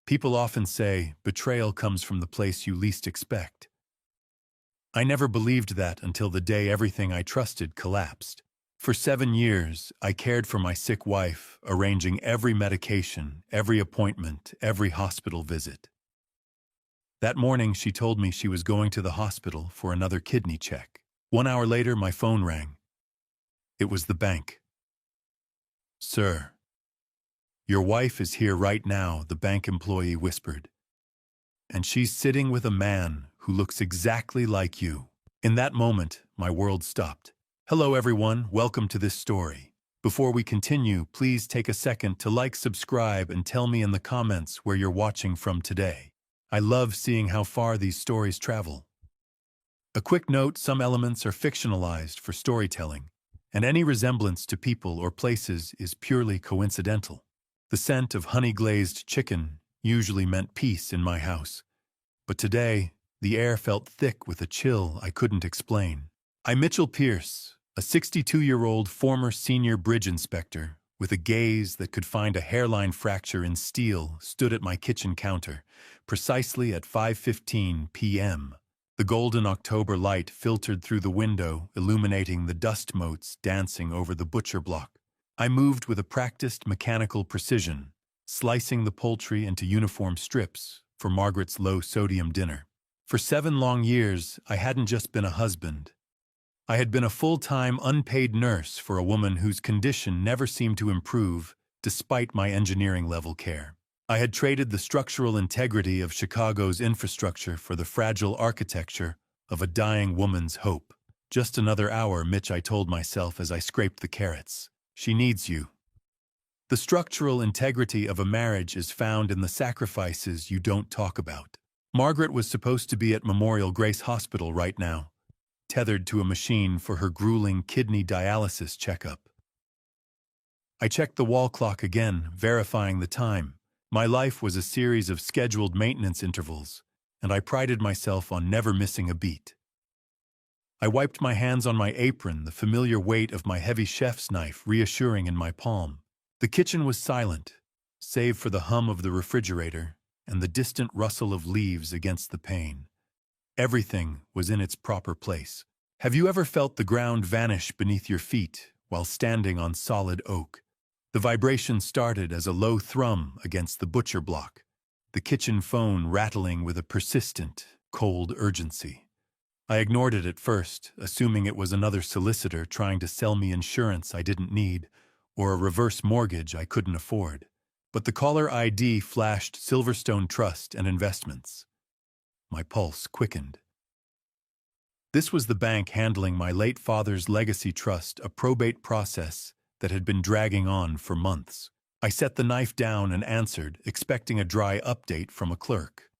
People often say betrayal comes from the place you least expect. I never believed that until the day everything I trusted collapsed. For 7 years, I cared for my sick wife, arranging every medication, every appointment, every hospital visit. That morning, she told me she was going to the hospital for another kidney check. 1 hour later, my phone rang. It was the bank. "Sir, your wife is here right now," the bank employee whispered. "And she's sitting with a man who looks exactly like you." In that moment, my world stopped. Hello everyone, welcome to this story. Before we continue, please take a second to like, subscribe, and tell me in the comments where you're watching from today. I love seeing how far these stories travel. A quick note, some elements are fictionalized for storytelling, and any resemblance to people or places is purely coincidental. The scent of honey-glazed chicken usually meant peace in my house, but today, the air felt thick with a chill I couldn't explain. I'm Mitchell Pierce, a 62-year-old former senior bridge inspector with a gaze that could find a hairline fracture in steel, stood at my kitchen counter, precisely at 5:15 p.m. The golden October light filtered through the window, illuminating the dust motes dancing over the butcher block. I moved with a practiced mechanical precision, slicing the poultry into uniform strips for Margaret's low-sodium dinner. For 7 long years, I hadn't just been a husband. I had been a full-time, unpaid nurse for a woman whose condition never seemed to improve despite my engineering-level care. I had traded the structural integrity of Chicago's infrastructure for the fragile architecture of a dying woman's hope. "Just another hour, Mitch," I told myself as I scraped the carrots. "She needs you." The structural integrity of a marriage is found in the sacrifices you don't talk about. Margaret was supposed to be at Memorial Grace Hospital right now, tethered to a machine for her grueling kidney dialysis checkup. I checked the wall clock again, verifying the time. My life was a series of scheduled maintenance intervals, and I prided myself on never missing a beat. I wiped my hands on my apron, the familiar weight of my heavy chef's knife reassuring in my palm. The kitchen was silent, save for the hum of the refrigerator and the distant rustle of leaves against the pane. Everything was in its proper place. Have you ever felt the ground vanish beneath your feet while standing on solid oak? The vibration started as a low thrum against the butcher block, the kitchen phone rattling with a persistent, cold urgency. I ignored it at first, assuming it was another solicitor trying to sell me insurance I didn't need or a reverse mortgage I couldn't afford. But the caller ID flashed Silverstone Trust and Investments. My pulse quickened. This was the bank handling my late father's legacy trust, a probate process that had been dragging on for months. I set the knife down and answered, expecting a dry update from a clerk.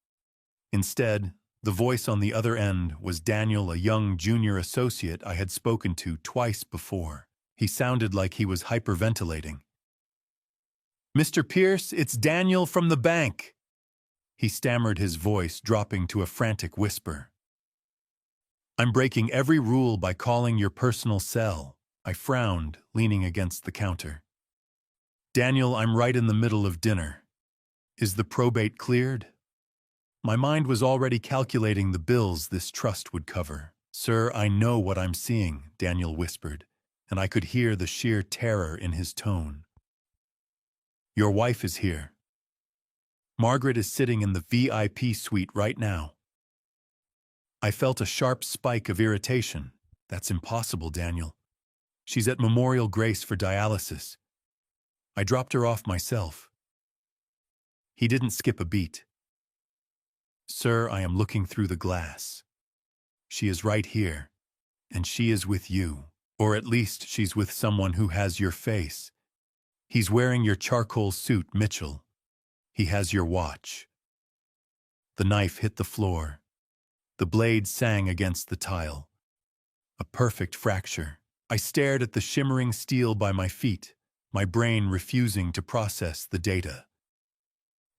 Instead, the voice on the other end was Daniel, a young junior associate I had spoken to twice before. He sounded like he was hyperventilating. "Mr. Pierce, it's Daniel from the bank," he stammered, his voice dropping to a frantic whisper. "I'm breaking every rule by calling your personal cell." I frowned, leaning against the counter. "Daniel, I'm right in the middle of dinner. Is the probate cleared?" My mind was already calculating the bills this trust would cover. "Sir, I know what I'm seeing," Daniel whispered, and I could hear the sheer terror in his tone. "Your wife is here. Margaret is sitting in the VIP suite right now." I felt a sharp spike of irritation. "That's impossible, Daniel. She's at Memorial Grace for dialysis. I dropped her off myself." He didn't skip a beat. "Sir, I am looking through the glass. She is right here, and she is with you. Or at least she's with someone who has your face. He's wearing your charcoal suit, Mitchell. He has your watch." The knife hit the floor. The blade sang against the tile. A perfect fracture. I stared at the shimmering steel by my feet, my brain refusing to process the data.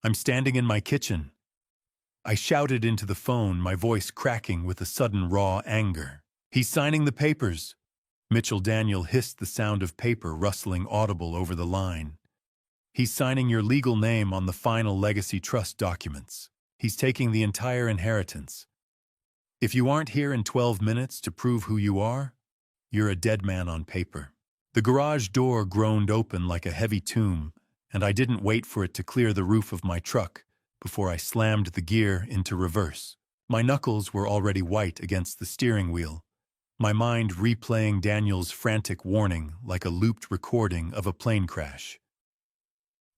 "I'm standing in my kitchen." I shouted into the phone, my voice cracking with a sudden raw anger. "He's signing the papers." Mitchell, Daniel hissed, the sound of paper rustling audible over the line. He's signing your legal name on the final legacy trust documents. He's taking the entire inheritance. If you aren't here in 12 minutes to prove who you are, you're a dead man on paper. The garage door groaned open like a heavy tomb, and I didn't wait for it to clear the roof of my truck before I slammed the gear into reverse. My knuckles were already white against the steering wheel, my mind replaying Daniel's frantic warning like a looped recording of a plane crash.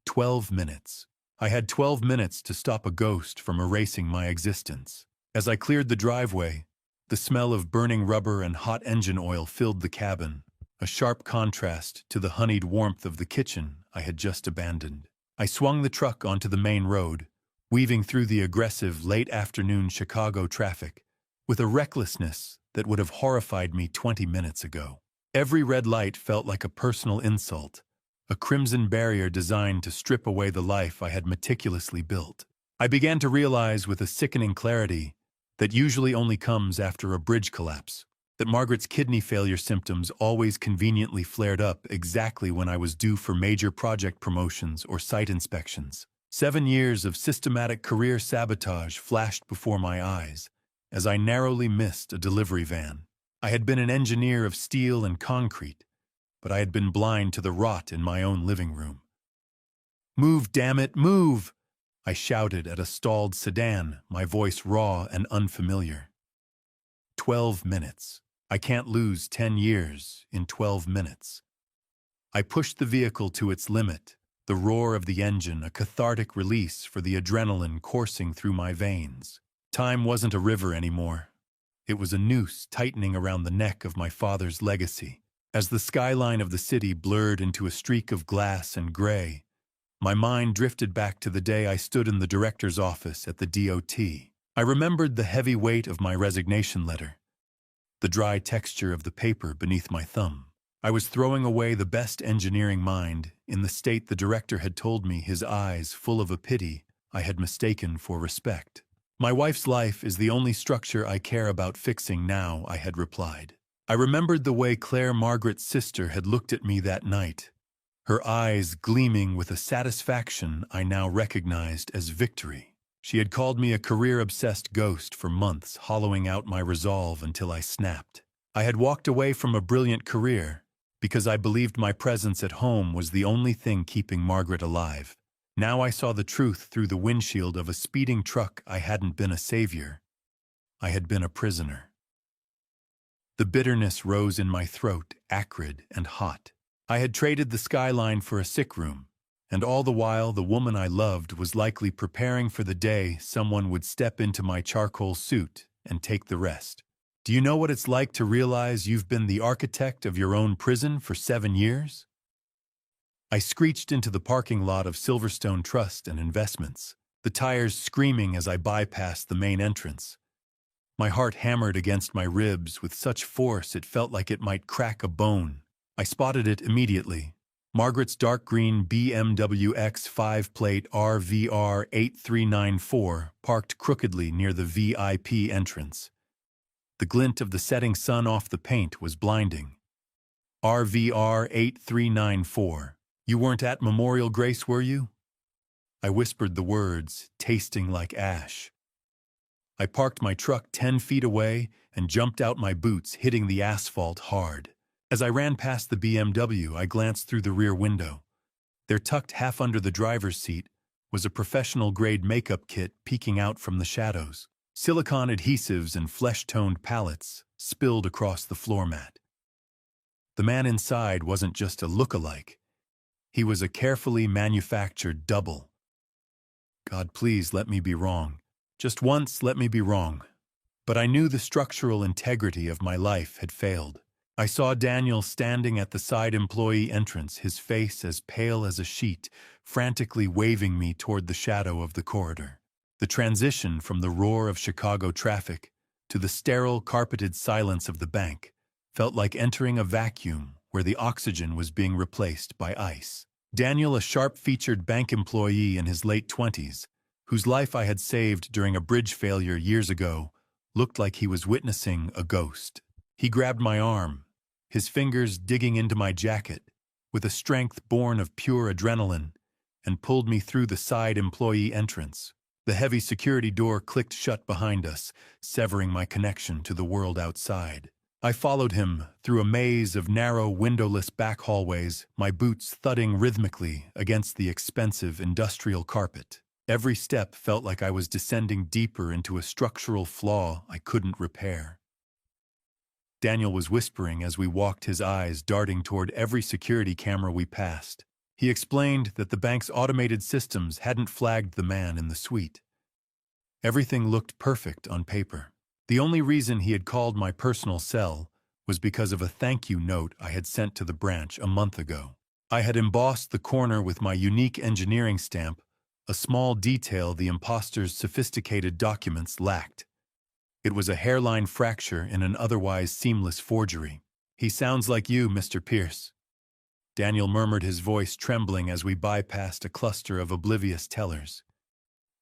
12 minutes. I had 12 minutes to stop a ghost from erasing my existence. As I cleared the driveway, the smell of burning rubber and hot engine oil filled the cabin, a sharp contrast to the honeyed warmth of the kitchen I had just abandoned. I swung the truck onto the main road, weaving through the aggressive late-afternoon Chicago traffic with a recklessness that would have horrified me 20 minutes ago. Every red light felt like a personal insult, a crimson barrier designed to strip away the life I had meticulously built. I began to realize with a sickening clarity that usually only comes after a bridge collapse, that Margaret's kidney failure symptoms always conveniently flared up exactly when I was due for major project promotions or site inspections. 7 years of systematic career sabotage flashed before my eyes as I narrowly missed a delivery van. I had been an engineer of steel and concrete, but I had been blind to the rot in my own living room. "Move, damn it, move!" I shouted at a stalled sedan, my voice raw and unfamiliar. 12 minutes. I can't lose 10 years in 12 minutes. I pushed the vehicle to its limit, the roar of the engine a cathartic release for the adrenaline coursing through my veins. Time wasn't a river anymore. It was a noose tightening around the neck of my father's legacy. As the skyline of the city blurred into a streak of glass and gray, my mind drifted back to the day I stood in the director's office at the DOT. I remembered the heavy weight of my resignation letter, the dry texture of the paper beneath my thumb. I was throwing away the best engineering mind in the state the director had told me, his eyes full of a pity I had mistaken for respect. "My wife's life is the only structure I care about fixing now," I had replied. I remembered the way Claire, Margaret's sister, had looked at me that night, her eyes gleaming with a satisfaction I now recognized as victory. She had called me a career-obsessed ghost for months, hollowing out my resolve until I snapped. I had walked away from a brilliant career because I believed my presence at home was the only thing keeping Margaret alive. Now I saw the truth through the windshield of a speeding truck. I hadn't been a savior. I had been a prisoner. The bitterness rose in my throat, acrid and hot. I had traded the skyline for a sick room, and all the while the woman I loved was likely preparing for the day someone would step into my charcoal suit and take the rest. Do you know what it's like to realize you've been the architect of your own prison for 7 years? I screeched into the parking lot of Silverstone Trust and Investments, the tires screaming as I bypassed the main entrance. My heart hammered against my ribs with such force it felt like it might crack a bone. I spotted it immediately. Margaret's dark green BMW X5 plate RVR 8394 parked crookedly near the VIP entrance. The glint of the setting sun off the paint was blinding. RVR 8394. "You weren't at Memorial Grace, were you?" I whispered the words, tasting like ash. I parked my truck 10 feet away and jumped out my boots, hitting the asphalt hard. As I ran past the BMW, I glanced through the rear window. There, tucked half under the driver's seat, was a professional-grade makeup kit peeking out from the shadows. Silicone adhesives and flesh-toned palettes spilled across the floor mat. The man inside wasn't just a look-alike. He was a carefully manufactured double. God, please let me be wrong. Just once, let me be wrong. But I knew the structural integrity of my life had failed. I saw Daniel standing at the side employee entrance, his face as pale as a sheet, frantically waving me toward the shadow of the corridor. The transition from the roar of Chicago traffic to the sterile, carpeted silence of the bank felt like entering a vacuum where the oxygen was being replaced by ice. Daniel, a sharp-featured bank employee in his late 20s, whose life I had saved during a bridge failure years ago, looked like he was witnessing a ghost. He grabbed my arm, his fingers digging into my jacket, with a strength born of pure adrenaline, and pulled me through the side employee entrance. The heavy security door clicked shut behind us, severing my connection to the world outside. I followed him through a maze of narrow, windowless back hallways, my boots thudding rhythmically against the expensive industrial carpet. Every step felt like I was descending deeper into a structural flaw I couldn't repair. Daniel was whispering as we walked, his eyes darting toward every security camera we passed. He explained that the bank's automated systems hadn't flagged the man in the suite. Everything looked perfect on paper. The only reason he had called my personal cell was because of a thank you note I had sent to the branch a month ago. I had embossed the corner with my unique engineering stamp, a small detail the imposter's sophisticated documents lacked. It was a hairline fracture in an otherwise seamless forgery. "He sounds like you, Mr. Pierce," Daniel murmured, his voice trembling as we bypassed a cluster of oblivious tellers.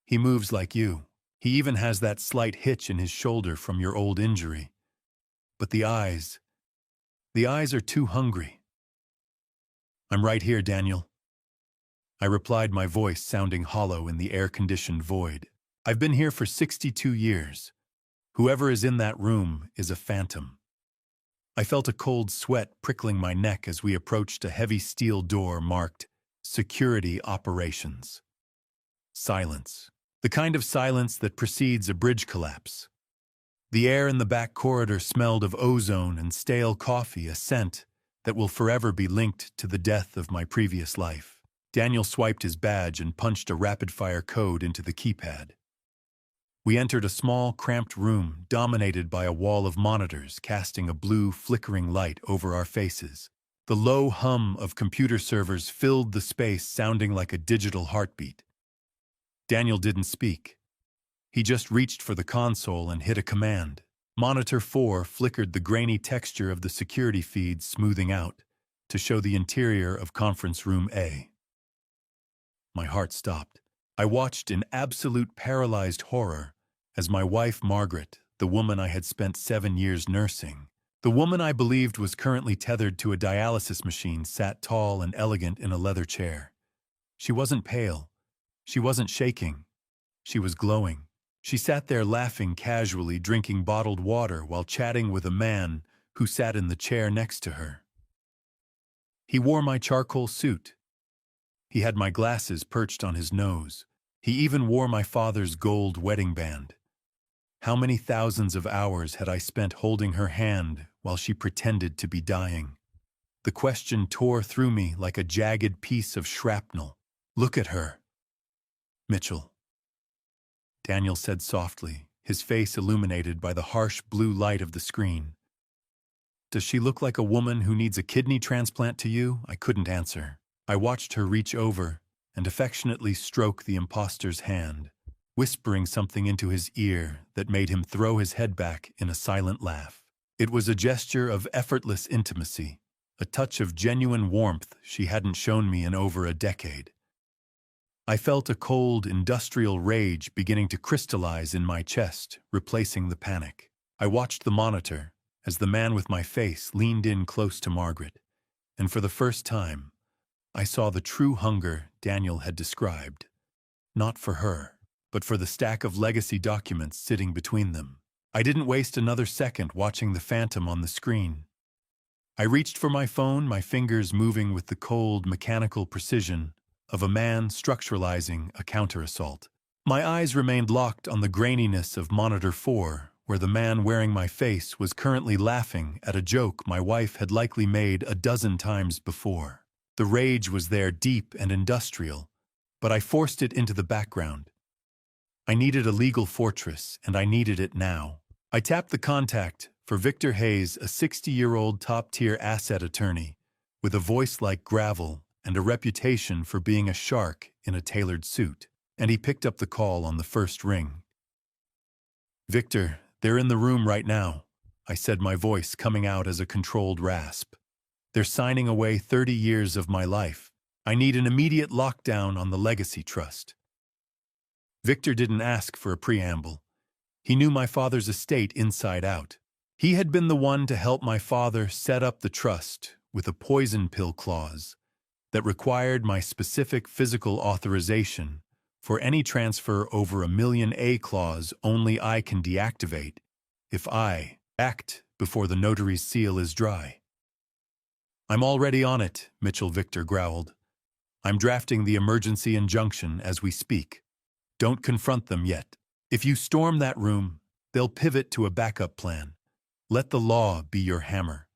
"He moves like you. He even has that slight hitch in his shoulder from your old injury. But the eyes are too hungry." "I'm right here, Daniel," I replied, my voice sounding hollow in the air-conditioned void. "I've been here for 62 years. Whoever is in that room is a phantom." I felt a cold sweat prickling my neck as we approached a heavy steel door marked Security Operations. Silence. The kind of silence that precedes a bridge collapse. The air in the back corridor smelled of ozone and stale coffee, a scent that will forever be linked to the death of my previous life. Daniel swiped his badge and punched a rapid-fire code into the keypad. We entered a small, cramped room dominated by a wall of monitors casting a blue, flickering light over our faces. The low hum of computer servers filled the space, sounding like a digital heartbeat. Daniel didn't speak. He just reached for the console and hit a command. Monitor 4 flickered the grainy texture of the security feed, smoothing out to show the interior of conference room A. My heart stopped. I watched in absolute paralyzed horror as my wife Margaret, the woman I had spent 7 years nursing, the woman I believed was currently tethered to a dialysis machine, sat tall and elegant in a leather chair. She wasn't pale. She wasn't shaking. She was glowing. She sat there laughing casually, drinking bottled water while chatting with a man who sat in the chair next to her. He wore my charcoal suit. He had my glasses perched on his nose. He even wore my father's gold wedding band. How many thousands of hours had I spent holding her hand while she pretended to be dying? The question tore through me like a jagged piece of shrapnel. "Look at her, Mitchell," Daniel said softly, his face illuminated by the harsh blue light of the screen. "Does she look like a woman who needs a kidney transplant to you?" I couldn't answer. I watched her reach over and affectionately stroke the imposter's hand, whispering something into his ear that made him throw his head back in a silent laugh. It was a gesture of effortless intimacy, a touch of genuine warmth she hadn't shown me in over a decade. I felt a cold, industrial rage beginning to crystallize in my chest, replacing the panic. I watched the monitor as the man with my face leaned in close to Margaret, and for the first time, I saw the true hunger Daniel had described. Not for her, but for the stack of legacy documents sitting between them. I didn't waste another second watching the phantom on the screen. I reached for my phone, my fingers moving with the cold, mechanical precision of a man structuralizing a counter-assault. My eyes remained locked on the graininess of Monitor 4, where the man wearing my face was currently laughing at a joke my wife had likely made a dozen times before. The rage was there, deep and industrial, but I forced it into the background. I needed a legal fortress, and I needed it now. I tapped the contact for Victor Hayes, a 60-year-old top-tier asset attorney, with a voice like gravel and a reputation for being a shark in a tailored suit, and he picked up the call on the first ring. "Victor, they're in the room right now," I said, my voice coming out as a controlled rasp. "They're signing away 30 years of my life. I need an immediate lockdown on the legacy trust." Victor didn't ask for a preamble. He knew my father's estate inside out. He had been the one to help my father set up the trust with a poison pill clause that required my specific physical authorization for any transfer over a million A clause only I can deactivate if I act before the notary's seal is dry. I'm already on it, Mitchell Victor growled. I'm drafting the emergency injunction as we speak. Don't confront them yet. If you storm that room, they'll pivot to a backup plan. Let the law be your hammer.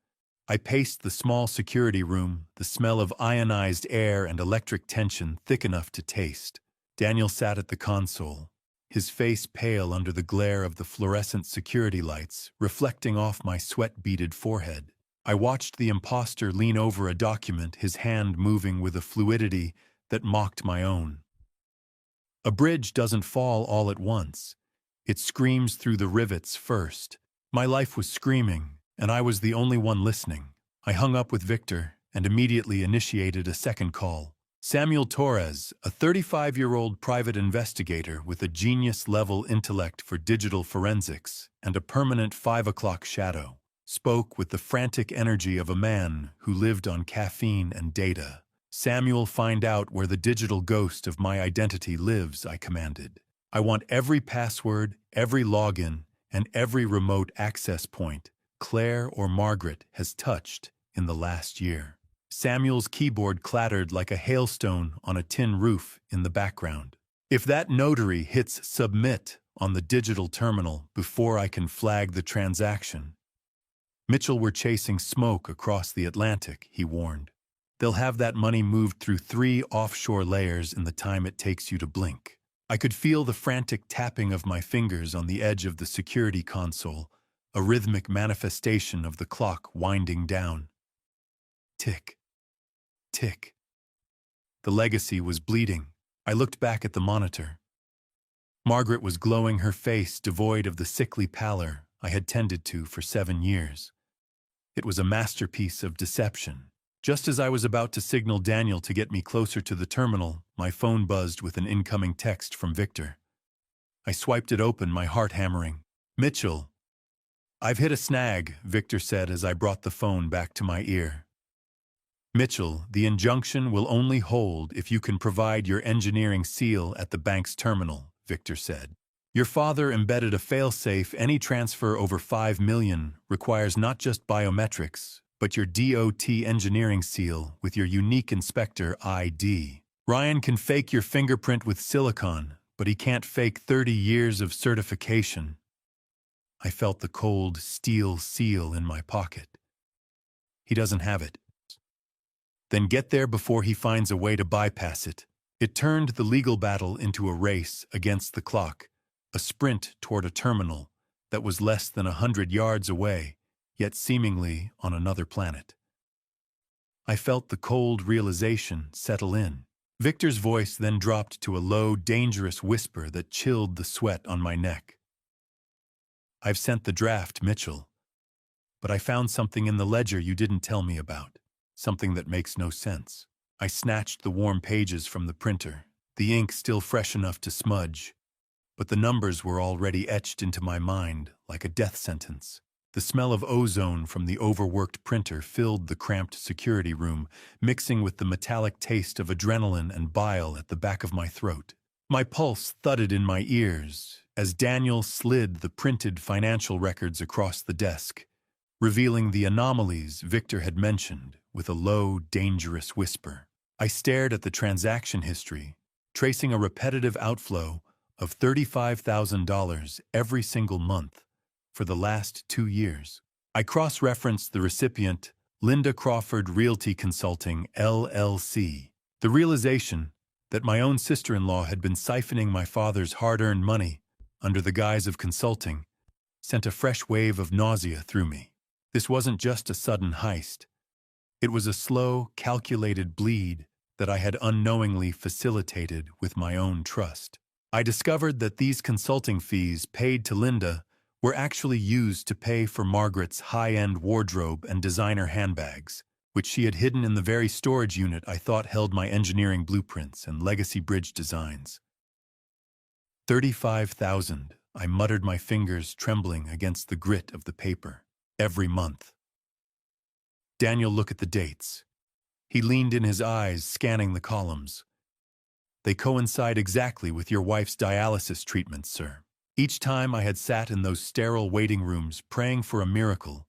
I paced the small security room, the smell of ionized air and electric tension thick enough to taste. Daniel sat at the console, his face pale under the glare of the fluorescent security lights, reflecting off my sweat-beaded forehead. I watched the imposter lean over a document, his hand moving with a fluidity that mocked my own. A bridge doesn't fall all at once. It screams through the rivets first. My life was screaming, and I was the only one listening. I hung up with Victor and immediately initiated a second call. Samuel Torres, a 35-year-old private investigator with a genius-level intellect for digital forensics and a permanent 5 o'clock shadow, spoke with the frantic energy of a man who lived on caffeine and data. Samuel, find out where the digital ghost of my identity lives, I commanded. I want every password, every login, and every remote access point Claire or Margaret has touched in the last year. Samuel's keyboard clattered like a hailstone on a tin roof in the background. If that notary hits submit on the digital terminal before I can flag the transaction, Mitchell, we're chasing smoke across the Atlantic, he warned. They'll have that money moved through 3 offshore layers in the time it takes you to blink. I could feel the frantic tapping of my fingers on the edge of the security console, a rhythmic manifestation of the clock winding down. Tick. Tick. The legacy was bleeding. I looked back at the monitor. Margaret was glowing, her face devoid of the sickly pallor I had tended to for 7 years. It was a masterpiece of deception. Just as I was about to signal Daniel to get me closer to the terminal, my phone buzzed with an incoming text from Victor. I swiped it open, my heart hammering. Mitchell. I've hit a snag, Victor said as I brought the phone back to my ear. Mitchell, the injunction will only hold if you can provide your engineering seal at the bank's terminal, Victor said. Your father embedded a failsafe. Any transfer over $5 million requires not just biometrics, but your DOT engineering seal with your unique inspector ID. Ryan can fake your fingerprint with silicon, but he can't fake 30 years of certification. I felt the cold steel seal in my pocket. He doesn't have it. Then get there before he finds a way to bypass it. It turned the legal battle into a race against the clock, a sprint toward a terminal that was less than 100 yards away, yet seemingly on another planet. I felt the cold realization settle in. Victor's voice then dropped to a low, dangerous whisper that chilled the sweat on my neck. I've sent the draft, Mitchell, but I found something in the ledger you didn't tell me about, something that makes no sense. I snatched the warm pages from the printer, the ink still fresh enough to smudge, but the numbers were already etched into my mind like a death sentence. The smell of ozone from the overworked printer filled the cramped security room, mixing with the metallic taste of adrenaline and bile at the back of my throat. My pulse thudded in my ears as Daniel slid the printed financial records across the desk, revealing the anomalies Victor had mentioned with a low, dangerous whisper. I stared at the transaction history, tracing a repetitive outflow of $35,000 every single month for the last 2 years. I cross-referenced the recipient, Linda Crawford Realty Consulting, LLC. The realization that my own sister-in-law had been siphoning my father's hard-earned money under the guise of consulting sent a fresh wave of nausea through me. This wasn't just a sudden heist. It was a slow, calculated bleed that I had unknowingly facilitated with my own trust. I discovered that these consulting fees paid to Linda were actually used to pay for Margaret's high-end wardrobe and designer handbags, which she had hidden in the very storage unit I thought held my engineering blueprints and legacy bridge designs. 35,000, I muttered, my fingers trembling against the grit of the paper. Every month. Daniel, look at the dates. He leaned in his eyes, scanning the columns. They coincide exactly with your wife's dialysis treatment, sir. Each time I had sat in those sterile waiting rooms praying for a miracle,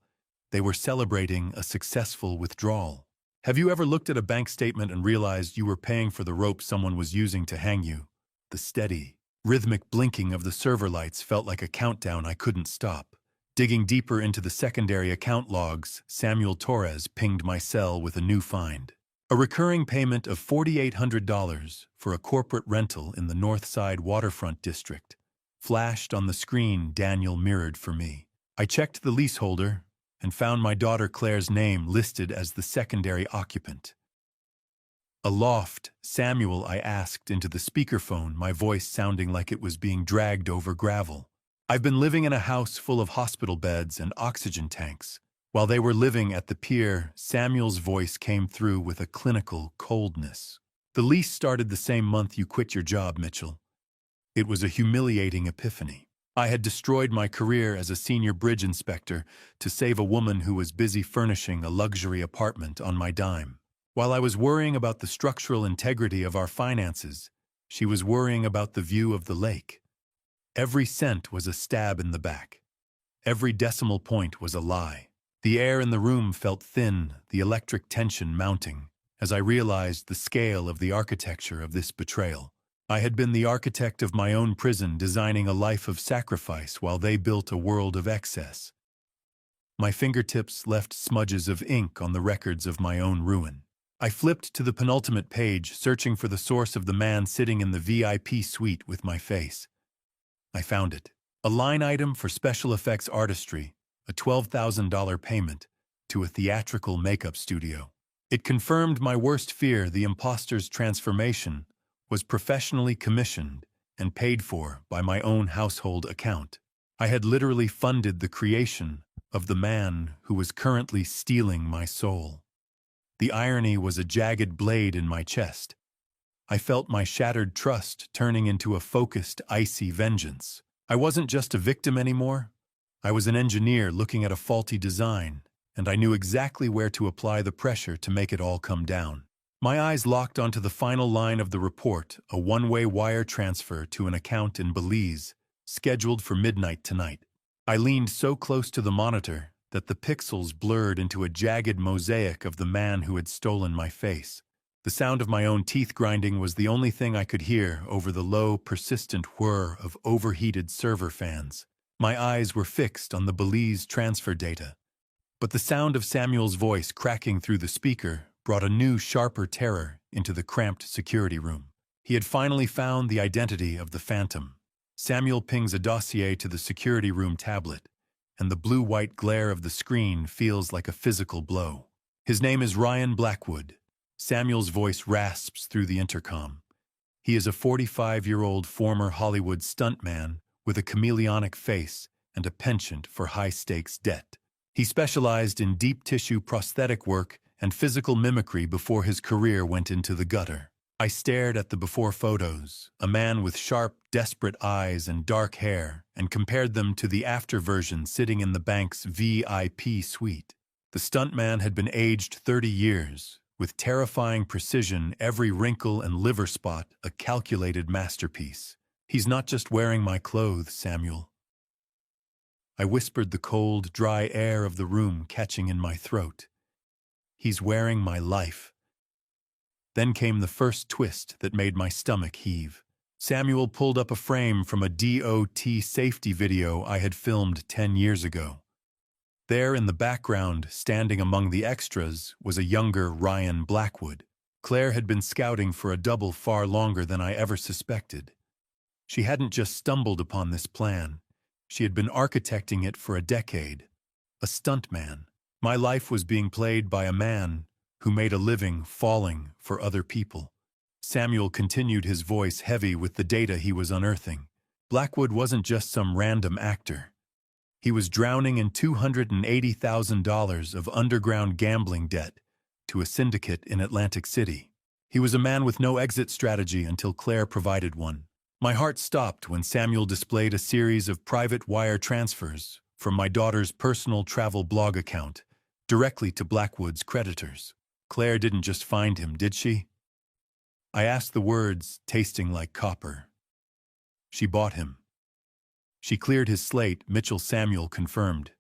they were celebrating a successful withdrawal. Have you ever looked at a bank statement and realized you were paying for the rope someone was using to hang you? The steady, rhythmic blinking of the server lights felt like a countdown I couldn't stop. Digging deeper into the secondary account logs, Samuel Torres pinged my cell with a new find. A recurring payment of $4,800 for a corporate rental in the Northside waterfront district. Flashed on the screen Daniel mirrored for me. I checked the leaseholder and found my daughter Claire's name listed as the secondary occupant. Aloft, Samuel, I asked into the speakerphone, my voice sounding like it was being dragged over gravel. I've been living in a house full of hospital beds and oxygen tanks. While they were living at the pier, Samuel's voice came through with a clinical coldness. The lease started the same month you quit your job, Mitchell. It was a humiliating epiphany. I had destroyed my career as a senior bridge inspector to save a woman who was busy furnishing a luxury apartment on my dime. While I was worrying about the structural integrity of our finances, she was worrying about the view of the lake. Every cent was a stab in the back. Every decimal point was a lie. The air in the room felt thin, the electric tension mounting, as I realized the scale of the architecture of this betrayal. I had been the architect of my own prison, designing a life of sacrifice while they built a world of excess. My fingertips left smudges of ink on the records of my own ruin. I flipped to the penultimate page, searching for the source of the man sitting in the VIP suite with my face. I found it. A line item for special effects artistry, a $12,000 payment to a theatrical makeup studio. It confirmed my worst fear: the imposter's transformation was professionally commissioned and paid for by my own household account. I had literally funded the creation of the man who was currently stealing my soul. The irony was a jagged blade in my chest. I felt my shattered trust turning into a focused, icy vengeance. I wasn't just a victim anymore. I was an engineer looking at a faulty design, and I knew exactly where to apply the pressure to make it all come down. My eyes locked onto the final line of the report, a one-way wire transfer to an account in Belize, scheduled for midnight tonight. I leaned so close to the monitor that the pixels blurred into a jagged mosaic of the man who had stolen my face. The sound of my own teeth grinding was the only thing I could hear over the low, persistent whir of overheated server fans. My eyes were fixed on the Belize transfer data, but the sound of Samuel's voice cracking through the speaker brought a new, sharper terror into the cramped security room. He had finally found the identity of the phantom. Samuel pings a dossier to the security room tablet, and the blue-white glare of the screen feels like a physical blow. His name is Ryan Blackwood. Samuel's voice rasps through the intercom. He is a 45-year-old former Hollywood stuntman with a chameleonic face and a penchant for high-stakes debt. He specialized in deep-tissue prosthetic work and physical mimicry before his career went into the gutter. I stared at the before photos, a man with sharp, desperate eyes and dark hair, and compared them to the after version sitting in the bank's VIP suite. The stuntman had been aged 30 years, with terrifying precision, every wrinkle and liver spot a calculated masterpiece. He's not just wearing my clothes, Samuel. I whispered, the cold, dry air of the room catching in my throat. He's wearing my life. Then came the first twist that made my stomach heave. Samuel pulled up a frame from a DOT safety video I had filmed 10 years ago. There in the background, standing among the extras, was a younger Ryan Blackwood. Claire had been scouting for a double far longer than I ever suspected. She hadn't just stumbled upon this plan. She had been architecting it for a decade. A stuntman. My life was being played by a man who made a living falling for other people. Samuel continued, his voice heavy with the data he was unearthing. Blackwood wasn't just some random actor. He was drowning in $280,000 of underground gambling debt to a syndicate in Atlantic City. He was a man with no exit strategy until Claire provided one. My heart stopped when Samuel displayed a series of private wire transfers from my daughter's personal travel blog account directly to Blackwood's creditors. Claire didn't just find him, did she? I asked, the words tasting like copper. She bought him. She cleared his slate, Mitchell Samuel confirmed.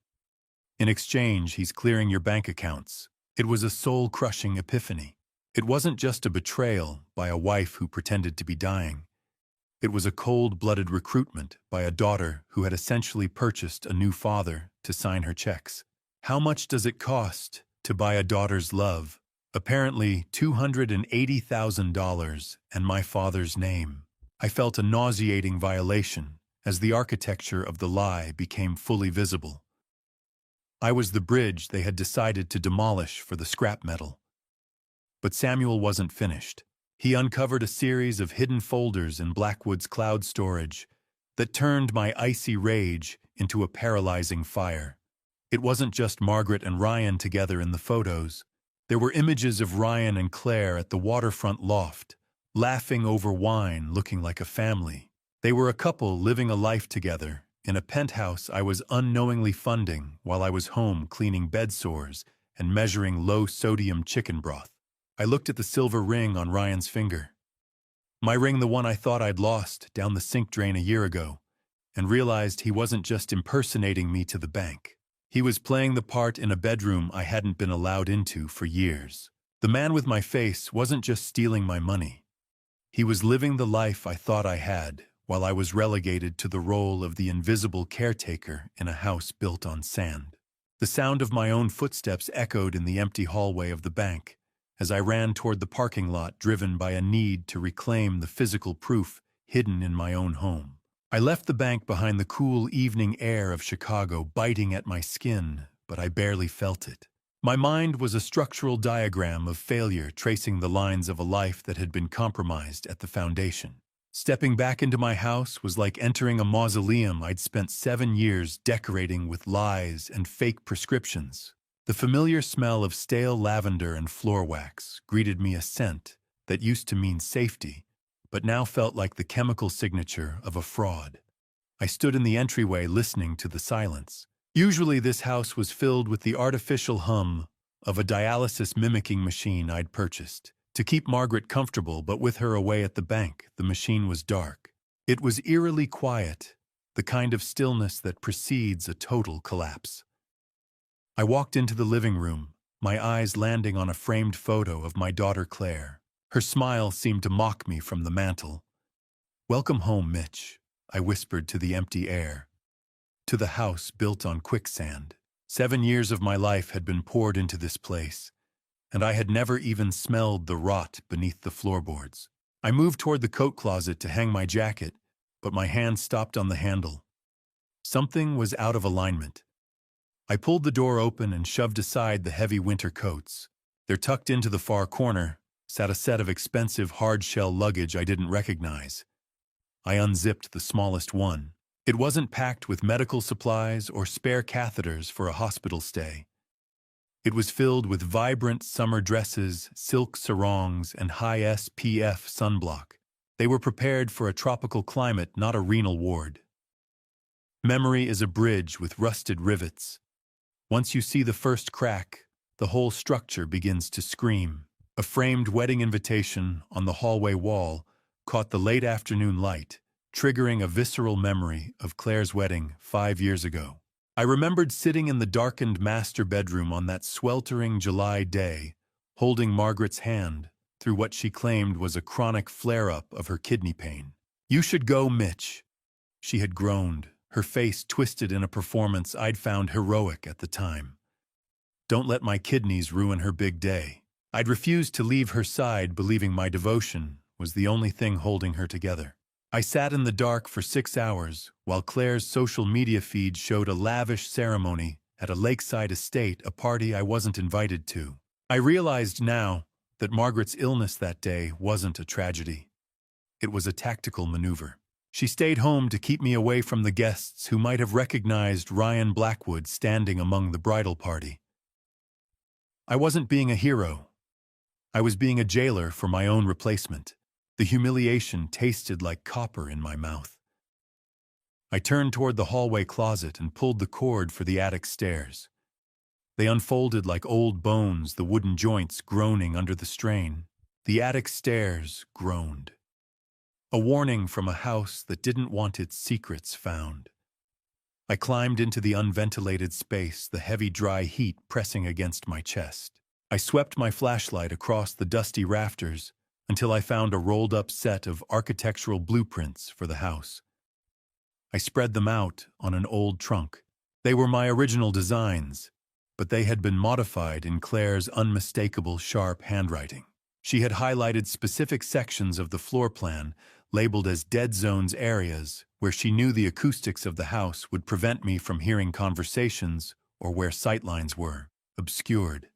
In exchange, he's clearing your bank accounts. It was a soul-crushing epiphany. It wasn't just a betrayal by a wife who pretended to be dying. It was a cold-blooded recruitment by a daughter who had essentially purchased a new father to sign her checks. How much does it cost to buy a daughter's love? Apparently, $280,000 and my father's name. I felt a nauseating violation as the architecture of the lie became fully visible. I was the bridge they had decided to demolish for the scrap metal. But Samuel wasn't finished. He uncovered a series of hidden folders in Blackwood's cloud storage that turned my icy rage into a paralyzing fire. It wasn't just Margaret and Ryan together in the photos. There were images of Ryan and Claire at the waterfront loft, laughing over wine, looking like a family. They were a couple living a life together in a penthouse I was unknowingly funding while I was home cleaning bedsores and measuring low-sodium chicken broth. I looked at the silver ring on Ryan's finger. My ring, the one I thought I'd lost down the sink drain a year ago, and realized he wasn't just impersonating me to the bank. He was playing the part in a bedroom I hadn't been allowed into for years. The man with my face wasn't just stealing my money. He was living the life I thought I had, while I was relegated to the role of the invisible caretaker in a house built on sand. The sound of my own footsteps echoed in the empty hallway of the bank as I ran toward the parking lot, driven by a need to reclaim the physical proof hidden in my own home. I left the bank behind the cool evening air of Chicago biting at my skin, but I barely felt it. My mind was a structural diagram of failure, tracing the lines of a life that had been compromised at the foundation. Stepping back into my house was like entering a mausoleum I'd spent 7 years decorating with lies and fake prescriptions. The familiar smell of stale lavender and floor wax greeted me, a scent that used to mean safety, but now felt like the chemical signature of a fraud. I stood in the entryway listening to the silence. Usually this house was filled with the artificial hum of a dialysis mimicking machine I'd purchased to keep Margaret comfortable, but with her away at the bank, the machine was dark. It was eerily quiet, the kind of stillness that precedes a total collapse. I walked into the living room, my eyes landing on a framed photo of my daughter Claire. Her smile seemed to mock me from the mantel. "Welcome home, Mitch," I whispered to the empty air. To the house built on quicksand. 7 years of my life had been poured into this place, and I had never even smelled the rot beneath the floorboards. I moved toward the coat closet to hang my jacket, but my hand stopped on the handle. Something was out of alignment. I pulled the door open and shoved aside the heavy winter coats. There, tucked into the far corner, sat a set of expensive hard-shell luggage I didn't recognize. I unzipped the smallest one. It wasn't packed with medical supplies or spare catheters for a hospital stay. It was filled with vibrant summer dresses, silk sarongs, and high SPF sunblock. They were prepared for a tropical climate, not a renal ward. Memory is a bridge with rusted rivets. Once you see the first crack, the whole structure begins to scream. A framed wedding invitation on the hallway wall caught the late afternoon light, triggering a visceral memory of Claire's wedding 5 years ago. I remembered sitting in the darkened master bedroom on that sweltering July day, holding Margaret's hand through what she claimed was a chronic flare-up of her kidney pain. "You should go, Mitch," she had groaned, her face twisted in a performance I'd found heroic at the time. Don't let my kidneys ruin her big day. I'd refused to leave her side, believing my devotion was the only thing holding her together. I sat in the dark for 6 hours, while Claire's social media feed showed a lavish ceremony at a lakeside estate, a party I wasn't invited to. I realized now that Margaret's illness that day wasn't a tragedy. It was a tactical maneuver. She stayed home to keep me away from the guests who might have recognized Ryan Blackwood standing among the bridal party. I wasn't being a hero. I was being a jailer for my own replacement. The humiliation tasted like copper in my mouth. I turned toward the hallway closet and pulled the cord for the attic stairs. They unfolded like old bones, the wooden joints groaning under the strain. The attic stairs groaned. A warning from a house that didn't want its secrets found. I climbed into the unventilated space, the heavy dry heat pressing against my chest. I swept my flashlight across the dusty rafters until I found a rolled-up set of architectural blueprints for the house. I spread them out on an old trunk. They were my original designs, but they had been modified in Claire's unmistakable sharp handwriting. She had highlighted specific sections of the floor plan, labeled as dead zones areas, where she knew the acoustics of the house would prevent me from hearing conversations or where sightlines were obscured.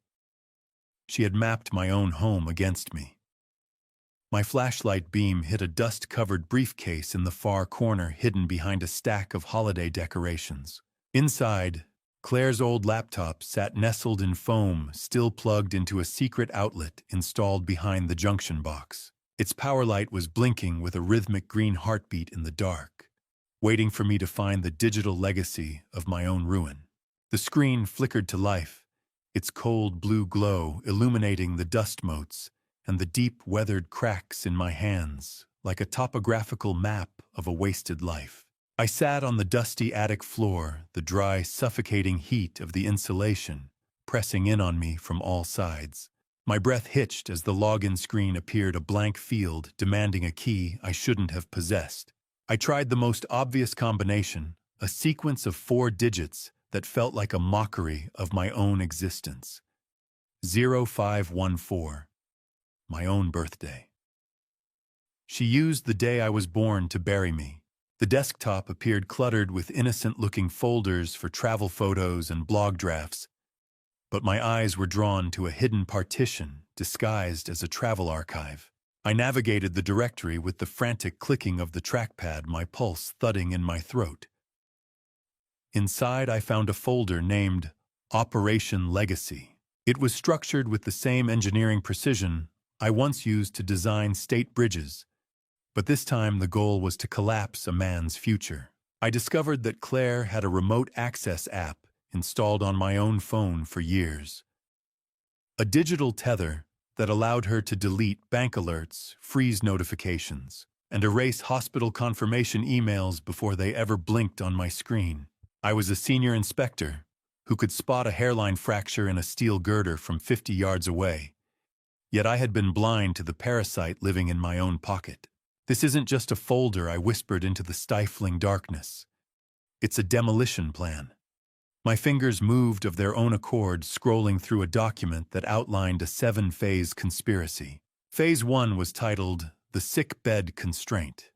She had mapped my own home against me. My flashlight beam hit a dust-covered briefcase in the far corner, hidden behind a stack of holiday decorations. Inside, Claire's old laptop sat nestled in foam, still plugged into a secret outlet installed behind the junction box. Its power light was blinking with a rhythmic green heartbeat in the dark, waiting for me to find the digital legacy of my own ruin. The screen flickered to life, its cold blue glow illuminating the dust motes and the deep weathered cracks in my hands, like a topographical map of a wasted life. I sat on the dusty attic floor, the dry, suffocating heat of the insulation pressing in on me from all sides. My breath hitched as the login screen appeared, a blank field demanding a key I shouldn't have possessed. I tried the most obvious combination, a sequence of 4 digits that felt like a mockery of my own existence. 0514, my own birthday. She used the day I was born to bury me. The desktop appeared cluttered with innocent-looking folders for travel photos and blog drafts, but my eyes were drawn to a hidden partition disguised as a travel archive. I navigated the directory with the frantic clicking of the trackpad, my pulse thudding in my throat. Inside, I found a folder named Operation Legacy. It was structured with the same engineering precision I once used to design state bridges, but this time the goal was to collapse a man's future. I discovered that Claire had a remote access app installed on my own phone for years. A digital tether that allowed her to delete bank alerts, freeze notifications, and erase hospital confirmation emails before they ever blinked on my screen. I was a senior inspector who could spot a hairline fracture in a steel girder from 50 yards away, yet I had been blind to the parasite living in my own pocket. "This isn't just a folder," I whispered into the stifling darkness. "It's a demolition plan." My fingers moved of their own accord, scrolling through a document that outlined a 7-phase conspiracy. Phase 1 was titled The Sick Bed Constraint.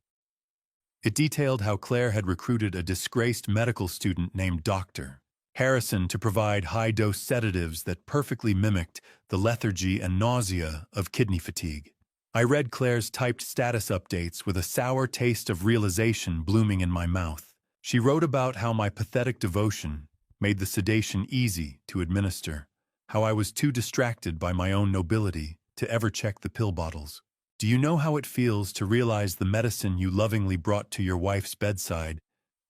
It detailed how Claire had recruited a disgraced medical student named Dr. Harrison to provide high-dose sedatives that perfectly mimicked the lethargy and nausea of kidney fatigue. I read Claire's typed status updates with a sour taste of realization blooming in my mouth. She wrote about how my pathetic devotion made the sedation easy to administer, how I was too distracted by my own nobility to ever check the pill bottles. "Do you know how it feels to realize the medicine you lovingly brought to your wife's bedside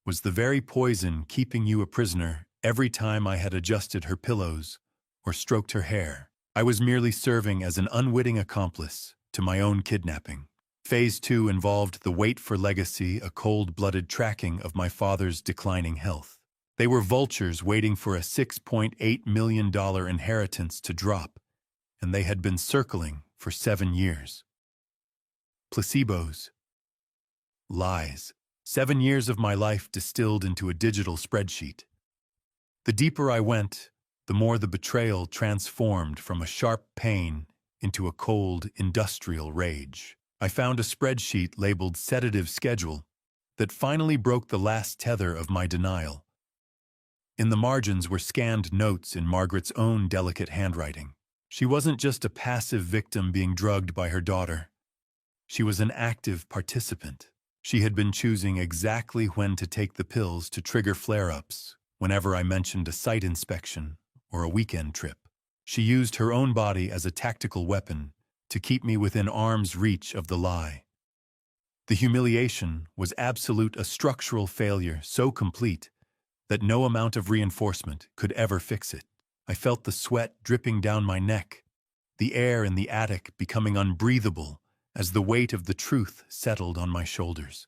was the very poison keeping you a prisoner every time I had adjusted her pillows or stroked her hair? I was merely serving as an unwitting accomplice to my own kidnapping." Phase 2 involved the wait for legacy, a cold-blooded tracking of my father's declining health. They were vultures waiting for a $6.8 million inheritance to drop, and they had been circling for 7 years. Placebos. Lies. 7 years of my life distilled into a digital spreadsheet. The deeper I went, the more the betrayal transformed from a sharp pain into a cold, industrial rage. I found a spreadsheet labeled Sedative Schedule that finally broke the last tether of my denial. In the margins were scanned notes in Margaret's own delicate handwriting. She wasn't just a passive victim being drugged by her daughter. She was an active participant. She had been choosing exactly when to take the pills to trigger flare-ups whenever I mentioned a site inspection or a weekend trip. She used her own body as a tactical weapon to keep me within arm's reach of the lie. The humiliation was absolute, a structural failure so complete that no amount of reinforcement could ever fix it. I felt the sweat dripping down my neck, the air in the attic becoming unbreathable as the weight of the truth settled on my shoulders.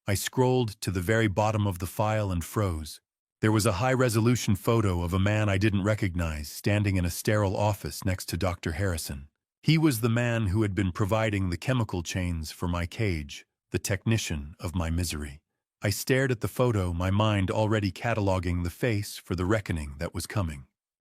I scrolled to the very bottom of the file and froze. There was a high-resolution photo of a man I didn't recognize standing in a sterile office next to Dr. Harrison. He was the man who had been providing the chemical chains for my cage, the technician of my misery. I stared at the photo, my mind already cataloging the face for the reckoning that was coming.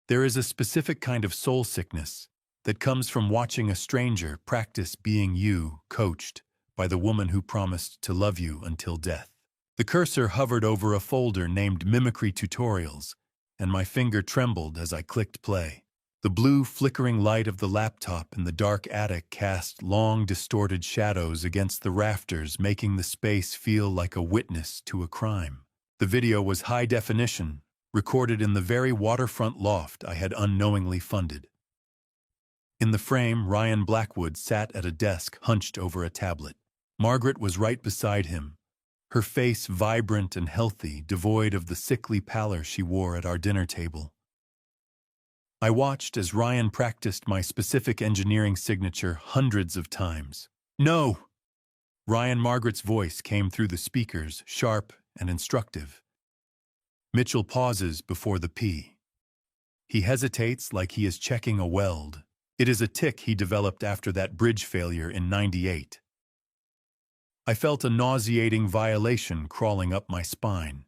There is a specific kind of soul sickness that comes from watching a stranger practice being you, coached by the woman who promised to love you until death. The cursor hovered over a folder named Mimicry Tutorials, and my finger trembled as I clicked play. The blue, flickering light of the laptop in the dark attic cast long, distorted shadows against the rafters, making the space feel like a witness to a crime. The video was high definition, recorded in the very waterfront loft I had unknowingly funded. In the frame, Ryan Blackwood sat at a desk hunched over a tablet. Margaret was right beside him, her face vibrant and healthy, devoid of the sickly pallor she wore at our dinner table. I watched as Ryan practiced my specific engineering signature hundreds of times. "No!" Margaret's voice came through the speakers, sharp and instructive. Mitchell pauses before the P. He hesitates like he is checking a weld. It is a tic he developed after that bridge failure in '98. I felt a nauseating violation crawling up my spine.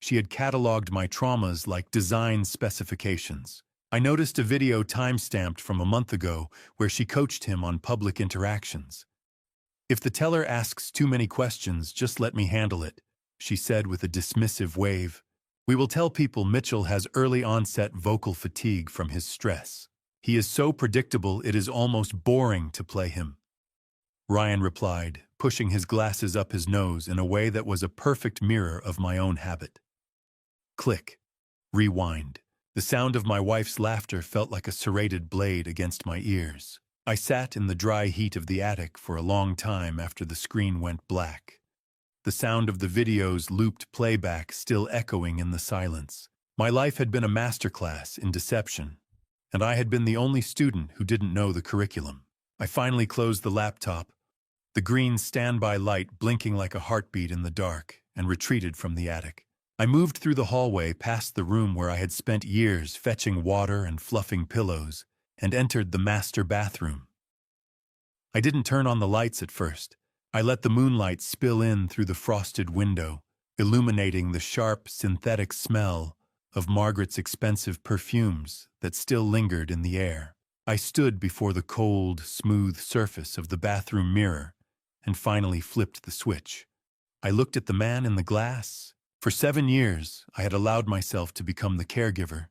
She had cataloged my traumas like design specifications. I noticed a video time-stamped from a month ago where she coached him on public interactions. "If the teller asks too many questions, just let me handle it," she said with a dismissive wave. "We will tell people Mitchell has early-onset vocal fatigue from his stress. He is so predictable it is almost boring to play him." Ryan replied, pushing his glasses up his nose in a way that was a perfect mirror of my own habit. Click. Rewind. The sound of my wife's laughter felt like a serrated blade against my ears. I sat in the dry heat of the attic for a long time after the screen went black. The sound of the video's looped playback still echoing in the silence. My life had been a masterclass in deception, and I had been the only student who didn't know the curriculum. I finally closed the laptop, the green standby light blinking like a heartbeat in the dark, and retreated from the attic. I moved through the hallway past the room where I had spent years fetching water and fluffing pillows, and entered the master bathroom. I didn't turn on the lights at first. I let the moonlight spill in through the frosted window, illuminating the sharp, synthetic smell of Margaret's expensive perfumes that still lingered in the air. I stood before the cold, smooth surface of the bathroom mirror and finally flipped the switch. I looked at the man in the glass. For 7 years, I had allowed myself to become the caregiver,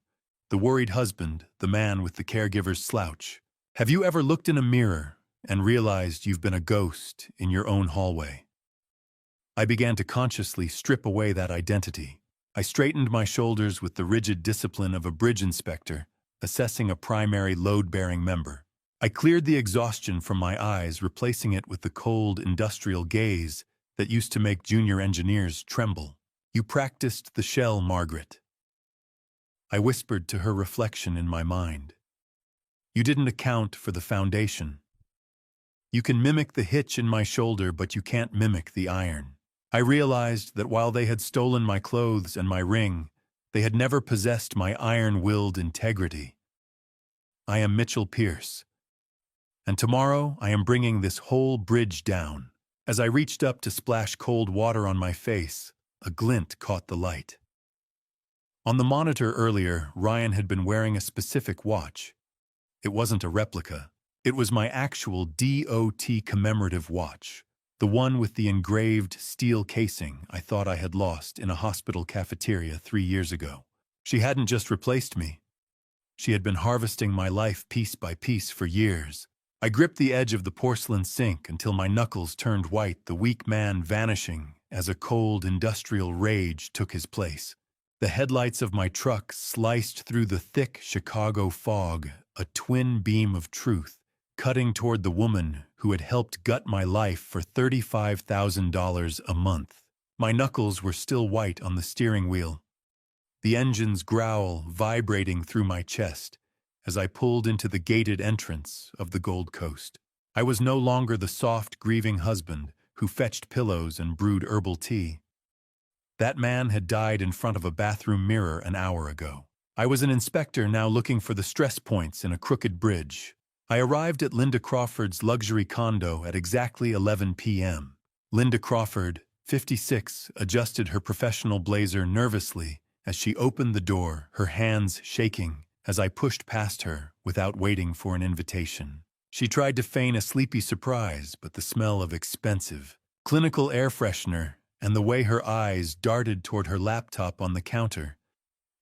the worried husband, the man with the caregiver's slouch. Have you ever looked in a mirror and realized you've been a ghost in your own hallway? I began to consciously strip away that identity. I straightened my shoulders with the rigid discipline of a bridge inspector, assessing a primary load-bearing member. I cleared the exhaustion from my eyes, replacing it with the cold, industrial gaze that used to make junior engineers tremble. "You practiced the shell, Margaret." I whispered to her reflection in my mind. "You didn't account for the foundation. You can mimic the hitch in my shoulder, but you can't mimic the iron." I realized that while they had stolen my clothes and my ring, they had never possessed my iron-willed integrity. I am Mitchell Pierce, and tomorrow I am bringing this whole bridge down. As I reached up to splash cold water on my face, a glint caught the light. On the monitor earlier, Ryan had been wearing a specific watch. It wasn't a replica. It was my actual DOT commemorative watch, the one with the engraved steel casing I thought I had lost in a hospital cafeteria 3 years ago. She hadn't just replaced me. She had been harvesting my life piece by piece for years. I gripped the edge of the porcelain sink until my knuckles turned white, the weak man vanishing as a cold industrial rage took his place. The headlights of my truck sliced through the thick Chicago fog, a twin beam of truth, cutting toward the woman who had helped gut my life for $35,000 a month. My knuckles were still white on the steering wheel, the engine's growl vibrating through my chest as I pulled into the gated entrance of the Gold Coast. I was no longer the soft, grieving husband who fetched pillows and brewed herbal tea. That man had died in front of a bathroom mirror an hour ago. I was an inspector now looking for the stress points in a crooked bridge. I arrived at Linda Crawford's luxury condo at exactly 11 p.m. Linda Crawford, 56, adjusted her professional blazer nervously as she opened the door, her hands shaking as I pushed past her without waiting for an invitation. She tried to feign a sleepy surprise, but the smell of expensive, clinical air freshener and the way her eyes darted toward her laptop on the counter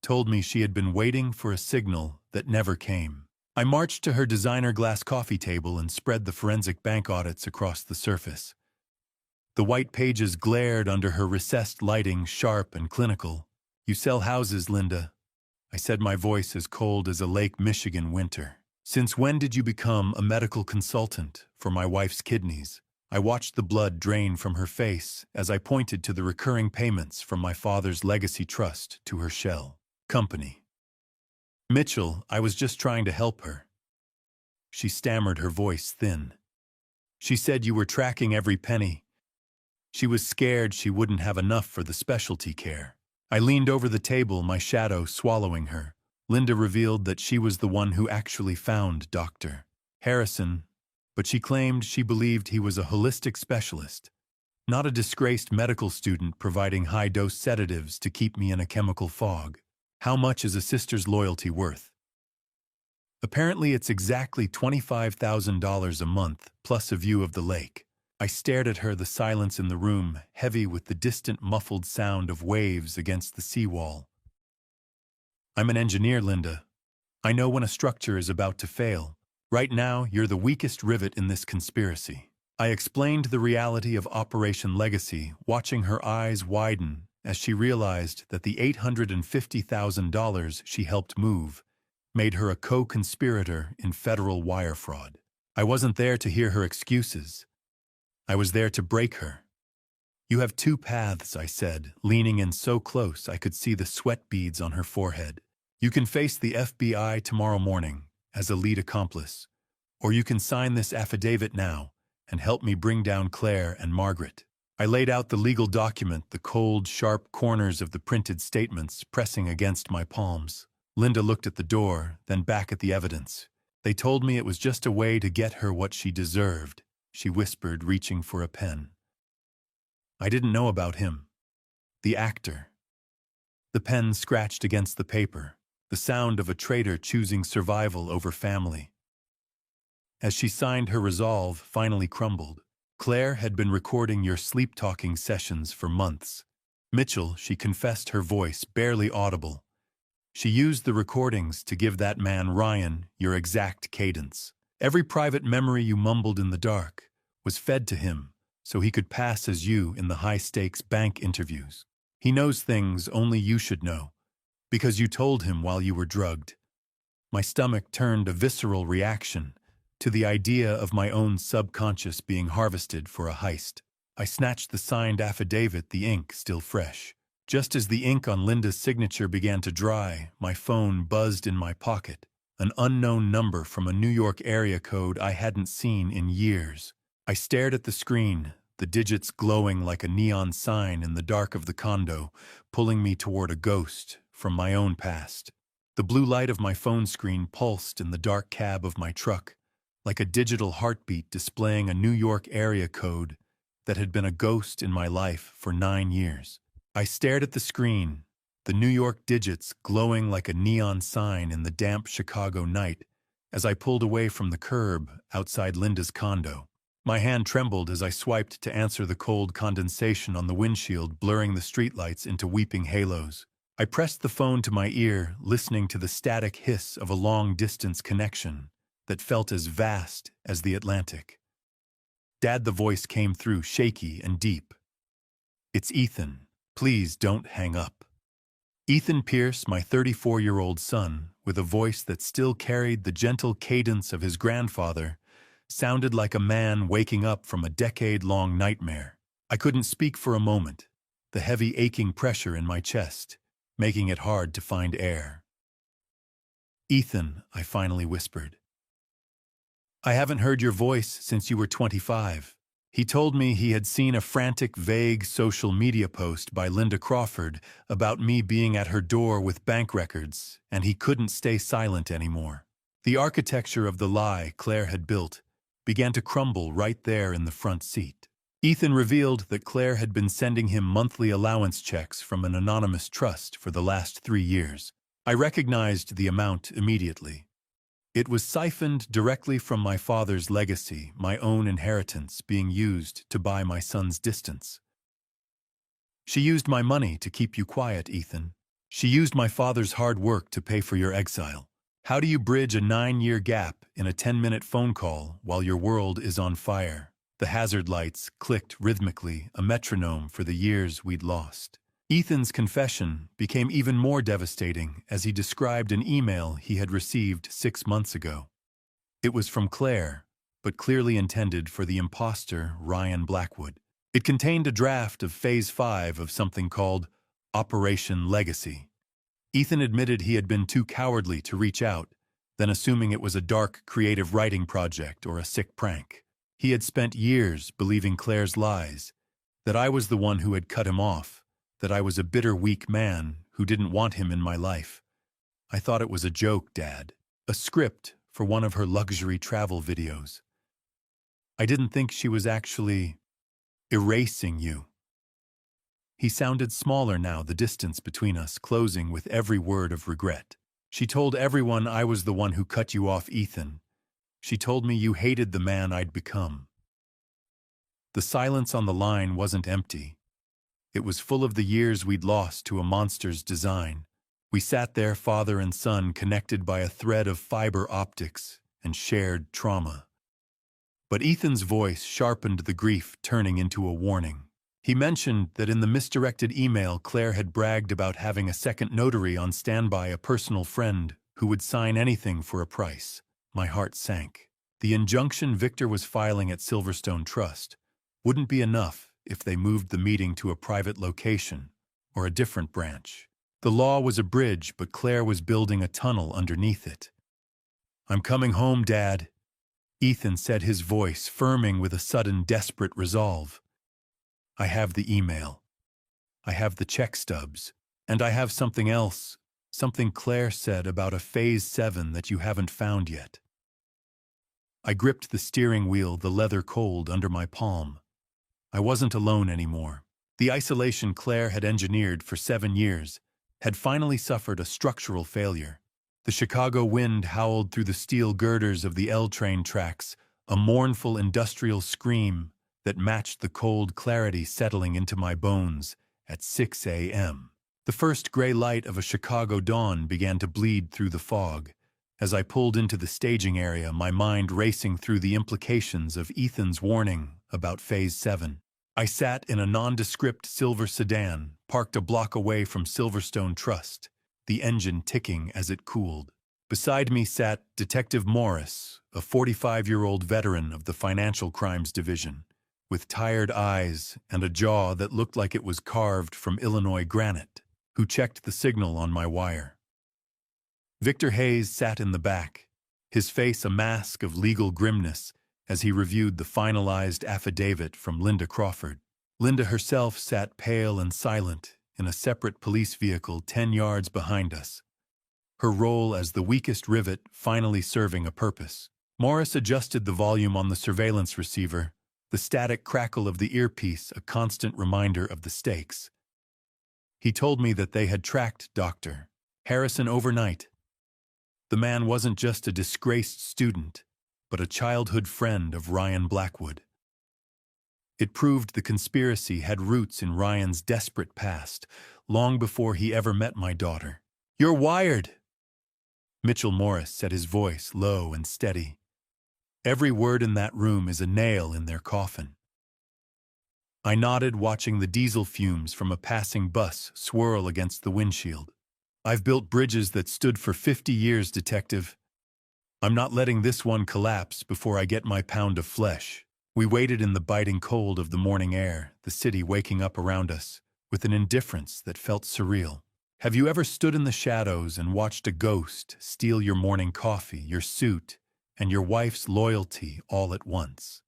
told me she had been waiting for a signal that never came. I marched to her designer glass coffee table and spread the forensic bank audits across the surface. The white pages glared under her recessed lighting, sharp and clinical. "You sell houses, Linda," I said, my voice as cold as a Lake Michigan winter. "Since when did you become a medical consultant for my wife's kidneys?" I watched the blood drain from her face as I pointed to the recurring payments from my father's legacy trust to her shell company. "Mitchell, I was just trying to help her." She stammered, her voice thin. "She said you were tracking every penny. She was scared she wouldn't have enough for the specialty care." I leaned over the table, my shadow swallowing her. Linda revealed that she was the one who actually found Dr. Harrison, but she claimed she believed he was a holistic specialist, not a disgraced medical student providing high-dose sedatives to keep me in a chemical fog. "How much is a sister's loyalty worth?" "Apparently it's exactly $25,000 a month, plus a view of the lake." I stared at her, the silence in the room heavy with the distant muffled sound of waves against the seawall. "I'm an engineer, Linda. I know when a structure is about to fail. Right now, you're the weakest rivet in this conspiracy." I explained the reality of Operation Legacy, watching her eyes widen as she realized that the $850,000 she helped move made her a co-conspirator in federal wire fraud. I wasn't there to hear her excuses. I was there to break her. "You have two paths," I said, leaning in so close I could see the sweat beads on her forehead. "You can face the FBI tomorrow morning as a lead accomplice, or you can sign this affidavit now and help me bring down Claire and Margaret." I laid out the legal document, the cold, sharp corners of the printed statements pressing against my palms. Linda looked at the door, then back at the evidence. "They told me it was just a way to get her what she deserved," she whispered, reaching for a pen. "I didn't know about him. The actor." The pen scratched against the paper, the sound of a traitor choosing survival over family. As she signed, her resolve finally crumbled. "Claire had been recording your sleep-talking sessions for months. Mitchell," she confessed, her voice barely audible. "She used the recordings to give that man Ryan your exact cadence. Every private memory you mumbled in the dark was fed to him so he could pass as you in the high-stakes bank interviews. He knows things only you should know, because you told him while you were drugged." My stomach turned a visceral reaction to the idea of my own subconscious being harvested for a heist. I snatched the signed affidavit, the ink still fresh. Just as the ink on Linda's signature began to dry, my phone buzzed in my pocket, an unknown number from a New York area code I hadn't seen in years. I stared at the screen, the digits glowing like a neon sign in the dark of the condo, pulling me toward a ghost from my own past. The blue light of my phone screen pulsed in the dark cab of my truck, like a digital heartbeat displaying a New York area code that had been a ghost in my life for 9 years. I stared at the screen, the New York digits glowing like a neon sign in the damp Chicago night, as I pulled away from the curb outside Linda's condo. My hand trembled as I swiped to answer the cold condensation on the windshield, blurring the streetlights into weeping halos. I pressed the phone to my ear, listening to the static hiss of a long-distance connection that felt as vast as the Atlantic. "Dad," the voice came through, shaky and deep. "It's Ethan. Please don't hang up." Ethan Pierce, my 34-year-old son, with a voice that still carried the gentle cadence of his grandfather, sounded like a man waking up from a decade-long nightmare. I couldn't speak for a moment, the heavy aching pressure in my chest making it hard to find air. "Ethan," I finally whispered. "I haven't heard your voice since you were 25. He told me he had seen a frantic, vague social media post by Linda Crawford about me being at her door with bank records, and he couldn't stay silent anymore. The architecture of the lie Claire had built began to crumble right there in the front seat. Ethan revealed that Claire had been sending him monthly allowance checks from an anonymous trust for the last 3 years. I recognized the amount immediately. It was siphoned directly from my father's legacy, my own inheritance being used to buy my son's distance. "She used my money to keep you quiet, Ethan. She used my father's hard work to pay for your exile. How do you bridge a 9-year gap in a 10-minute phone call while your world is on fire?" The hazard lights clicked rhythmically, a metronome for the years we'd lost. Ethan's confession became even more devastating as he described an email he had received 6 months ago. It was from Claire, but clearly intended for the imposter Ryan Blackwood. It contained a draft of Phase 5 of something called Operation Legacy. Ethan admitted he had been too cowardly to reach out, then assuming it was a dark, creative writing project or a sick prank. He had spent years believing Claire's lies, that I was the one who had cut him off, that I was a bitter, weak man who didn't want him in my life. I thought it was a joke, Dad, a script for one of her luxury travel videos. I didn't think she was actually erasing you. He sounded smaller now, the distance between us closing with every word of regret. "She told everyone I was the one who cut you off, Ethan. She told me you hated the man I'd become." The silence on the line wasn't empty. It was full of the years we'd lost to a monster's design. We sat there, father and son, connected by a thread of fiber optics and shared trauma. But Ethan's voice sharpened the grief, turning into a warning. He mentioned that in the misdirected email, Claire had bragged about having a second notary on standby, a personal friend who would sign anything for a price. My heart sank. The injunction Victor was filing at Silverstone Trust wouldn't be enough if they moved the meeting to a private location or a different branch. The law was a bridge, but Claire was building a tunnel underneath it. "I'm coming home, Dad," Ethan said, his voice firming with a sudden, desperate resolve. "I have the email. I have the check stubs. And I have something else, something Claire said about a Phase 7 that you haven't found yet." I gripped the steering wheel, the leather cold under my palm. I wasn't alone anymore. The isolation Claire had engineered for 7 years had finally suffered a structural failure. The Chicago wind howled through the steel girders of the L train tracks, a mournful industrial scream that matched the cold clarity settling into my bones at 6 a.m. The first gray light of a Chicago dawn began to bleed through the fog. As I pulled into the staging area, my mind racing through the implications of Ethan's warning about Phase 7. I sat in a nondescript silver sedan, parked a block away from Silverstone Trust, the engine ticking as it cooled. Beside me sat Detective Morris, a 45-year-old veteran of the Financial Crimes Division, with tired eyes and a jaw that looked like it was carved from Illinois granite, who checked the signal on my wire. Victor Hayes sat in the back, his face a mask of legal grimness as he reviewed the finalized affidavit from Linda Crawford. Linda herself sat pale and silent in a separate police vehicle 10 yards behind us, her role as the weakest rivet finally serving a purpose. Morris adjusted the volume on the surveillance receiver, the static crackle of the earpiece a constant reminder of the stakes. He told me that they had tracked Dr. Harrison overnight. The man wasn't just a disgraced student, but a childhood friend of Ryan Blackwood. It proved the conspiracy had roots in Ryan's desperate past, long before he ever met my daughter. "You're wired," Mitchell Morris said, his voice low and steady. "Every word in that room is a nail in their coffin." I nodded, watching the diesel fumes from a passing bus swirl against the windshield. "I've built bridges that stood for 50 years, Detective. I'm not letting this one collapse before I get my pound of flesh." We waited in the biting cold of the morning air, the city waking up around us with an indifference that felt surreal. Have you ever stood in the shadows and watched a ghost steal your morning coffee, your suit, and your wife's loyalty all at once?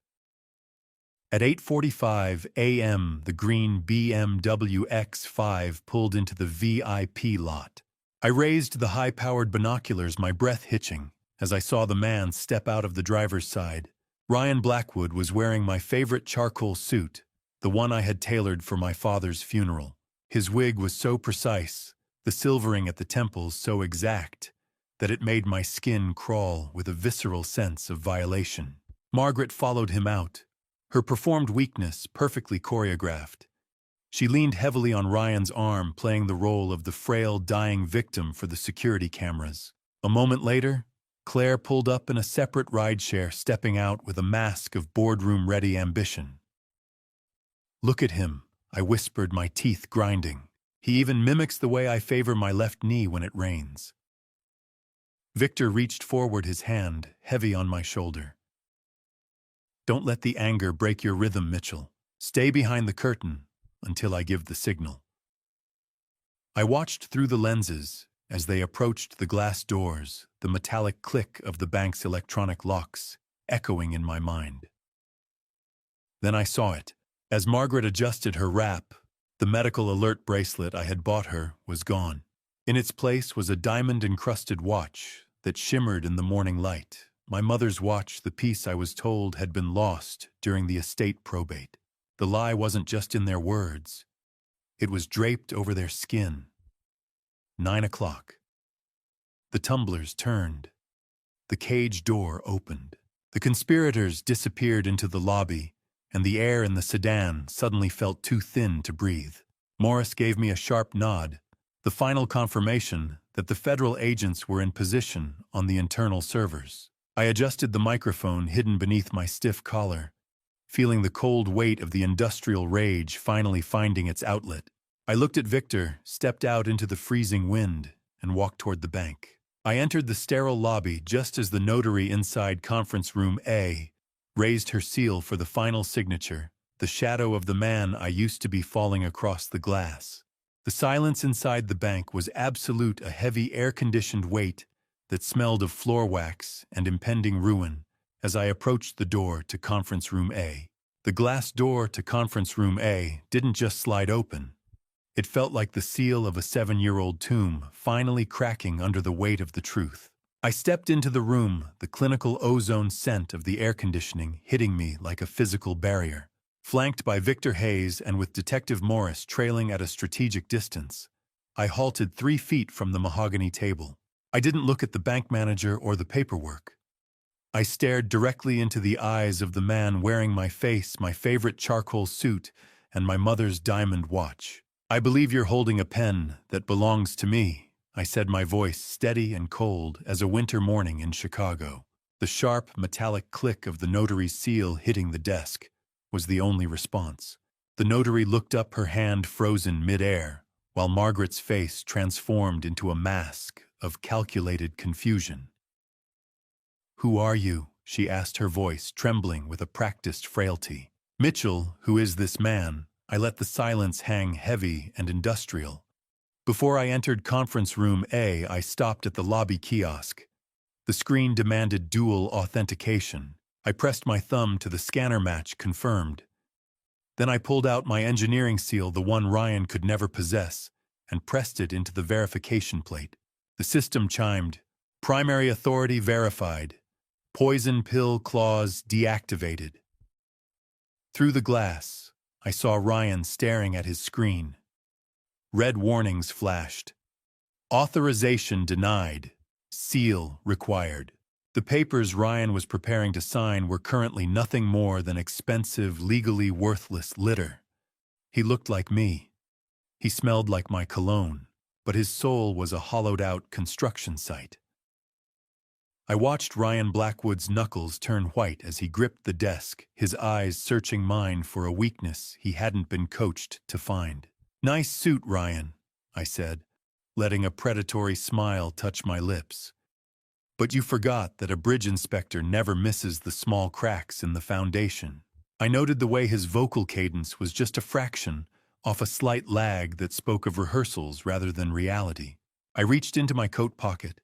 At 8:45 a.m., the green BMW X5 pulled into the VIP lot. I raised the high-powered binoculars, my breath hitching, as I saw the man step out of the driver's side. Ryan Blackwood was wearing my favorite charcoal suit, the one I had tailored for my father's funeral. His wig was so precise, the silvering at the temples so exact, that it made my skin crawl with a visceral sense of violation. Margaret followed him out, her performed weakness perfectly choreographed. She leaned heavily on Ryan's arm, playing the role of the frail, dying victim for the security cameras. A moment later, Claire pulled up in a separate rideshare, stepping out with a mask of boardroom-ready ambition. "Look at him," I whispered, my teeth grinding. "He even mimics the way I favor my left knee when it rains." Victor reached forward, his hand heavy on my shoulder. "Don't let the anger break your rhythm, Mitchell. Stay behind the curtain until I give the signal." I watched through the lenses as they approached the glass doors, the metallic click of the bank's electronic locks echoing in my mind. Then I saw it. As Margaret adjusted her wrap, the medical alert bracelet I had bought her was gone. In its place was a diamond-encrusted watch that shimmered in the morning light. My mother's watch, the piece I was told had been lost during the estate probate. The lie wasn't just in their words. It was draped over their skin. 9 o'clock. The tumblers turned. The cage door opened. The conspirators disappeared into the lobby, and the air in the sedan suddenly felt too thin to breathe. Morris gave me a sharp nod, the final confirmation that the federal agents were in position on the internal servers. I adjusted the microphone hidden beneath my stiff collar, feeling the cold weight of the industrial rage finally finding its outlet. I looked at Victor, stepped out into the freezing wind, and walked toward the bank. I entered the sterile lobby just as the notary inside conference room A raised her seal for the final signature, the shadow of the man I used to be falling across the glass. The silence inside the bank was absolute, a heavy air-conditioned weight that smelled of floor wax and impending ruin as I approached the door to conference room A. The glass door to conference room A didn't just slide open. It felt like the seal of a 7-year-old tomb finally cracking under the weight of the truth. I stepped into the room, the clinical ozone scent of the air conditioning hitting me like a physical barrier. Flanked by Victor Hayes and with Detective Morris trailing at a strategic distance, I halted 3 feet from the mahogany table. I didn't look at the bank manager or the paperwork. I stared directly into the eyes of the man wearing my face, my favorite charcoal suit, and my mother's diamond watch. "I believe you're holding a pen that belongs to me," I said, my voice steady and cold as a winter morning in Chicago. The sharp, metallic click of the notary's seal hitting the desk was the only response. The notary looked up, her hand frozen mid-air, while Margaret's face transformed into a mask of calculated confusion. "Who are you?" she asked, her voice trembling with a practiced frailty. "Mitchell, who is this man?" I let the silence hang heavy and industrial. Before I entered conference room A, I stopped at the lobby kiosk. The screen demanded dual authentication. I pressed my thumb to the scanner match, confirmed. Then I pulled out my engineering seal, the one Ryan could never possess, and pressed it into the verification plate. The system chimed, "Primary authority verified. Poison pill clause deactivated." Through the glass, I saw Ryan staring at his screen. Red warnings flashed. Authorization denied. Seal required. The papers Ryan was preparing to sign were currently nothing more than expensive, legally worthless litter. He looked like me. He smelled like my cologne, but his soul was a hollowed-out construction site. I watched Ryan Blackwood's knuckles turn white as he gripped the desk, his eyes searching mine for a weakness he hadn't been coached to find. "Nice suit, Ryan," I said, letting a predatory smile touch my lips. "But you forgot that a bridge inspector never misses the small cracks in the foundation." I noted the way his vocal cadence was just a fraction off a slight lag that spoke of rehearsals rather than reality. I reached into my coat pocket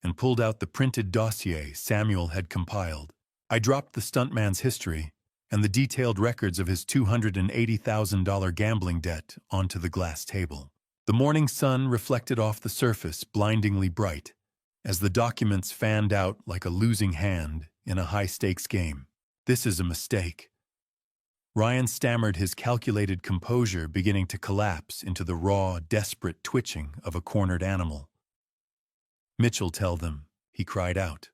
and pulled out the printed dossier Samuel had compiled. I dropped the stuntman's history and the detailed records of his $280,000 gambling debt onto the glass table. The morning sun reflected off the surface blindingly bright as the documents fanned out like a losing hand in a high-stakes game. "This is a mistake." Ryan stammered, his calculated composure beginning to collapse into the raw, desperate twitching of a cornered animal. "Mitchell, tell them," he cried out,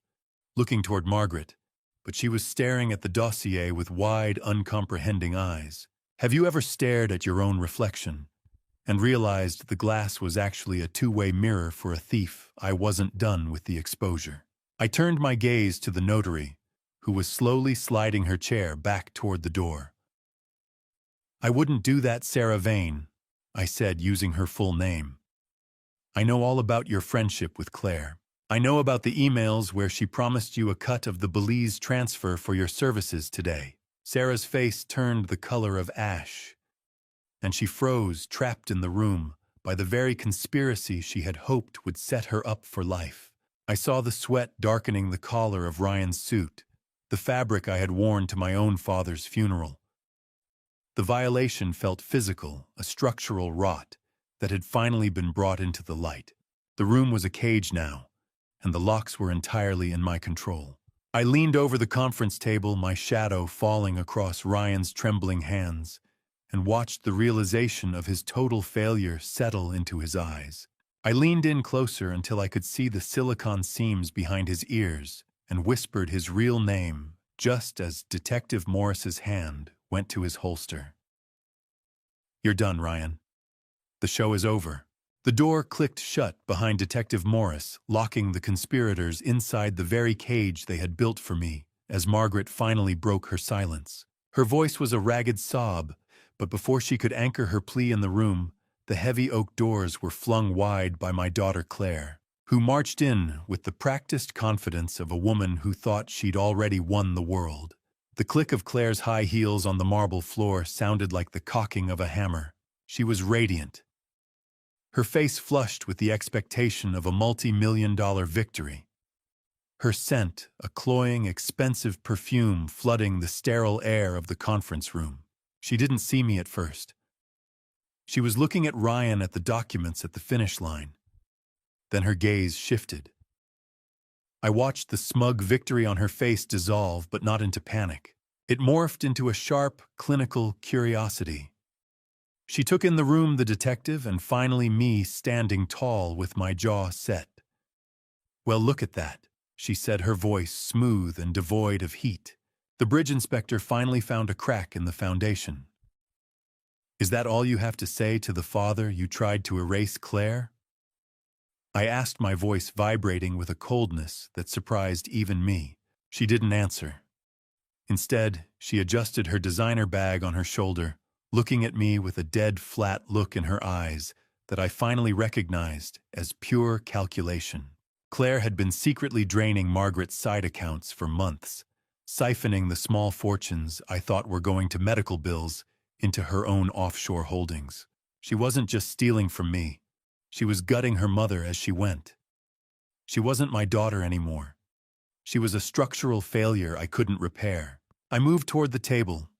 looking toward Margaret, but she was staring at the dossier with wide, uncomprehending eyes. "Have you ever stared at your own reflection and realized the glass was actually a two-way mirror for a thief? I wasn't done with the exposure." I turned my gaze to the notary, who was slowly sliding her chair back toward the door. "I wouldn't do that, Sarah Vane," I said, using her full name. "I know all about your friendship with Claire. I know about the emails where she promised you a cut of the Belize transfer for your services today." Sarah's face turned the color of ash, and she froze, trapped in the room by the very conspiracy she had hoped would set her up for life. I saw the sweat darkening the collar of Ryan's suit, the fabric I had worn to my own father's funeral. The violation felt physical, a structural rot that had finally been brought into the light. The room was a cage now, and the locks were entirely in my control. I leaned over the conference table, my shadow falling across Ryan's trembling hands, and watched the realization of his total failure settle into his eyes. I leaned in closer until I could see the silicone seams behind his ears and whispered his real name just as Detective Morris's hand went to his holster. "You're done, Ryan. The show is over." The door clicked shut behind Detective Morris, locking the conspirators inside the very cage they had built for me as Margaret finally broke her silence. Her voice was a ragged sob, but before she could anchor her plea in the room, the heavy oak doors were flung wide by my daughter Claire, who marched in with the practiced confidence of a woman who thought she'd already won the world. The click of Claire's high heels on the marble floor sounded like the cocking of a hammer. She was radiant, her face flushed with the expectation of a multi-million-dollar victory. Her scent, a cloying, expensive perfume flooding the sterile air of the conference room. She didn't see me at first. She was looking at Ryan at the documents at the finish line. Then her gaze shifted. I watched the smug victory on her face dissolve, but not into panic. It morphed into a sharp, clinical curiosity. She took in the room, the detective, and finally me standing tall with my jaw set. "Well, look at that," she said, her voice smooth and devoid of heat. The bridge inspector finally found a crack in the foundation. "Is that all you have to say to the father you tried to erase, Claire?" I asked, my voice vibrating with a coldness that surprised even me. She didn't answer. Instead, she adjusted her designer bag on her shoulder, looking at me with a dead, flat look in her eyes that I finally recognized as pure calculation. Claire had been secretly draining Margaret's side accounts for months, siphoning the small fortunes I thought were going to medical bills into her own offshore holdings. She wasn't just stealing from me. She was gutting her mother as she went. She wasn't my daughter anymore. She was a structural failure I couldn't repair. I moved toward the table,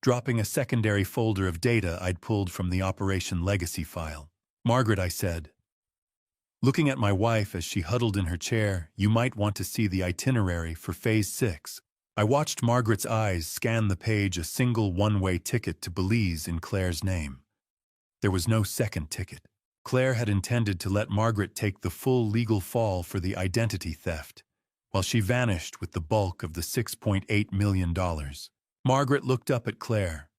dropping a secondary folder of data I'd pulled from the Operation Legacy file. "Margaret," I said, looking at my wife as she huddled in her chair, "you might want to see the itinerary for Phase 6. I watched Margaret's eyes scan the page, a single one-way ticket to Belize in Claire's name. There was no second ticket. Claire had intended to let Margaret take the full legal fall for the identity theft, while she vanished with the bulk of the $6.8 million. Margaret looked up at Claire,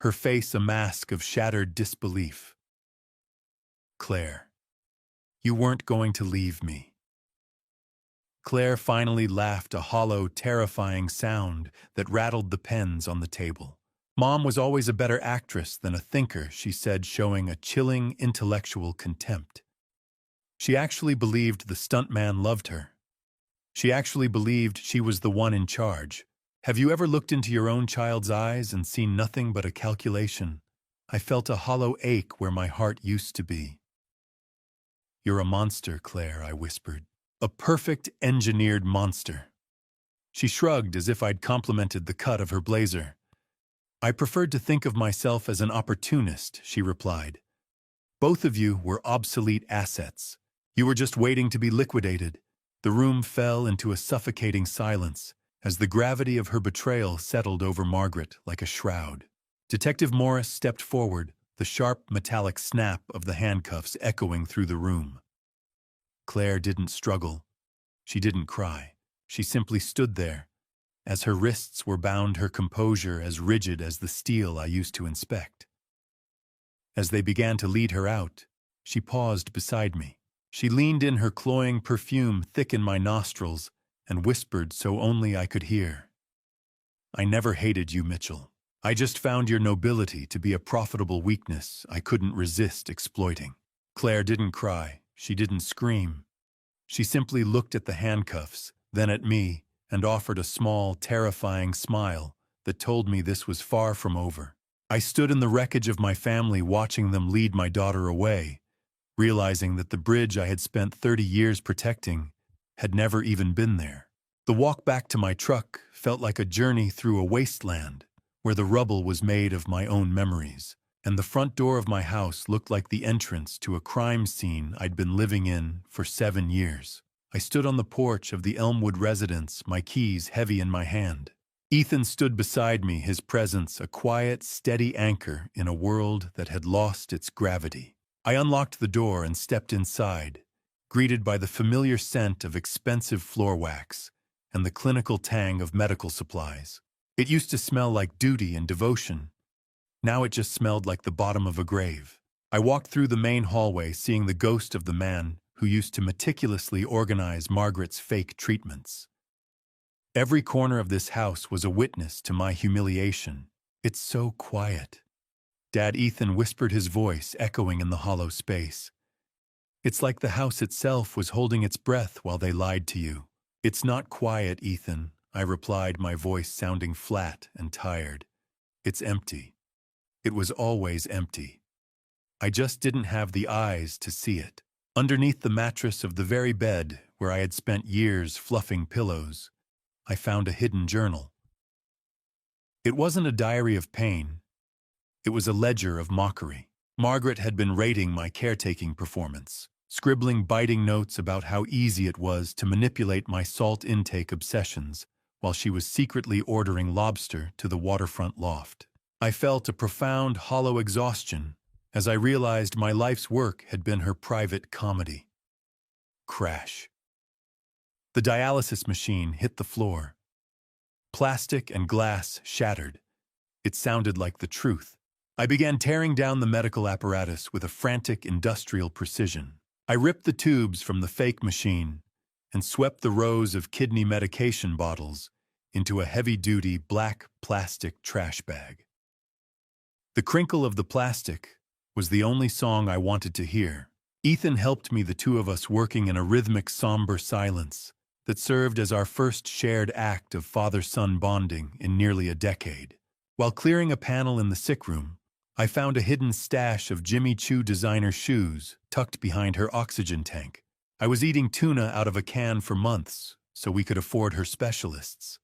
her face a mask of shattered disbelief. "Claire, you weren't going to leave me." Claire finally laughed, a hollow, terrifying sound that rattled the pens on the table. "Mom was always a better actress than a thinker," she said, showing a chilling intellectual contempt. She actually believed the stuntman loved her. She actually believed she was the one in charge. Have you ever looked into your own child's eyes and seen nothing but a calculation, I felt a hollow ache where my heart used to be. "You're a monster, Claire," I whispered. "A perfect engineered monster." She shrugged as if I'd complimented the cut of her blazer. "I preferred to think of myself as an opportunist," she replied. "Both of you were obsolete assets. You were just waiting to be liquidated." The room fell into a suffocating silence as the gravity of her betrayal settled over Margaret like a shroud. Detective Morris stepped forward, the sharp metallic snap of the handcuffs echoing through the room. Claire didn't struggle. She didn't cry. She simply stood there. As her wrists were bound, her composure as rigid as the steel I used to inspect. As they began to lead her out, she paused beside me. She leaned in, her cloying perfume thick in my nostrils, and whispered so only I could hear. "I never hated you, Mitchell. I just found your nobility to be a profitable weakness I couldn't resist exploiting." Claire didn't cry. She didn't scream. She simply looked at the handcuffs, then at me, and offered a small, terrifying smile that told me this was far from over. I stood in the wreckage of my family watching them lead my daughter away, realizing that the bridge I had spent 30 years protecting had never even been there. The walk back to my truck felt like a journey through a wasteland where the rubble was made of my own memories, and the front door of my house looked like the entrance to a crime scene I'd been living in for 7 years. I stood on the porch of the Elmwood residence, my keys heavy in my hand. Ethan stood beside me, his presence a quiet, steady anchor in a world that had lost its gravity. I unlocked the door and stepped inside, greeted by the familiar scent of expensive floor wax and the clinical tang of medical supplies. It used to smell like duty and devotion. Now it just smelled like the bottom of a grave. I walked through the main hallway, seeing the ghost of the man who used to meticulously organize Margaret's fake treatments. Every corner of this house was a witness to my humiliation. "It's so quiet," Dad Ethan whispered, his voice echoing in the hollow space. "It's like the house itself was holding its breath while they lied to you." "It's not quiet, Ethan," I replied, my voice sounding flat and tired. "It's empty. It was always empty. I just didn't have the eyes to see it." Underneath the mattress of the very bed where I had spent years fluffing pillows, I found a hidden journal. It wasn't a diary of pain. It was a ledger of mockery. Margaret had been rating my caretaking performance, scribbling biting notes about how easy it was to manipulate my salt intake obsessions while she was secretly ordering lobster to the waterfront loft. I felt a profound, hollow exhaustion as I realized my life's work had been her private comedy. Crash. The dialysis machine hit the floor. Plastic and glass shattered. It sounded like the truth. I began tearing down the medical apparatus with a frantic industrial precision. I ripped the tubes from the fake machine and swept the rows of kidney medication bottles into a heavy-duty black plastic trash bag. The crinkle of the plastic was the only song I wanted to hear. Ethan helped me, the two of us working in a rhythmic, somber silence that served as our first shared act of father-son bonding in nearly a decade. While clearing a panel in the sick room, I found a hidden stash of Jimmy Choo designer shoes tucked behind her oxygen tank. I was eating tuna out of a can for months so we could afford her specialists.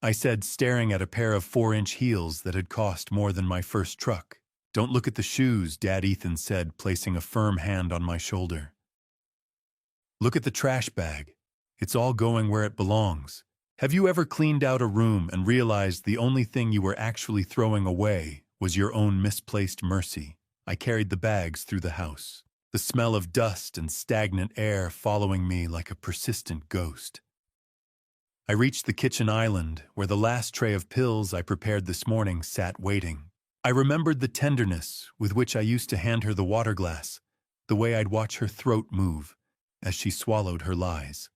I said, staring at a pair of 4-inch heels that had cost more than my first truck. "Don't look at the shoes," Dad Ethan said, placing a firm hand on my shoulder. "Look at the trash bag. It's all going where it belongs." Have you ever cleaned out a room and realized the only thing you were actually throwing away was your own misplaced mercy? I carried the bags through the house, the smell of dust and stagnant air following me like a persistent ghost. I reached the kitchen island where the last tray of pills I prepared this morning sat waiting. I remembered the tenderness with which I used to hand her the water glass, the way I'd watch her throat move as she swallowed her lies.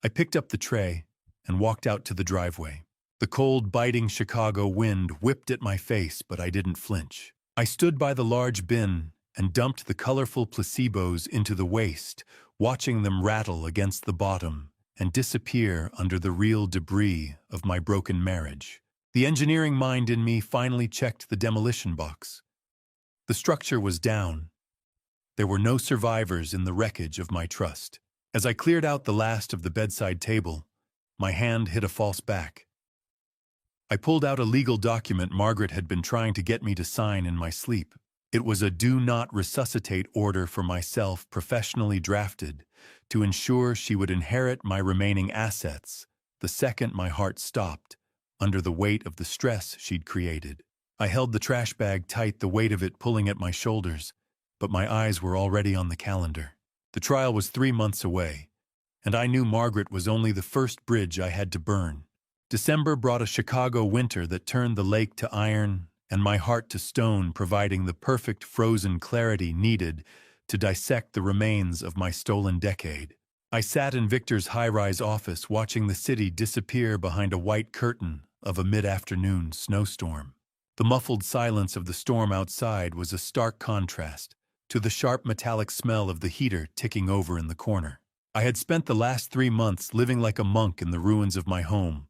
I picked up the tray and walked out to the driveway. The cold, biting Chicago wind whipped at my face, but I didn't flinch. I stood by the large bin and dumped the colorful placebos into the waste, watching them rattle against the bottom and disappear under the real debris of my broken marriage. The engineering mind in me finally checked the demolition box. The structure was down. There were no survivors in the wreckage of my trust. As I cleared out the last of the bedside table, my hand hit a false back. I pulled out a legal document Margaret had been trying to get me to sign in my sleep. It was a do not resuscitate order for myself, professionally drafted, to ensure she would inherit my remaining assets the second my heart stopped, under the weight of the stress she'd created. I held the trash bag tight, the weight of it pulling at my shoulders, but my eyes were already on the calendar. The trial was 3 months away, and I knew Margaret was only the first bridge I had to burn. December brought a Chicago winter that turned the lake to iron and my heart to stone, providing the perfect frozen clarity needed to dissect the remains of my stolen decade. I sat in Victor's high-rise office watching the city disappear behind a white curtain of a mid-afternoon snowstorm. The muffled silence of the storm outside was a stark contrast to the sharp metallic smell of the heater ticking over in the corner. I had spent the last 3 months living like a monk in the ruins of my home,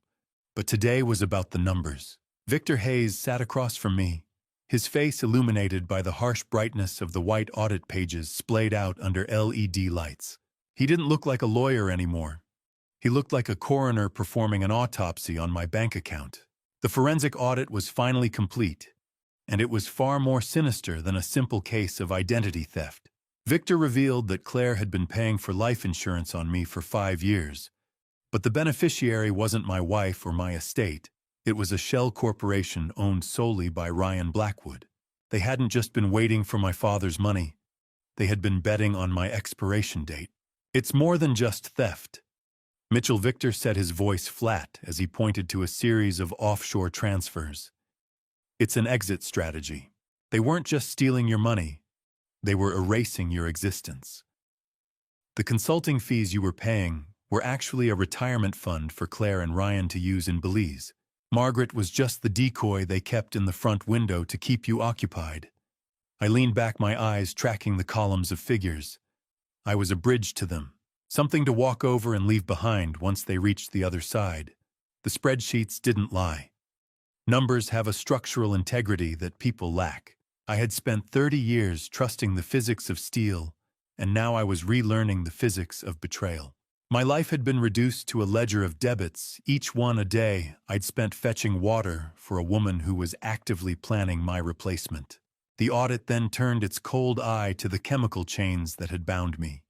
but today was about the numbers. Victor Hayes sat across from me, his face illuminated by the harsh brightness of the white audit pages splayed out under LED lights. He didn't look like a lawyer anymore. He looked like a coroner performing an autopsy on my bank account. The forensic audit was finally complete, and it was far more sinister than a simple case of identity theft. Victor revealed that Claire had been paying for life insurance on me for 5 years, but the beneficiary wasn't my wife or my estate. It was a shell corporation owned solely by Ryan Blackwood. They hadn't just been waiting for my father's money. They had been betting on my expiration date. It's more than just theft. Mitchell Victor set his voice flat as he pointed to a series of offshore transfers. It's an exit strategy. They weren't just stealing your money. They were erasing your existence. The consulting fees you were paying were actually a retirement fund for Claire and Ryan to use in Belize. Margaret was just the decoy they kept in the front window to keep you occupied. I leaned back, my eyes tracking the columns of figures. I was a bridge to them, something to walk over and leave behind once they reached the other side. The spreadsheets didn't lie. Numbers have a structural integrity that people lack. I had spent 30 years trusting the physics of steel, and now I was relearning the physics of betrayal. My life had been reduced to a ledger of debits, each one a day I'd spent fetching water for a woman who was actively planning my replacement. The audit then turned its cold eye to the chemical chains that had bound me.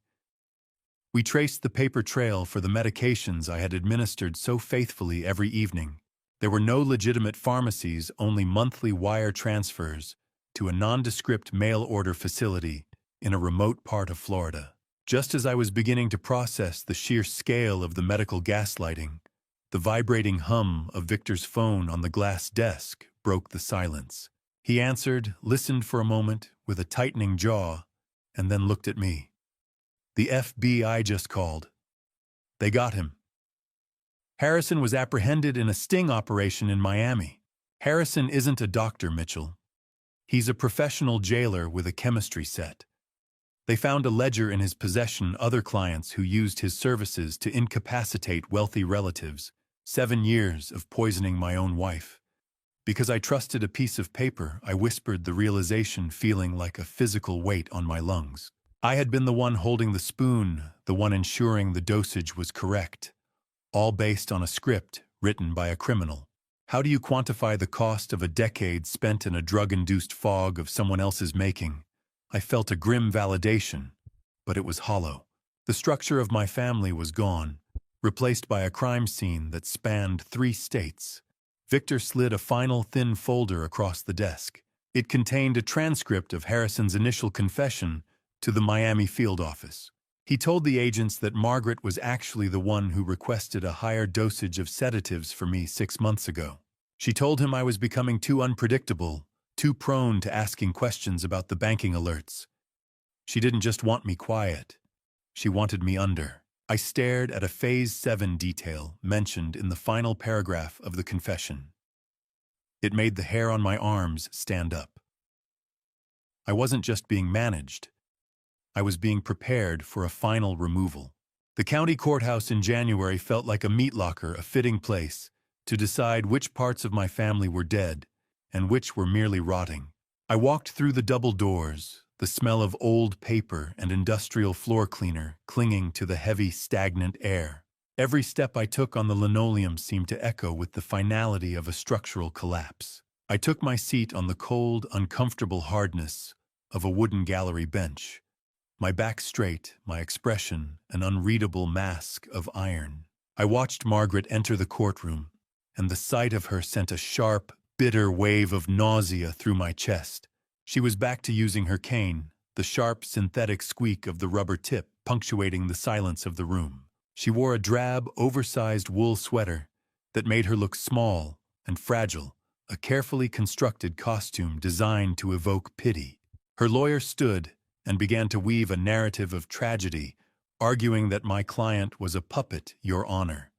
We traced the paper trail for the medications I had administered so faithfully every evening. There were no legitimate pharmacies, only monthly wire transfers to a nondescript mail-order facility in a remote part of Florida. Just as I was beginning to process the sheer scale of the medical gaslighting, the vibrating hum of Victor's phone on the glass desk broke the silence. He answered, listened for a moment with a tightening jaw, and then looked at me. The FBI just called. They got him. Harrison was apprehended in a sting operation in Miami. Harrison isn't a doctor, Mitchell. He's a professional jailer with a chemistry set. They found a ledger in his possession, other clients who used his services to incapacitate wealthy relatives, 7 years of poisoning my own wife. Because I trusted a piece of paper, I whispered the realization, feeling like a physical weight on my lungs. I had been the one holding the spoon, the one ensuring the dosage was correct, all based on a script written by a criminal. How do you quantify the cost of a decade spent in a drug-induced fog of someone else's making? I felt a grim validation, but it was hollow. The structure of my family was gone, replaced by a crime scene that spanned 3 states. Victor slid a final thin folder across the desk. It contained a transcript of Harrison's initial confession to the Miami field office. He told the agents that Margaret was actually the one who requested a higher dosage of sedatives for me 6 months ago. She told him I was becoming too unpredictable, too prone to asking questions about the banking alerts. She didn't just want me quiet. She wanted me under. I stared at a Phase 7 detail mentioned in the final paragraph of the confession. It made the hair on my arms stand up. I wasn't just being managed. I was being prepared for a final removal. The county courthouse in January felt like a meat locker, a fitting place to decide which parts of my family were dead and which were merely rotting. I walked through the double doors, the smell of old paper and industrial floor cleaner clinging to the heavy, stagnant air. Every step I took on the linoleum seemed to echo with the finality of a structural collapse. I took my seat on the cold, uncomfortable hardness of a wooden gallery bench, my back straight, my expression an unreadable mask of iron. I watched Margaret enter the courtroom, and the sight of her sent a sharp, bitter wave of nausea through my chest. She was back to using her cane, the sharp, synthetic squeak of the rubber tip punctuating the silence of the room. She wore a drab, oversized wool sweater that made her look small and fragile, a carefully constructed costume designed to evoke pity. Her lawyer stood and began to weave a narrative of tragedy, arguing that my client was a puppet, Your Honor,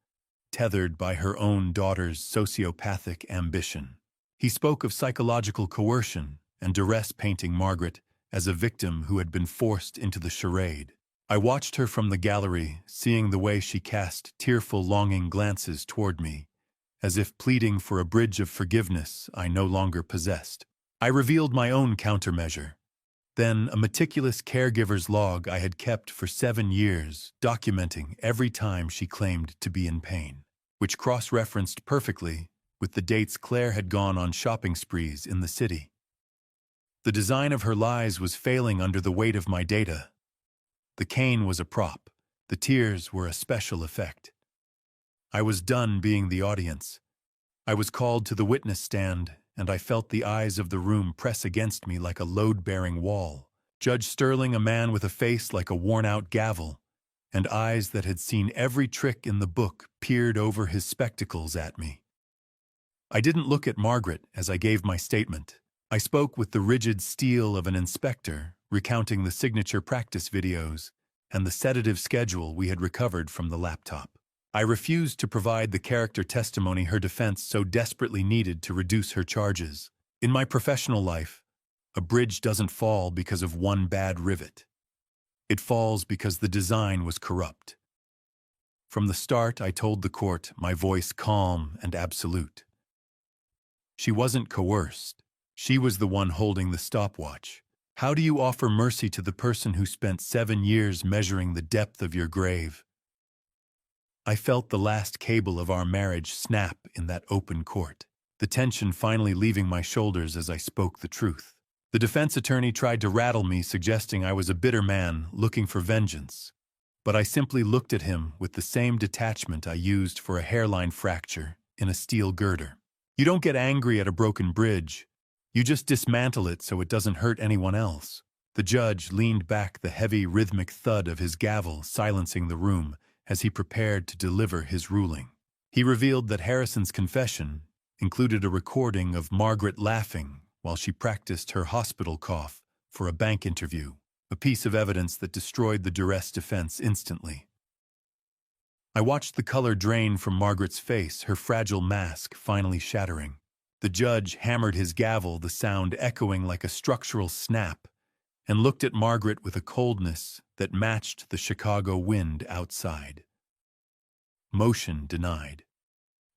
tethered by her own daughter's sociopathic ambition. He spoke of psychological coercion and duress, painting Margaret as a victim who had been forced into the charade. I watched her from the gallery, seeing the way she cast tearful, longing glances toward me, as if pleading for a bridge of forgiveness I no longer possessed. I revealed my own countermeasure. Then a meticulous caregiver's log I had kept for 7 years, documenting every time she claimed to be in pain, which cross-referenced perfectly with the dates Claire had gone on shopping sprees in the city. The design of her lies was failing under the weight of my data. The cane was a prop. The tears were a special effect. I was done being the audience. I was called to the witness stand, and I felt the eyes of the room press against me like a load-bearing wall. Judge Sterling, a man with a face like a worn-out gavel, and eyes that had seen every trick in the book, peered over his spectacles at me. I didn't look at Margaret as I gave my statement. I spoke with the rigid steel of an inspector, recounting the signature practice videos and the sedative schedule we had recovered from the laptop. I refused to provide the character testimony her defense so desperately needed to reduce her charges. In my professional life, a bridge doesn't fall because of one bad rivet. It falls because the design was corrupt. From the start, I told the court, my voice calm and absolute. She wasn't coerced. She was the one holding the stopwatch. How do you offer mercy to the person who spent 7 years measuring the depth of your grave? I felt the last cable of our marriage snap in that open court, the tension finally leaving my shoulders as I spoke the truth. The defense attorney tried to rattle me, suggesting I was a bitter man looking for vengeance. But I simply looked at him with the same detachment I used for a hairline fracture in a steel girder. You don't get angry at a broken bridge. You just dismantle it so it doesn't hurt anyone else. The judge leaned back, the heavy, rhythmic thud of his gavel silencing the room as he prepared to deliver his ruling. He revealed that Harrison's confession included a recording of Margaret laughing while she practiced her hospital cough for a bank interview, a piece of evidence that destroyed the duress defense instantly. I watched the color drain from Margaret's face, her fragile mask finally shattering. The judge hammered his gavel, the sound echoing like a structural snap, and looked at Margaret with a coldness that matched the Chicago wind outside. Motion denied.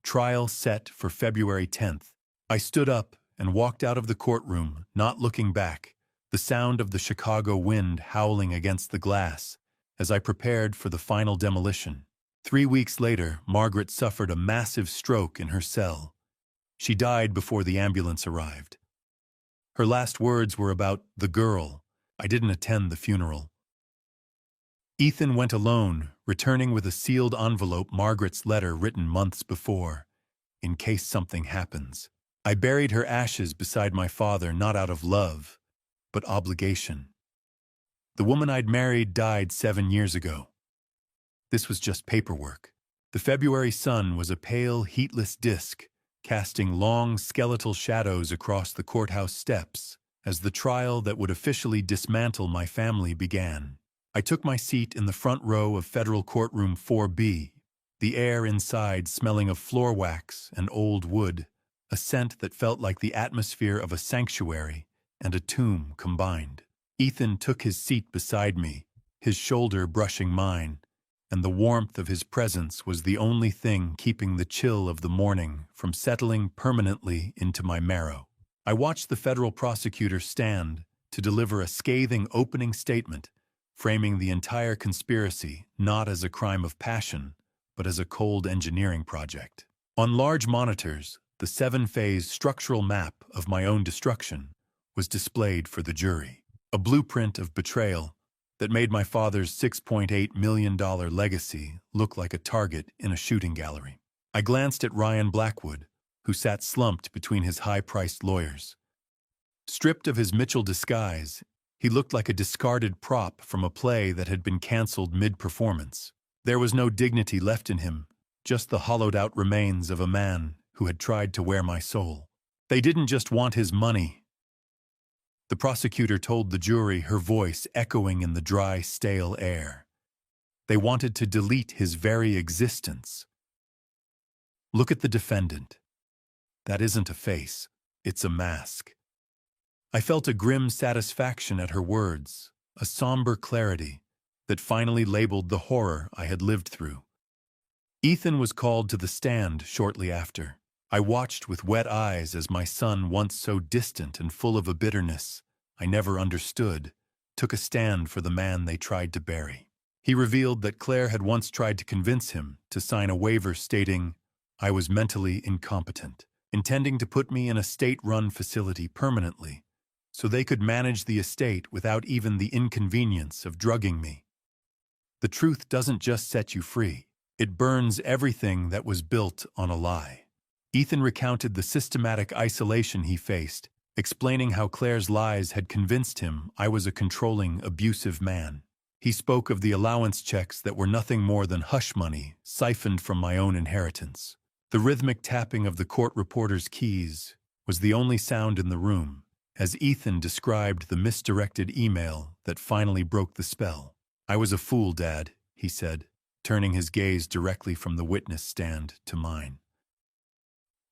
Trial set for February 10th. I stood up and walked out of the courtroom, not looking back, the sound of the Chicago wind howling against the glass as I prepared for the final demolition. 3 weeks later, Margaret suffered a massive stroke in her cell. She died before the ambulance arrived. Her last words were about the girl. I didn't attend the funeral. Ethan went alone, returning with a sealed envelope, Margaret's letter written months before, in case something happens. I buried her ashes beside my father, not out of love, but obligation. The woman I'd married died 7 years ago. This was just paperwork. The February sun was a pale, heatless disk, casting long, skeletal shadows across the courthouse steps as the trial that would officially dismantle my family began. I took my seat in the front row of Federal Courtroom 4B, the air inside smelling of floor wax and old wood, a scent that felt like the atmosphere of a sanctuary and a tomb combined. Ethan took his seat beside me, his shoulder brushing mine, and the warmth of his presence was the only thing keeping the chill of the morning from settling permanently into my marrow. I watched the federal prosecutor stand to deliver a scathing opening statement, framing the entire conspiracy not as a crime of passion, but as a cold engineering project. On large monitors, the seven-phase structural map of my own destruction was displayed for the jury, a blueprint of betrayal that made my father's $6.8 million legacy look like a target in a shooting gallery. I glanced at Ryan Blackwood, who sat slumped between his high-priced lawyers. Stripped of his Mitchell disguise, he looked like a discarded prop from a play that had been canceled mid-performance. There was no dignity left in him, just the hollowed-out remains of a man who had tried to wear my soul. They didn't just want his money. The prosecutor told the jury, her voice echoing in the dry, stale air. They wanted to delete his very existence. Look at the defendant. That isn't a face, it's a mask. I felt a grim satisfaction at her words, a somber clarity that finally labeled the horror I had lived through. Ethan was called to the stand shortly after. I watched with wet eyes as my son, once so distant and full of a bitterness I never understood, took a stand for the man they tried to bury. He revealed that Claire had once tried to convince him to sign a waiver stating I was mentally incompetent, intending to put me in a state-run facility permanently so they could manage the estate without even the inconvenience of drugging me. The truth doesn't just set you free. It burns everything that was built on a lie. Ethan recounted the systematic isolation he faced, explaining how Claire's lies had convinced him I was a controlling, abusive man. He spoke of the allowance checks that were nothing more than hush money siphoned from my own inheritance. The rhythmic tapping of the court reporter's keys was the only sound in the room, as Ethan described the misdirected email that finally broke the spell. I was a fool, Dad, he said, turning his gaze directly from the witness stand to mine.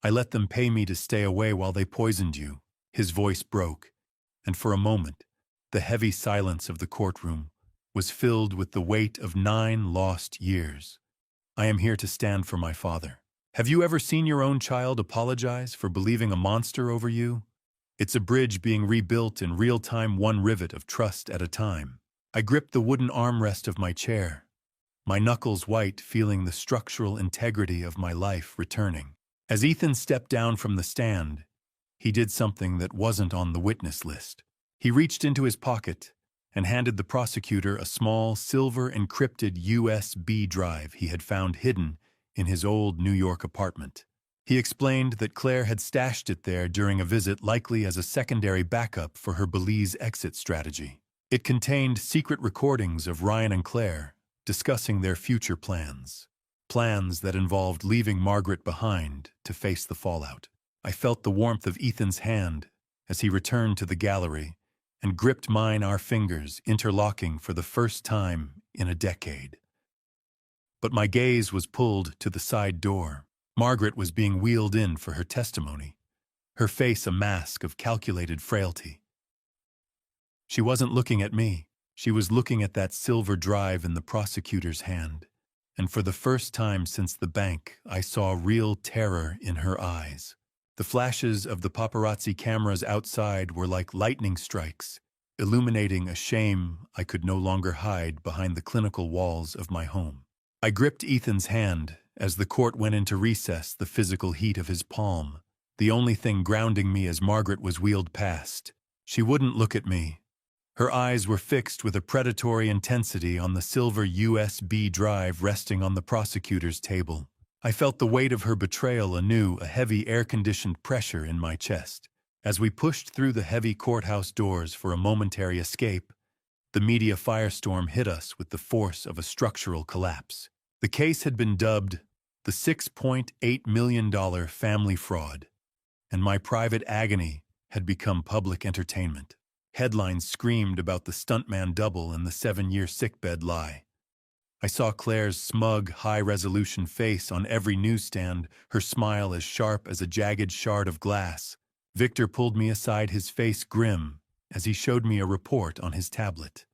I let them pay me to stay away while they poisoned you. His voice broke, and for a moment, the heavy silence of the courtroom was filled with the weight of 9 lost years. I am here to stand for my father. Have you ever seen your own child apologize for believing a monster over you? It's a bridge being rebuilt in real time, one rivet of trust at a time. I gripped the wooden armrest of my chair, my knuckles white, feeling the structural integrity of my life returning. As Ethan stepped down from the stand, he did something that wasn't on the witness list. He reached into his pocket and handed the prosecutor a small, silver-encrypted USB drive he had found hidden in his old New York apartment. He explained that Claire had stashed it there during a visit, likely as a secondary backup for her Belize exit strategy. It contained secret recordings of Ryan and Claire discussing their future plans that involved leaving Margaret behind to face the fallout. I felt the warmth of Ethan's hand as he returned to the gallery and gripped mine, our fingers interlocking for the first time in a decade. But my gaze was pulled to the side door. Margaret was being wheeled in for her testimony, her face a mask of calculated frailty. She wasn't looking at me. She was looking at that silver drive in the prosecutor's hand, and for the first time since the bank, I saw real terror in her eyes. The flashes of the paparazzi cameras outside were like lightning strikes, illuminating a shame I could no longer hide behind the clinical walls of my home. I gripped Ethan's hand as the court went into recess, the physical heat of his palm, the only thing grounding me as Margaret was wheeled past. She wouldn't look at me. Her eyes were fixed with a predatory intensity on the silver USB drive resting on the prosecutor's table. I felt the weight of her betrayal anew, a heavy air-conditioned pressure in my chest. As we pushed through the heavy courthouse doors for a momentary escape, the media firestorm hit us with the force of a structural collapse. The case had been dubbed the $6.8 million family fraud, and my private agony had become public entertainment. Headlines screamed about the stuntman double and the 7-year sickbed lie. I saw Claire's smug, high-resolution face on every newsstand, her smile as sharp as a jagged shard of glass. Victor pulled me aside, his face grim, as he showed me a report on his tablet.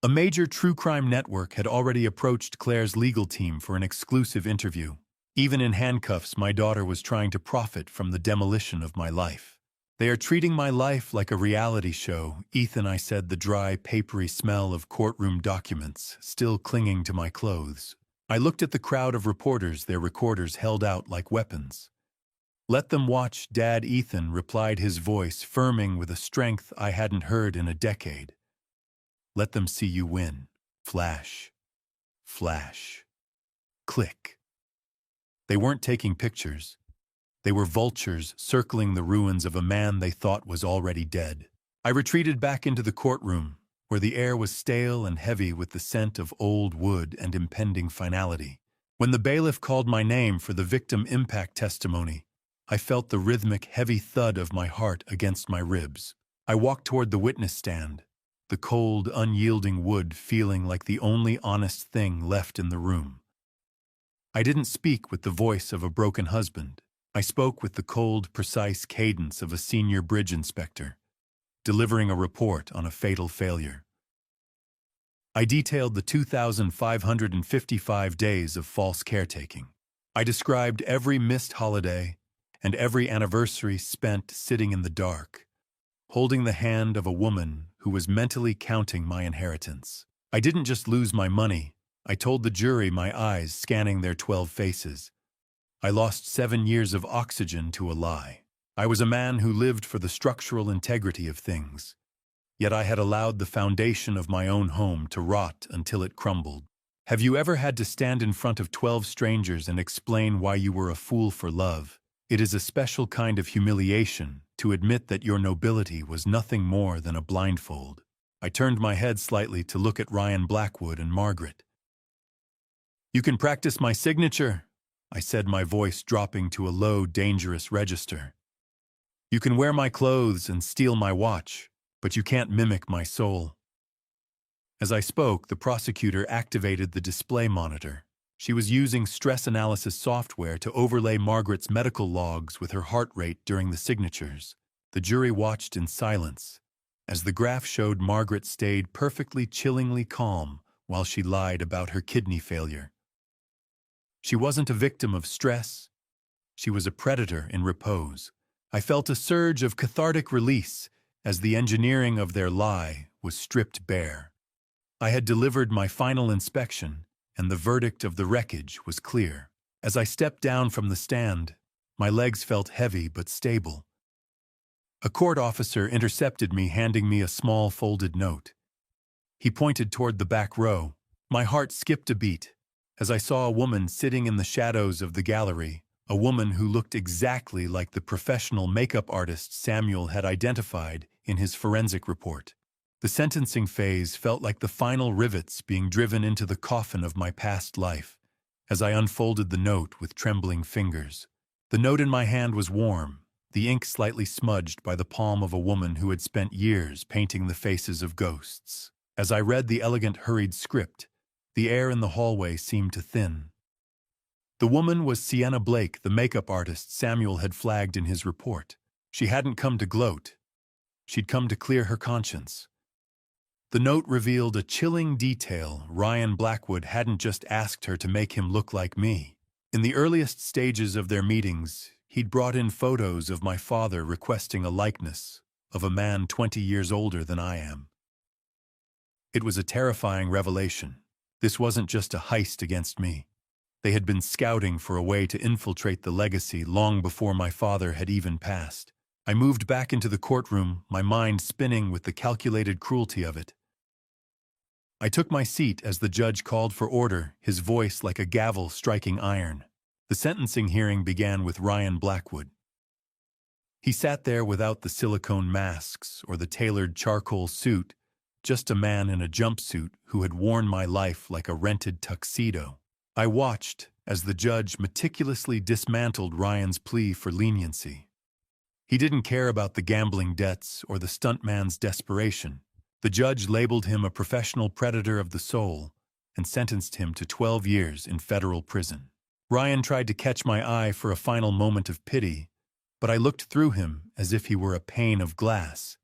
A major true crime network had already approached Claire's legal team for an exclusive interview. Even in handcuffs, my daughter was trying to profit from the demolition of my life. "They are treating my life like a reality show," Ethan, I said, the dry, papery smell of courtroom documents still clinging to my clothes. I looked at the crowd of reporters, their recorders held out like weapons. "Let them watch, Dad," Ethan replied, his voice firming with a strength I hadn't heard in a decade. "Let them see you win." Flash. Flash. Click. They weren't taking pictures. They were vultures circling the ruins of a man they thought was already dead. I retreated back into the courtroom, where the air was stale and heavy with the scent of old wood and impending finality. When the bailiff called my name for the victim impact testimony, I felt the rhythmic, heavy thud of my heart against my ribs. I walked toward the witness stand, the cold, unyielding wood feeling like the only honest thing left in the room. I didn't speak with the voice of a broken husband. I spoke with the cold, precise cadence of a senior bridge inspector, delivering a report on a fatal failure. I detailed the 2,555 days of false caretaking. I described every missed holiday and every anniversary spent sitting in the dark, holding the hand of a woman who was mentally counting my inheritance. I didn't just lose my money. I told the jury, my eyes scanning their 12 faces. I lost 7 years of oxygen to a lie. I was a man who lived for the structural integrity of things. Yet I had allowed the foundation of my own home to rot until it crumbled. Have you ever had to stand in front of 12 strangers and explain why you were a fool for love? It is a special kind of humiliation to admit that your nobility was nothing more than a blindfold. I turned my head slightly to look at Ryan Blackwood and Margaret. "You can practice my signature," I said, my voice dropping to a low, dangerous register. "You can wear my clothes and steal my watch, but you can't mimic my soul." As I spoke, the prosecutor activated the display monitor. She was using stress analysis software to overlay Margaret's medical logs with her heart rate during the signatures. The jury watched in silence, as the graph showed Margaret stayed perfectly chillingly calm while she lied about her kidney failure. She wasn't a victim of stress. She was a predator in repose. I felt a surge of cathartic release as the engineering of their lie was stripped bare. I had delivered my final inspection, and the verdict of the wreckage was clear. As I stepped down from the stand, my legs felt heavy but stable. A court officer intercepted me, handing me a small folded note. He pointed toward the back row. My heart skipped a beat as I saw a woman sitting in the shadows of the gallery, a woman who looked exactly like the professional makeup artist Samuel had identified in his forensic report. The sentencing phase felt like the final rivets being driven into the coffin of my past life as I unfolded the note with trembling fingers. The note in my hand was warm, the ink slightly smudged by the palm of a woman who had spent years painting the faces of ghosts. As I read the elegant, hurried script, the air in the hallway seemed to thin. The woman was Sienna Blake, the makeup artist Samuel had flagged in his report. She hadn't come to gloat. She'd come to clear her conscience. The note revealed a chilling detail. Ryan Blackwood hadn't just asked her to make him look like me. In the earliest stages of their meetings, he'd brought in photos of my father requesting a likeness of a man 20 years older than I am. It was a terrifying revelation. This wasn't just a heist against me. They had been scouting for a way to infiltrate the legacy long before my father had even passed. I moved back into the courtroom, my mind spinning with the calculated cruelty of it. I took my seat as the judge called for order, his voice like a gavel striking iron. The sentencing hearing began with Ryan Blackwood. He sat there without the silicone masks or the tailored charcoal suit, just a man in a jumpsuit who had worn my life like a rented tuxedo. I watched as the judge meticulously dismantled Ryan's plea for leniency. He didn't care about the gambling debts or the stuntman's desperation. The judge labeled him a professional predator of the soul and sentenced him to 12 years in federal prison. Ryan tried to catch my eye for a final moment of pity, but I looked through him as if he were a pane of glass.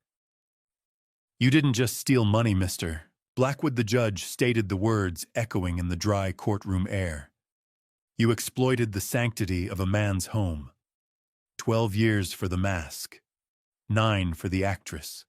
"You didn't just steal money, mister," Blackwood the judge stated the words echoing in the dry courtroom air. You exploited the sanctity of a man's home. 12 years for the mask. 9 for the actress.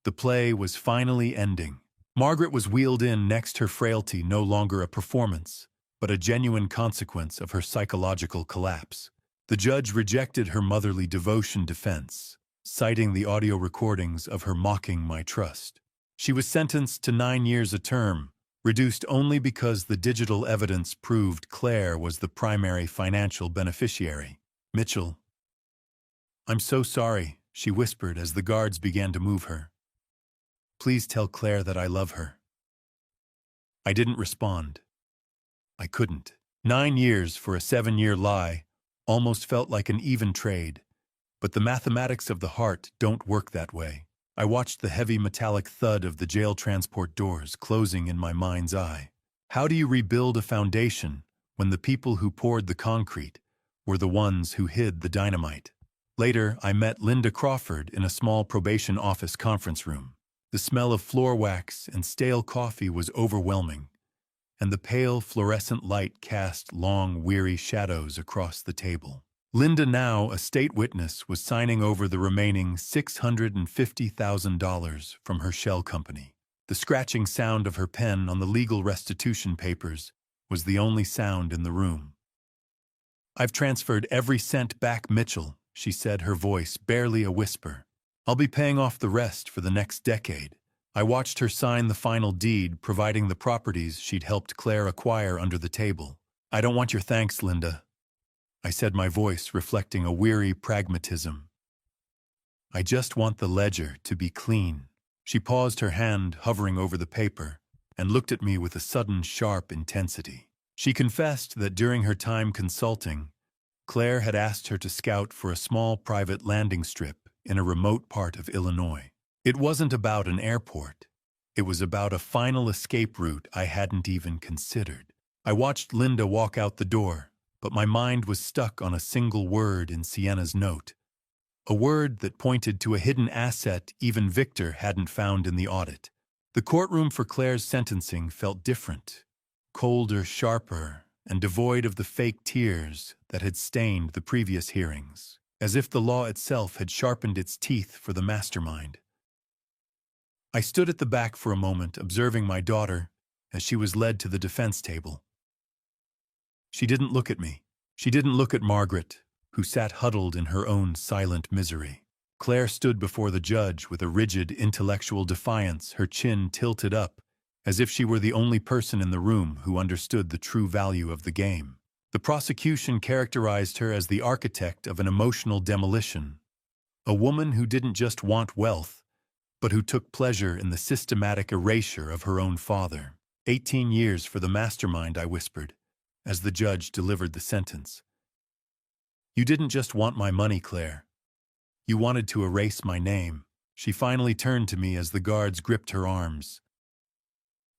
The play was finally ending. Margaret was wheeled in next, her frailty no longer a performance, but a genuine consequence of her psychological collapse. The judge rejected her motherly devotion defense, citing the audio recordings of her mocking my trust. She was sentenced to 9 years a term, reduced only because the digital evidence proved Claire was the primary financial beneficiary. Mitchell. I'm so sorry, she whispered as the guards began to move her. Please tell Claire that I love her. I didn't respond. I couldn't. 9 years for a 7-year lie almost felt like an even trade, but the mathematics of the heart don't work that way. I watched the heavy metallic thud of the jail transport doors closing in my mind's eye. How do you rebuild a foundation when the people who poured the concrete were the ones who hid the dynamite? Later, I met Linda Crawford in a small probation office conference room. The smell of floor wax and stale coffee was overwhelming, and the pale fluorescent light cast long, weary shadows across the table. Linda, now a state witness, was signing over the remaining $650,000 from her shell company. The scratching sound of her pen on the legal restitution papers was the only sound in the room. I've transferred every cent back, Mitchell, she said, her voice barely a whisper. I'll be paying off the rest for the next decade. I watched her sign the final deed, providing the properties she'd helped Claire acquire under the table. I don't want your thanks, Linda, I said, my voice reflecting a weary pragmatism. I just want the ledger to be clean. She paused, her hand hovering over the paper, and looked at me with a sudden sharp intensity. She confessed that during her time consulting, Claire had asked her to scout for a small private landing strip in a remote part of Illinois. It wasn't about an airport. It was about a final escape route I hadn't even considered. I watched Linda walk out the door, but my mind was stuck on a single word in Sienna's note. A word that pointed to a hidden asset even Victor hadn't found in the audit. The courtroom for Claire's sentencing felt different, colder, sharper, and devoid of the fake tears that had stained the previous hearings, as if the law itself had sharpened its teeth for the mastermind. I stood at the back for a moment, observing my daughter as she was led to the defense table. She didn't look at me. She didn't look at Margaret, who sat huddled in her own silent misery. Claire stood before the judge with a rigid intellectual defiance, her chin tilted up, as if she were the only person in the room who understood the true value of the game. The prosecution characterized her as the architect of an emotional demolition, a woman who didn't just want wealth, but who took pleasure in the systematic erasure of her own father. 18 years for the mastermind, I whispered, as the judge delivered the sentence. You didn't just want my money, Claire. You wanted to erase my name. She finally turned to me as the guards gripped her arms.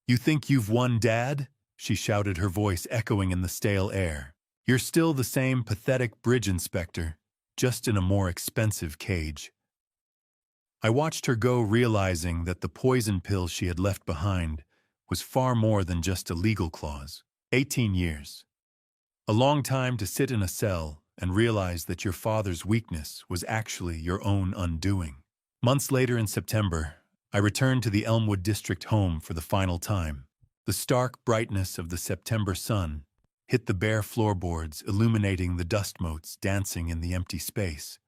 You think you've won, Dad? She shouted, her voice echoing in the stale air. You're still the same pathetic bridge inspector, just in a more expensive cage. I watched her go, realizing that the poison pill she had left behind was far more than just a legal clause. 18 years. A long time to sit in a cell and realize that your father's weakness was actually your own undoing. Months later, in September, I returned to the Elmwood District home for the final time. The stark brightness of the September sun hit the bare floorboards, illuminating the dust motes dancing in the empty space.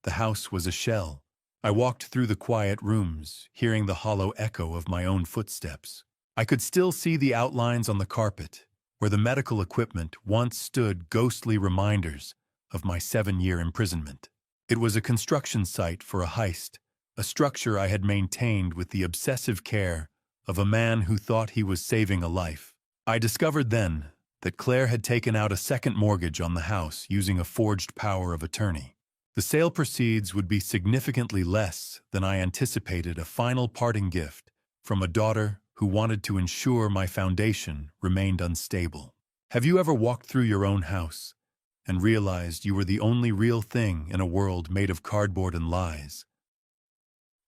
The house was a shell. I walked through the quiet rooms, hearing the hollow echo of my own footsteps. I could still see the outlines on the carpet, where the medical equipment once stood, ghostly reminders of my 7-year imprisonment. It was a construction site for a heist, a structure I had maintained with the obsessive care of a man who thought he was saving a life. I discovered then that Claire had taken out a second mortgage on the house using a forged power of attorney. The sale proceeds would be significantly less than I anticipated, a final parting gift from a daughter who wanted to ensure my foundation remained unstable. Have you ever walked through your own house and realized you were the only real thing in a world made of cardboard and lies?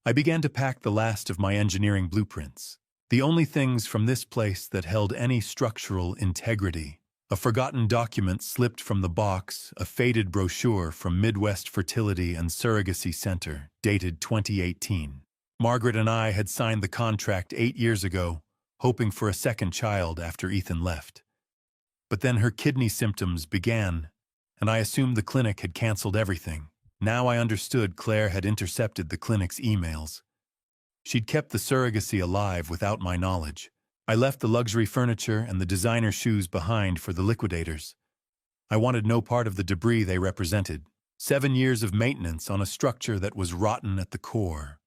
I began to pack the last of my engineering blueprints, the only things from this place that held any structural integrity. A forgotten document slipped from the box, a faded brochure from Midwest Fertility and Surrogacy Center, dated 2018. Margaret and I had signed the contract 8 years ago, hoping for a second child after Ethan left. But then her kidney symptoms began, and I assumed the clinic had canceled everything. Now I understood Claire had intercepted the clinic's emails. She'd kept the surrogacy alive without my knowledge. I left the luxury furniture and the designer shoes behind for the liquidators. I wanted no part of the debris they represented. 7 years of maintenance on a structure that was rotten at the core.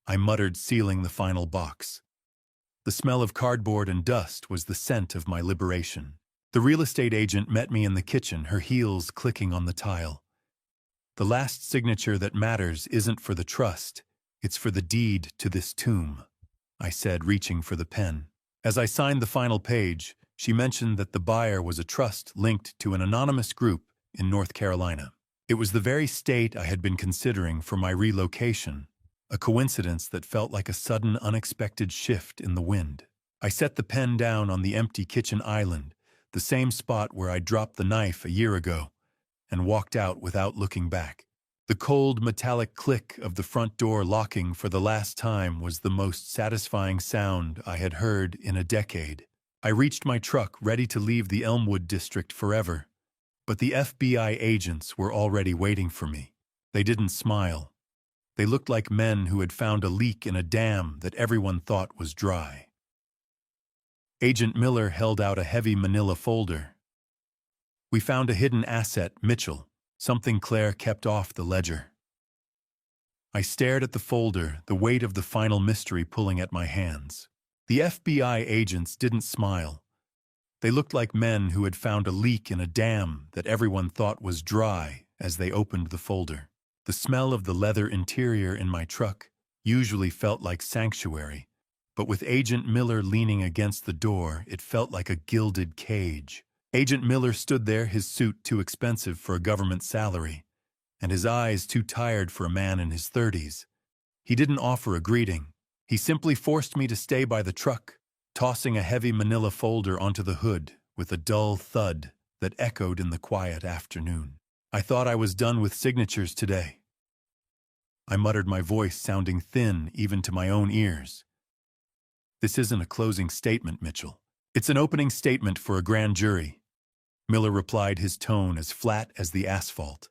I muttered, sealing the final box. The smell of cardboard and dust was the scent of my liberation. The real estate agent met me in the kitchen, her heels clicking on the tile. The last signature that matters isn't for the trust, it's for the deed to this tomb, I said, reaching for the pen. As I signed the final page, she mentioned that the buyer was a trust linked to an anonymous group in North Carolina. It was the very state I had been considering for my relocation, a coincidence that felt like a sudden, unexpected shift in the wind. I set the pen down on the empty kitchen island, the same spot where I dropped the knife a year ago, and walked out without looking back. The cold, metallic click of the front door locking for the last time was the most satisfying sound I had heard in a decade. I reached my truck, ready to leave the Elmwood district forever, but the FBI agents were already waiting for me. They didn't smile. They looked like men who had found a leak in a dam that everyone thought was dry. Agent Miller held out a heavy manila folder. "We found a hidden asset, Mitchell, something Claire kept off the ledger." I stared at the folder, the weight of the final mystery pulling at my hands. The FBI agents didn't smile. They looked like men who had found a leak in a dam that everyone thought was dry as they opened the folder. The smell of the leather interior in my truck usually felt like sanctuary, but with Agent Miller leaning against the door, it felt like a gilded cage. Agent Miller stood there, his suit too expensive for a government salary, and his eyes too tired for a man in his 30s. He didn't offer a greeting. He simply forced me to stay by the truck, tossing a heavy manila folder onto the hood with a dull thud that echoed in the quiet afternoon. I thought I was done with signatures today. I muttered, my voice sounding thin even to my own ears. "This isn't a closing statement, Mitchell. It's an opening statement for a grand jury." Miller replied, his tone as flat as the asphalt.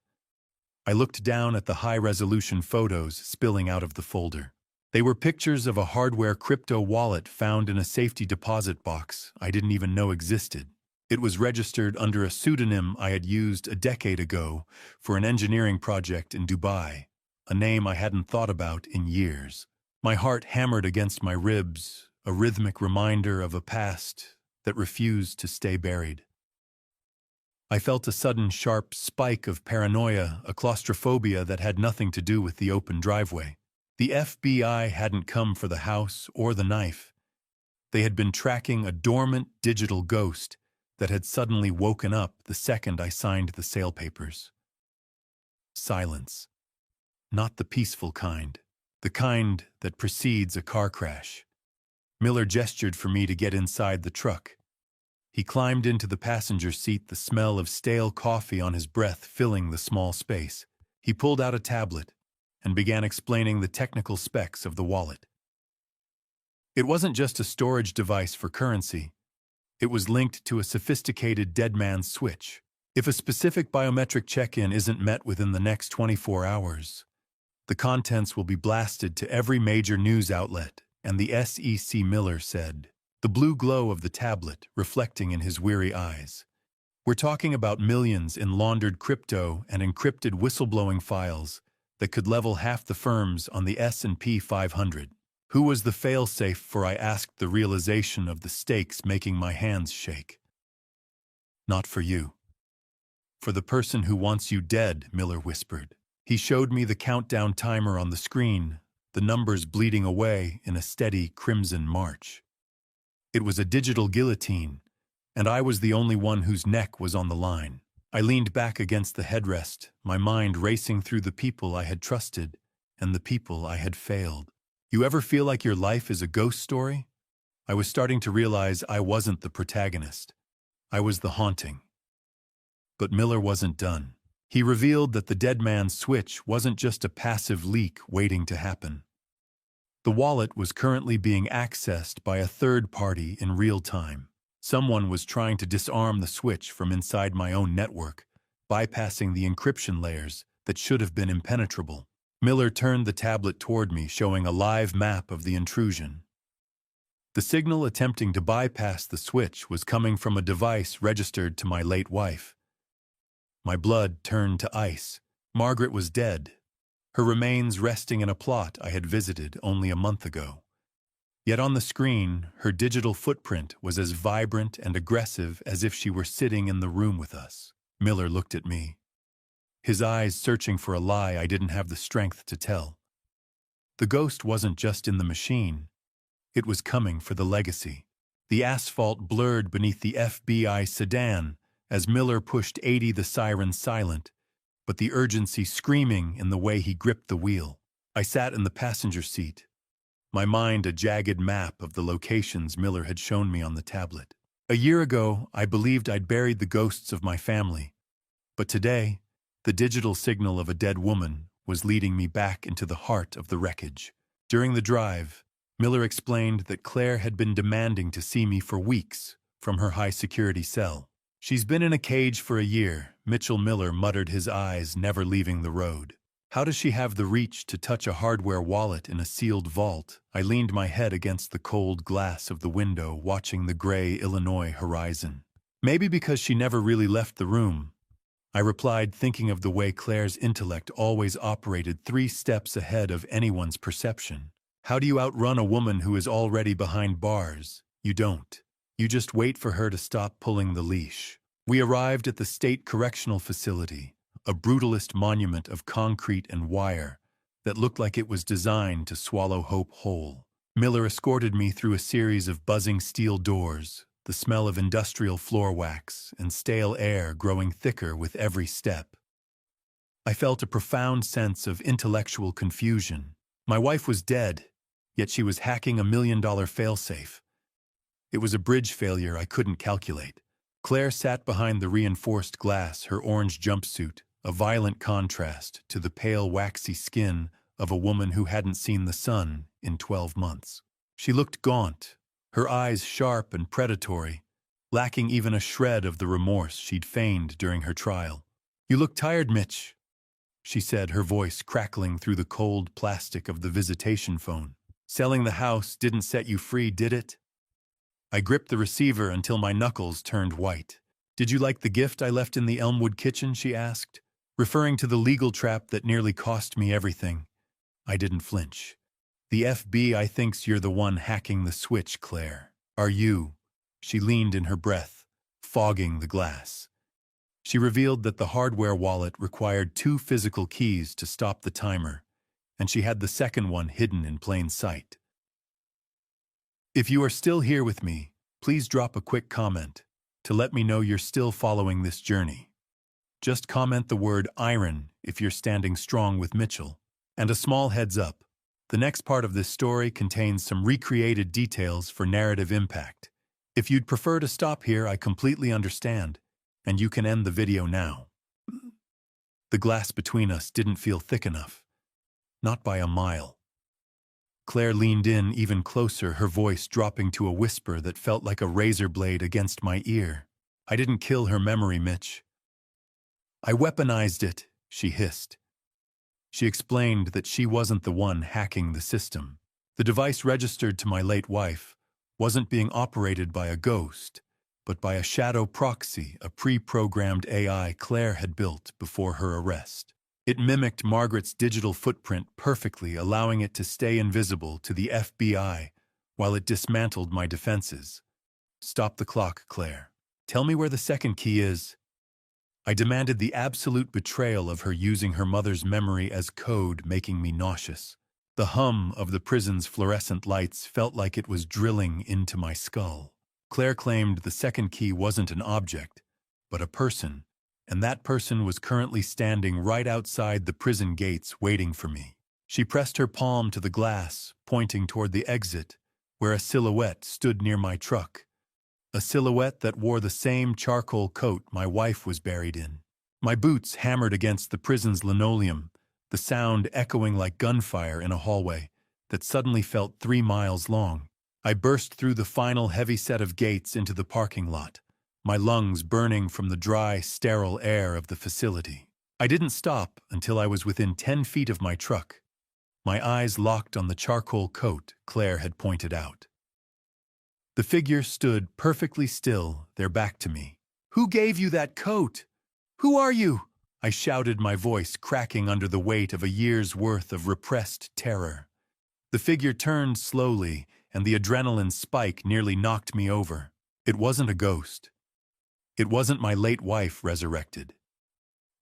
I looked down at the high-resolution photos spilling out of the folder. They were pictures of a hardware crypto wallet found in a safety deposit box I didn't even know existed. It was registered under a pseudonym I had used a decade ago for an engineering project in Dubai, a name I hadn't thought about in years. My heart hammered against my ribs, a rhythmic reminder of a past that refused to stay buried. I felt a sudden sharp spike of paranoia, a claustrophobia that had nothing to do with the open driveway. The FBI hadn't come for the house or the knife. They had been tracking a dormant digital ghost that had suddenly woken up the second I signed the sale papers. Silence. Not the peaceful kind, the kind that precedes a car crash. Miller gestured for me to get inside the truck. He climbed into the passenger seat, the smell of stale coffee on his breath filling the small space. He pulled out a tablet and began explaining the technical specs of the wallet. It wasn't just a storage device for currency. It was linked to a sophisticated dead man's switch. If a specific biometric check-in isn't met within the next 24 hours, the contents will be blasted to every major news outlet, and the SEC, Miller said, the blue glow of the tablet reflecting in his weary eyes. "We're talking about millions in laundered crypto and encrypted whistleblowing files that could level half the firms on the S&P 500. Who was the fail-safe for?" I asked, the realization of the stakes making my hands shake. "Not for you. For the person who wants you dead," Miller whispered. He showed me the countdown timer on the screen, the numbers bleeding away in a steady crimson march. It was a digital guillotine, and I was the only one whose neck was on the line. I leaned back against the headrest, my mind racing through the people I had trusted and the people I had failed. You ever feel like your life is a ghost story? I was starting to realize I wasn't the protagonist. I was the haunting. But Miller wasn't done. He revealed that the dead man's switch wasn't just a passive leak waiting to happen. The wallet was currently being accessed by a third party in real time. Someone was trying to disarm the switch from inside my own network, bypassing the encryption layers that should have been impenetrable. Miller turned the tablet toward me, showing a live map of the intrusion. The signal attempting to bypass the switch was coming from a device registered to my late wife. My blood turned to ice. Margaret was dead, her remains resting in a plot I had visited only a month ago. Yet on the screen, her digital footprint was as vibrant and aggressive as if she were sitting in the room with us. Miller looked at me, his eyes searching for a lie I didn't have the strength to tell. The ghost wasn't just in the machine. It was coming for the legacy. The asphalt blurred beneath the FBI sedan as Miller pushed 80, the siren silent, but the urgency screaming in the way he gripped the wheel. I sat in the passenger seat, my mind a jagged map of the locations Miller had shown me on the tablet. A year ago, I believed I'd buried the ghosts of my family, but today, the digital signal of a dead woman was leading me back into the heart of the wreckage. During the drive, Miller explained that Claire had been demanding to see me for weeks from her high-security cell. "She's been in a cage for a year," Mitchell Miller muttered, his eyes never leaving the road. "How does she have the reach to touch a hardware wallet in a sealed vault?" I leaned my head against the cold glass of the window, watching the gray Illinois horizon. "Maybe because she never really left the room," I replied, thinking of the way Claire's intellect always operated 3 steps ahead of anyone's perception. How do you outrun a woman who is already behind bars? You don't. You just wait for her to stop pulling the leash. We arrived at the State Correctional Facility, a brutalist monument of concrete and wire that looked like it was designed to swallow hope whole. Miller escorted me through a series of buzzing steel doors, the smell of industrial floor wax and stale air growing thicker with every step. I felt a profound sense of intellectual confusion. My wife was dead, yet she was hacking $1 million failsafe. It was a bridge failure I couldn't calculate. Claire sat behind the reinforced glass, her orange jumpsuit, a violent contrast to the pale, waxy skin of a woman who hadn't seen the sun in 12 months. She looked gaunt, her eyes sharp and predatory, lacking even a shred of the remorse she'd feigned during her trial. "You look tired, Mitch," she said, her voice crackling through the cold plastic of the visitation phone. "Selling the house didn't set you free, did it?" I gripped the receiver until my knuckles turned white. "Did you like the gift I left in the Elmwood kitchen?" she asked, referring to the legal trap that nearly cost me everything. I didn't flinch. "The FBI thinks you're the one hacking the switch, Claire. Are you?" She leaned in her breath, fogging the glass. She revealed that the hardware wallet required 2 physical keys to stop the timer, and she had the second one hidden in plain sight. If you are still here with me, please drop a quick comment to let me know you're still following this journey. Just comment the word iron if you're standing strong with Mitchell. And a small heads up, the next part of this story contains some recreated details for narrative impact. If you'd prefer to stop here, I completely understand, and you can end the video now. The glass between us didn't feel thick enough. Not by a mile. Claire leaned in even closer, her voice dropping to a whisper that felt like a razor blade against my ear. "I didn't kill her memory, Mitch. I weaponized it," she hissed. She explained that she wasn't the one hacking the system. The device registered to my late wife wasn't being operated by a ghost, but by a shadow proxy, a pre-programmed AI Claire had built before her arrest. It mimicked Margaret's digital footprint perfectly, allowing it to stay invisible to the FBI while it dismantled my defenses. "Stop the clock, Claire. Tell me where the second key is." I demanded, the absolute betrayal of her using her mother's memory as code making me nauseous. The hum of the prison's fluorescent lights felt like it was drilling into my skull. Claire claimed the second key wasn't an object, but a person, and that person was currently standing right outside the prison gates waiting for me. She pressed her palm to the glass, pointing toward the exit, where a silhouette stood near my truck. A silhouette that wore the same charcoal coat my wife was buried in. My boots hammered against the prison's linoleum, the sound echoing like gunfire in a hallway that suddenly felt 3 miles long. I burst through the final heavy set of gates into the parking lot, my lungs burning from the dry, sterile air of the facility. I didn't stop until I was within 10 feet of my truck, my eyes locked on the charcoal coat Claire had pointed out. The figure stood perfectly still, their back to me. "Who gave you that coat? Who are you?" I shouted, my voice cracking under the weight of a year's worth of repressed terror. The figure turned slowly, and the adrenaline spike nearly knocked me over. It wasn't a ghost. It wasn't my late wife resurrected.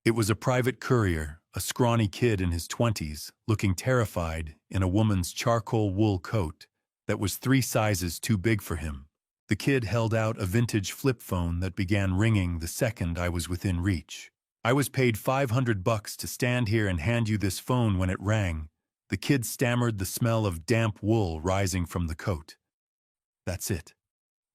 It was a private courier, a scrawny kid in his 20s, looking terrified in a woman's charcoal wool coat that was 3 sizes too big for him. The kid held out a vintage flip phone that began ringing the second I was within reach. "I was paid $500 to stand here and hand you this phone when it rang." The kid stammered, the smell of damp wool rising from the coat. "That's it.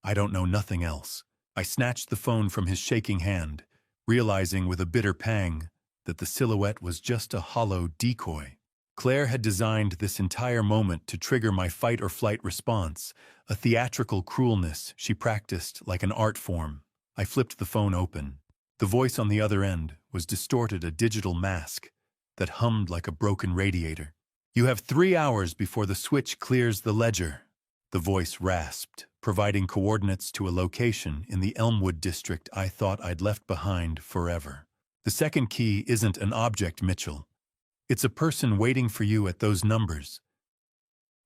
I don't know nothing else." I snatched the phone from his shaking hand, realizing with a bitter pang that the silhouette was just a hollow decoy. Claire had designed this entire moment to trigger my fight-or-flight response, a theatrical cruelness she practiced like an art form. I flipped the phone open. The voice on the other end was distorted, a digital mask that hummed like a broken radiator. "You have 3 hours before the switch clears the ledger," the voice rasped, providing coordinates to a location in the Elmwood district I thought I'd left behind forever. "The second key isn't an object, Mitchell. It's a person waiting for you at those numbers."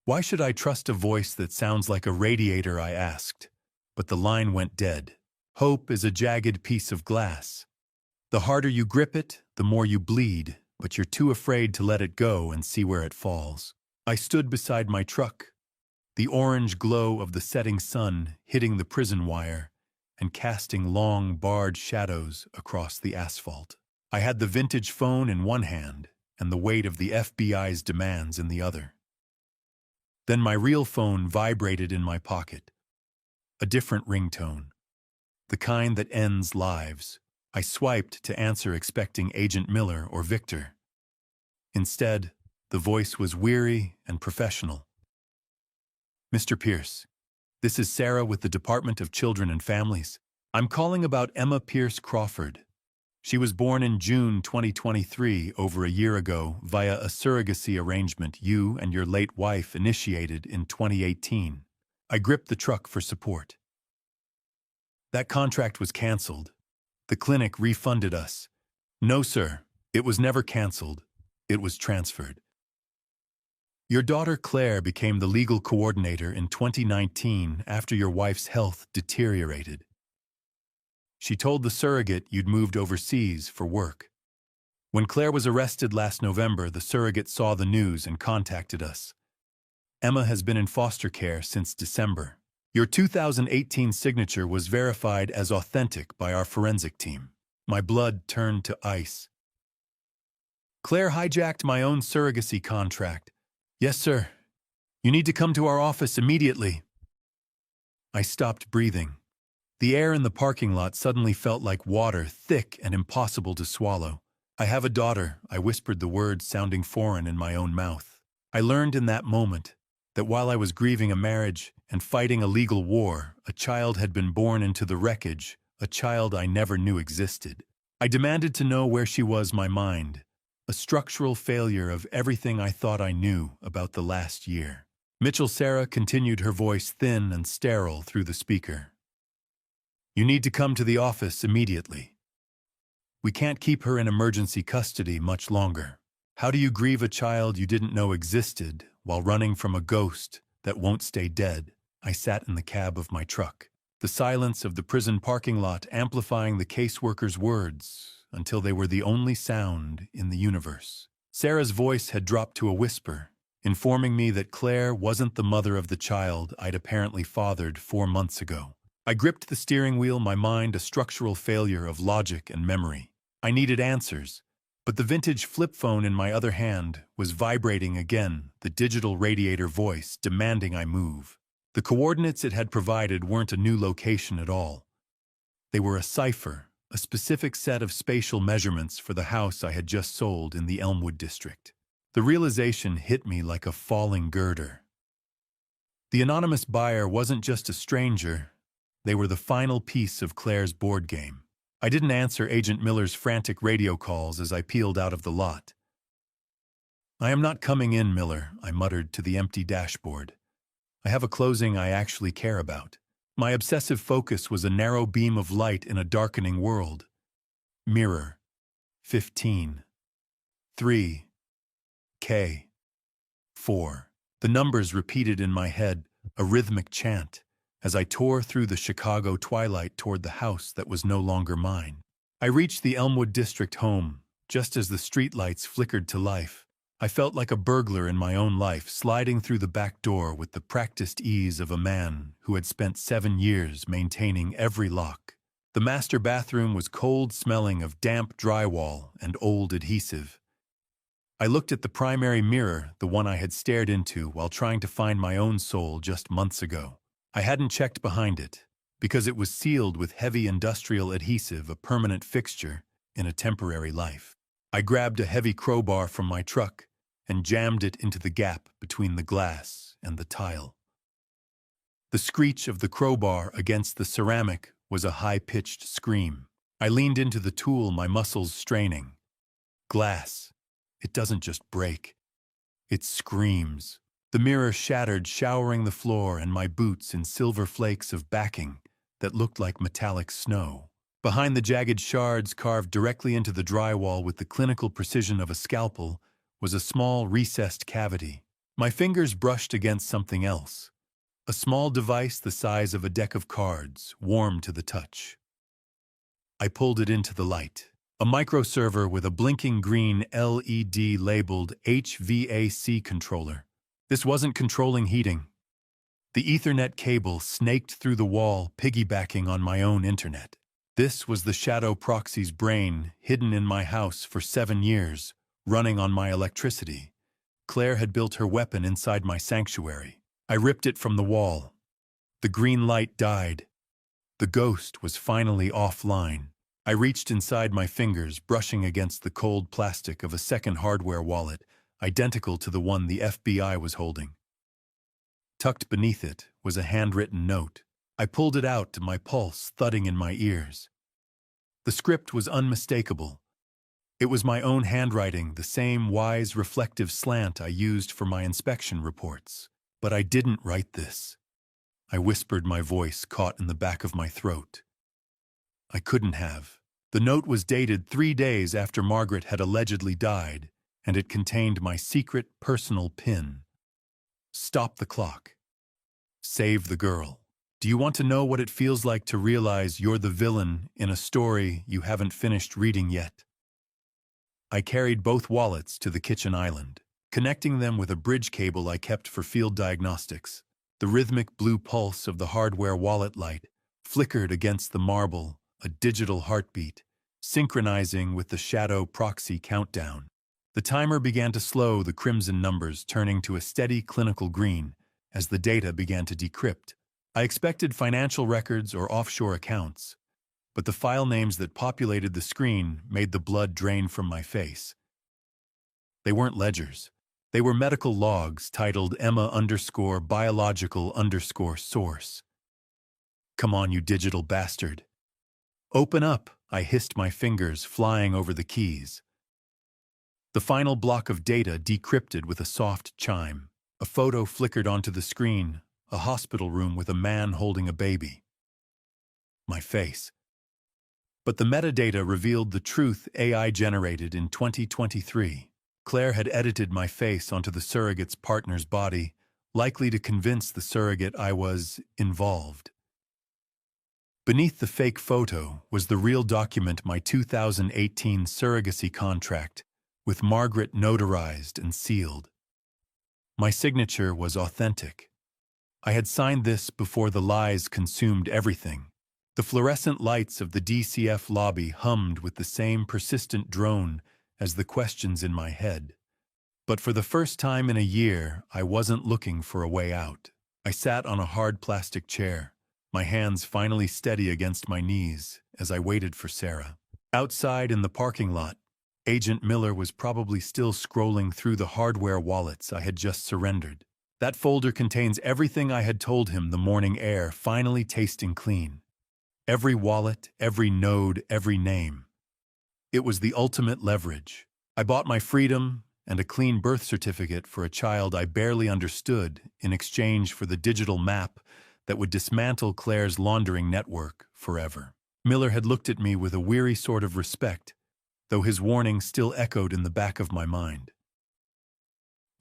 "Why should I trust a voice that sounds like a radiator?" I asked, but the line went dead. "Hope is a jagged piece of glass. The harder you grip it, the more you bleed, but you're too afraid to let it go and see where it falls." I stood beside my truck, the orange glow of the setting sun hitting the prison wire and casting long, barred shadows across the asphalt. I had the vintage phone in one hand and the weight of the FBI's demands in the other. Then my real phone vibrated in my pocket. A different ringtone, the kind that ends lives. I swiped to answer, expecting Agent Miller or Victor. Instead, the voice was weary and professional. "Mr. Pierce, this is Sarah with the Department of Children and Families. I'm calling about Emma Pierce Crawford. She was born in June 2023, over a year ago, via a surrogacy arrangement you and your late wife initiated in 2018. I gripped the truck for support. "That contract was canceled. The clinic refunded us." "No, sir. It was never canceled. It was transferred. Your daughter Claire became the legal coordinator in 2019 after your wife's health deteriorated. She told the surrogate you'd moved overseas for work. When Claire was arrested last November, the surrogate saw the news and contacted us. Emma has been in foster care since December. Your 2018 signature was verified as authentic by our forensic team." My blood turned to ice. "Claire hijacked my own surrogacy contract." "Yes, sir. You need to come to our office immediately." I stopped breathing. The air in the parking lot suddenly felt like water, thick and impossible to swallow. "I have a daughter," I whispered, the words sounding foreign in my own mouth. I learned in that moment that while I was grieving a marriage and fighting a legal war, a child had been born into the wreckage, a child I never knew existed. I demanded to know where she was. My mind, a structural failure of everything I thought I knew about the last year. "Mitchell," Sarah continued, her voice thin and sterile through the speaker. "You need to come to the office immediately. We can't keep her in emergency custody much longer. How do you grieve a child you didn't know existed while running from a ghost that won't stay dead?" I sat in the cab of my truck, the silence of the prison parking lot amplifying the caseworker's words until they were the only sound in the universe. Sarah's voice had dropped to a whisper, informing me that Claire wasn't the mother of the child I'd apparently fathered 4 months ago. I gripped the steering wheel, my mind a structural failure of logic and memory. I needed answers, But the vintage flip phone in my other hand was vibrating again, the digital radiator voice demanding I move. The coordinates it had provided weren't a new location at all. They were a cipher, a specific set of spatial measurements for the house I had just sold in the Elmwood district. The realization hit me like a falling girder. The anonymous buyer wasn't just a stranger, they were the final piece of Claire's board game. I didn't answer Agent Miller's frantic radio calls as I peeled out of the lot. "I am not coming in, Miller," I muttered to the empty dashboard. "I have a closing I actually care about." My obsessive focus was a narrow beam of light in a darkening world. Mirror. 15. 3. K. 4. The numbers repeated in my head, a rhythmic chant, as I tore through the Chicago twilight toward the house that was no longer mine. I reached the Elmwood district home, just as the streetlights flickered to life. I felt like a burglar in my own life, sliding through the back door with the practiced ease of a man who had spent 7 years maintaining every lock. The master bathroom was cold, smelling of damp drywall and old adhesive. I looked at the primary mirror, the one I had stared into while trying to find my own soul just months ago. I hadn't checked behind it, because it was sealed with heavy industrial adhesive, a permanent fixture in a temporary life. I grabbed a heavy crowbar from my truck and jammed it into the gap between the glass and the tile. The screech of the crowbar against the ceramic was a high-pitched scream. I leaned into the tool, my muscles straining. Glass. It doesn't just break. It screams. The mirror shattered, showering the floor and my boots in silver flakes of backing that looked like metallic snow. Behind the jagged shards carved directly into the drywall with the clinical precision of a scalpel was a small recessed cavity. My fingers brushed against something else. A small device the size of a deck of cards, warm to the touch. I pulled it into the light. A microserver with a blinking green LED labeled HVAC controller. This wasn't controlling heating. The Ethernet cable snaked through the wall, piggybacking on my own internet. This was the shadow proxy's brain, hidden in my house for 7 years, running on my electricity. Claire had built her weapon inside my sanctuary. I ripped it from the wall. The green light died. The ghost was finally offline. I reached inside my fingers, brushing against the cold plastic of a second hardware wallet, identical to the one the FBI was holding. Tucked beneath it was a handwritten note. I pulled it out, my pulse thudding in my ears. The script was unmistakable. It was my own handwriting, the same wise, reflective slant I used for my inspection reports. But I didn't write this. I whispered, my voice caught in the back of my throat. I couldn't have. The note was dated 3 days after Margaret had allegedly died, and it contained my secret personal pin. Stop the clock. Save the girl. Do you want to know what it feels like to realize you're the villain in a story you haven't finished reading yet? I carried both wallets to the kitchen island, connecting them with a bridge cable I kept for field diagnostics. The rhythmic blue pulse of the hardware wallet light flickered against the marble, a digital heartbeat, synchronizing with the shadow proxy countdown. The timer began to slow, the crimson numbers turning to a steady clinical green as the data began to decrypt. I expected financial records or offshore accounts, but the file names that populated the screen made the blood drain from my face. They weren't ledgers. They were medical logs titled Emma_biological_source. Come on, you digital bastard. Open up, I hissed, my fingers flying over the keys. The final block of data decrypted with a soft chime. A photo flickered onto the screen, a hospital room with a man holding a baby. My face. But the metadata revealed the truth AI generated in 2023. Claire had edited my face onto the surrogate's partner's body, likely to convince the surrogate I was involved. Beneath the fake photo was the real document, my 2018 surrogacy contract, with Margaret notarized and sealed. My signature was authentic. I had signed this before the lies consumed everything. The fluorescent lights of the DCF lobby hummed with the same persistent drone as the questions in my head. But for the first time in a year, I wasn't looking for a way out. I sat on a hard plastic chair, my hands finally steady against my knees as I waited for Sarah. Outside in the parking lot, Agent Miller was probably still scrolling through the hardware wallets I had just surrendered. That folder contains everything I had told him the morning air finally tasting clean. Every wallet, every node, every name. It was the ultimate leverage. I bought my freedom and a clean birth certificate for a child I barely understood in exchange for the digital map that would dismantle Claire's laundering network forever. Miller had looked at me with a weary sort of respect, though his warning still echoed in the back of my mind.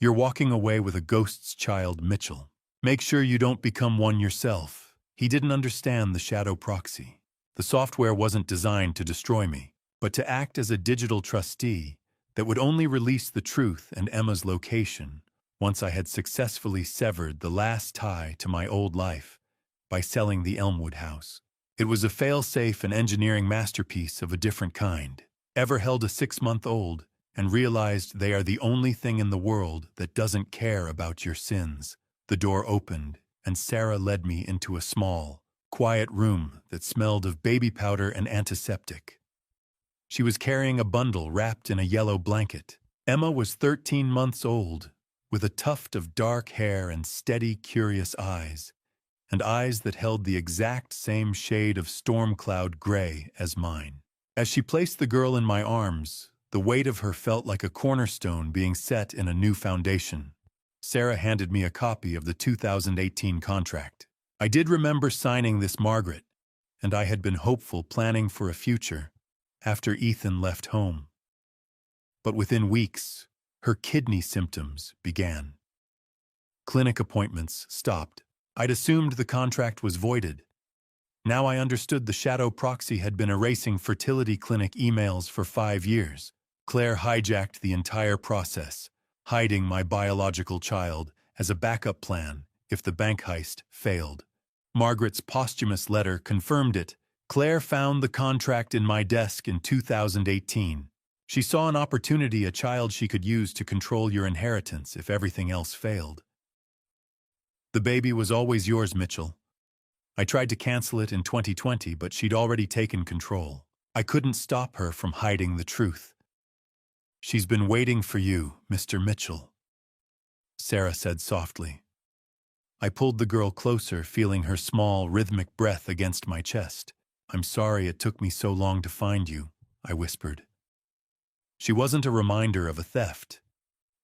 You're walking away with a ghost's child, Mitchell. Make sure you don't become one yourself. He didn't understand the shadow proxy. The software wasn't designed to destroy me, but to act as a digital trustee that would only release the truth and Emma's location once I had successfully severed the last tie to my old life by selling the Elmwood house. It was a fail-safe and engineering masterpiece of a different kind. Ever held a 6-month-old and realized they are the only thing in the world that doesn't care about your sins? The door opened, and Sarah led me into a small, quiet room that smelled of baby powder and antiseptic. She was carrying a bundle wrapped in a yellow blanket. Emma was 13 months old, with a tuft of dark hair and steady, curious eyes, and eyes that held the exact same shade of storm cloud gray as mine. As she placed the girl in my arms, the weight of her felt like a cornerstone being set in a new foundation. Sarah handed me a copy of the 2018 contract. I did remember signing this, Margaret, and I had been hopeful, planning for a future after Ethan left home. But within weeks, her kidney symptoms began. Clinic appointments stopped. I'd assumed the contract was voided. Now I understood the shadow proxy had been erasing fertility clinic emails for 5 years. Claire hijacked the entire process, hiding my biological child as a backup plan if the bank heist failed. Margaret's posthumous letter confirmed it. Claire found the contract in my desk in 2018. She saw an opportunity, a child she could use to control your inheritance if everything else failed. The baby was always yours, Mitchell. I tried to cancel it in 2020, but she'd already taken control. I couldn't stop her from hiding the truth. She's been waiting for you, Mr. Mitchell, Sarah said softly. I pulled the girl closer, feeling her small, rhythmic breath against my chest. I'm sorry it took me so long to find you, I whispered. She wasn't a reminder of a theft.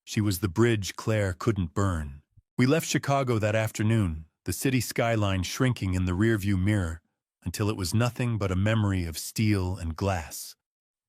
She was the bridge Claire couldn't burn. We left Chicago that afternoon, the city skyline shrinking in the rearview mirror until it was nothing but a memory of steel and glass.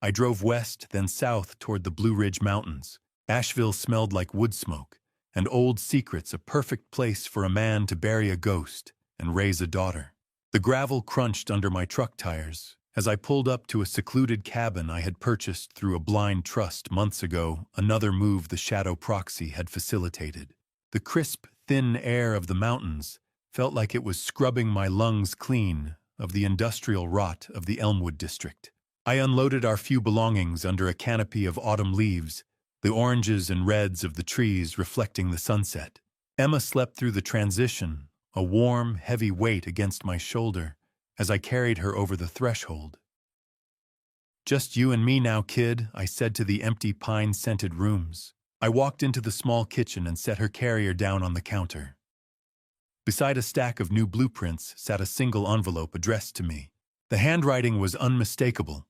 I drove west, then south toward the Blue Ridge Mountains. Asheville smelled like wood smoke, and Old Secret's a perfect place for a man to bury a ghost and raise a daughter. The gravel crunched under my truck tires as I pulled up to a secluded cabin I had purchased through a blind trust months ago, another move the shadow proxy had facilitated. The crisp, thin air of the mountains felt like it was scrubbing my lungs clean of the industrial rot of the Elmwood district. I unloaded our few belongings under a canopy of autumn leaves, the oranges and reds of the trees reflecting the sunset. Emma slept through the transition, a warm, heavy weight against my shoulder as I carried her over the threshold. Just you and me now, kid, I said to the empty pine-scented rooms. I walked into the small kitchen and set her carrier down on the counter. Beside a stack of new blueprints sat a single envelope addressed to me. The handwriting was unmistakable.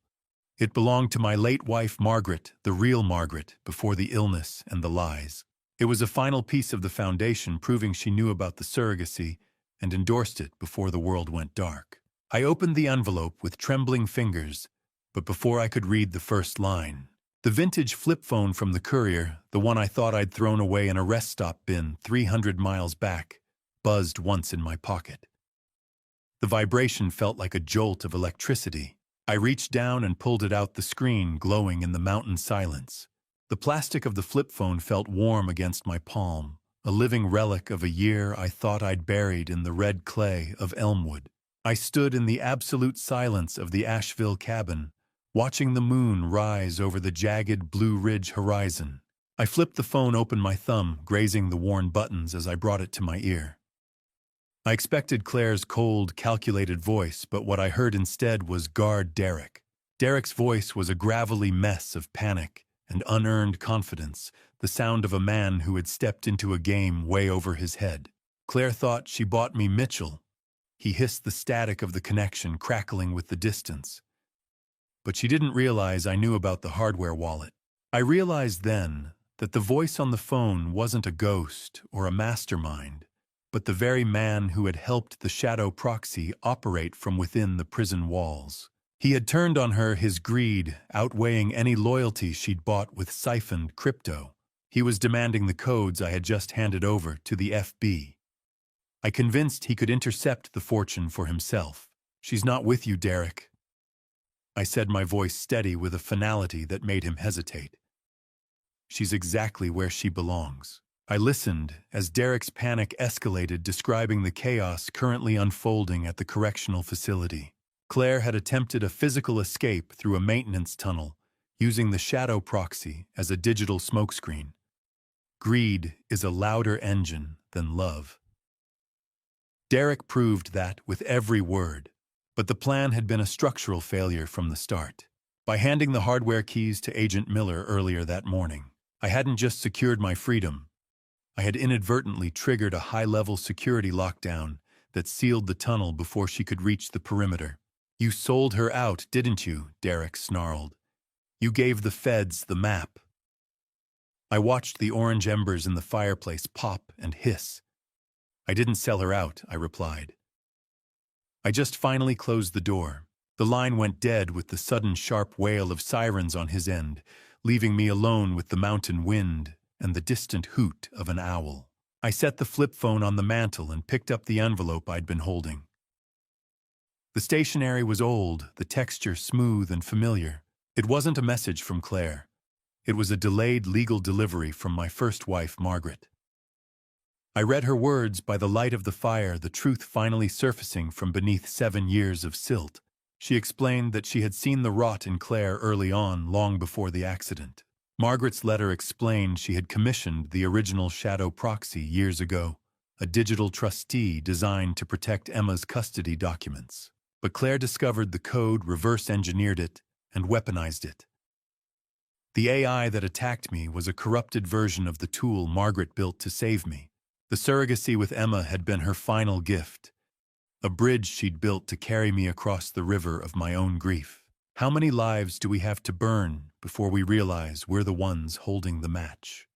It belonged to my late wife, Margaret, the real Margaret, before the illness and the lies. It was a final piece of the foundation proving she knew about the surrogacy and endorsed it before the world went dark. I opened the envelope with trembling fingers, but before I could read the first line, the vintage flip phone from the courier, the one I thought I'd thrown away in a rest stop bin 300 miles back, buzzed once in my pocket. The vibration felt like a jolt of electricity. I reached down and pulled it out, the screen glowing in the mountain silence. The plastic of the flip phone felt warm against my palm, a living relic of a year I thought I'd buried in the red clay of Elmwood. I stood in the absolute silence of the Asheville cabin, watching the moon rise over the jagged Blue Ridge horizon. I flipped the phone open, my thumb grazing the worn buttons as I brought it to my ear. I expected Claire's cold, calculated voice, but what I heard instead was "Guard Derek." Derek's voice was a gravelly mess of panic and unearned confidence, the sound of a man who had stepped into a game way over his head. "Claire thought she bought me Mitchell." He hissed, the static of the connection crackling with the distance. "But she didn't realize I knew about the hardware wallet." I realized then that the voice on the phone wasn't a ghost or a mastermind, but the very man who had helped the shadow proxy operate from within the prison walls. He had turned on her, his greed outweighing any loyalty she'd bought with siphoned crypto. He was demanding the codes I had just handed over to the FB. I convinced he could intercept the fortune for himself. "She's not with you, Derek," I said, my voice steady with a finality that made him hesitate. "She's exactly where she belongs." I listened as Derek's panic escalated, describing the chaos currently unfolding at the correctional facility. Claire had attempted a physical escape through a maintenance tunnel, using the shadow proxy as a digital smokescreen. Greed is a louder engine than love. Derek proved that with every word, but the plan had been a structural failure from the start. By handing the hardware keys to Agent Miller earlier that morning, I hadn't just secured my freedom. I had inadvertently triggered a high-level security lockdown that sealed the tunnel before she could reach the perimeter. "You sold her out, didn't you?" Derek snarled. "You gave the feds the map." I watched the orange embers in the fireplace pop and hiss. "I didn't sell her out," I replied. I just finally closed the door. The line went dead with the sudden sharp wail of sirens on his end, leaving me alone with the mountain wind and the distant hoot of an owl. I set the flip phone on the mantel and picked up the envelope I'd been holding. The stationery was old, the texture smooth and familiar. It wasn't a message from Claire. It was a delayed legal delivery from my first wife, Margaret. I read her words by the light of the fire, the truth finally surfacing from beneath 7 years of silt. She explained that she had seen the rot in Claire early on, long before the accident. Margaret's letter explained she had commissioned the original shadow proxy years ago, a digital trustee designed to protect Emma's custody documents. But Claire discovered the code, reverse-engineered it, and weaponized it. The AI that attacked me was a corrupted version of the tool Margaret built to save me. The surrogacy with Emma had been her final gift, a bridge she'd built to carry me across the river of my own grief. How many lives do we have to burn before we realize we're the ones holding the match?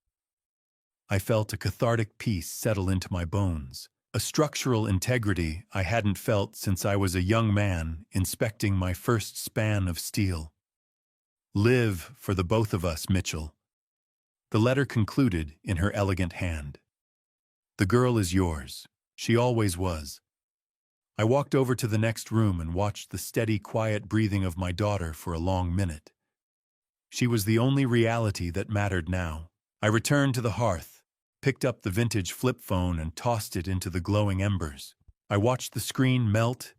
I felt a cathartic peace settle into my bones, a structural integrity I hadn't felt since I was a young man inspecting my first span of steel. "Live for the both of us, Mitchell." The letter concluded in her elegant hand. "The girl is yours. She always was." I walked over to the next room and watched the steady, quiet breathing of my daughter for a long minute. She was the only reality that mattered now. I returned to the hearth, picked up the vintage flip phone and tossed it into the glowing embers. I watched the screen melt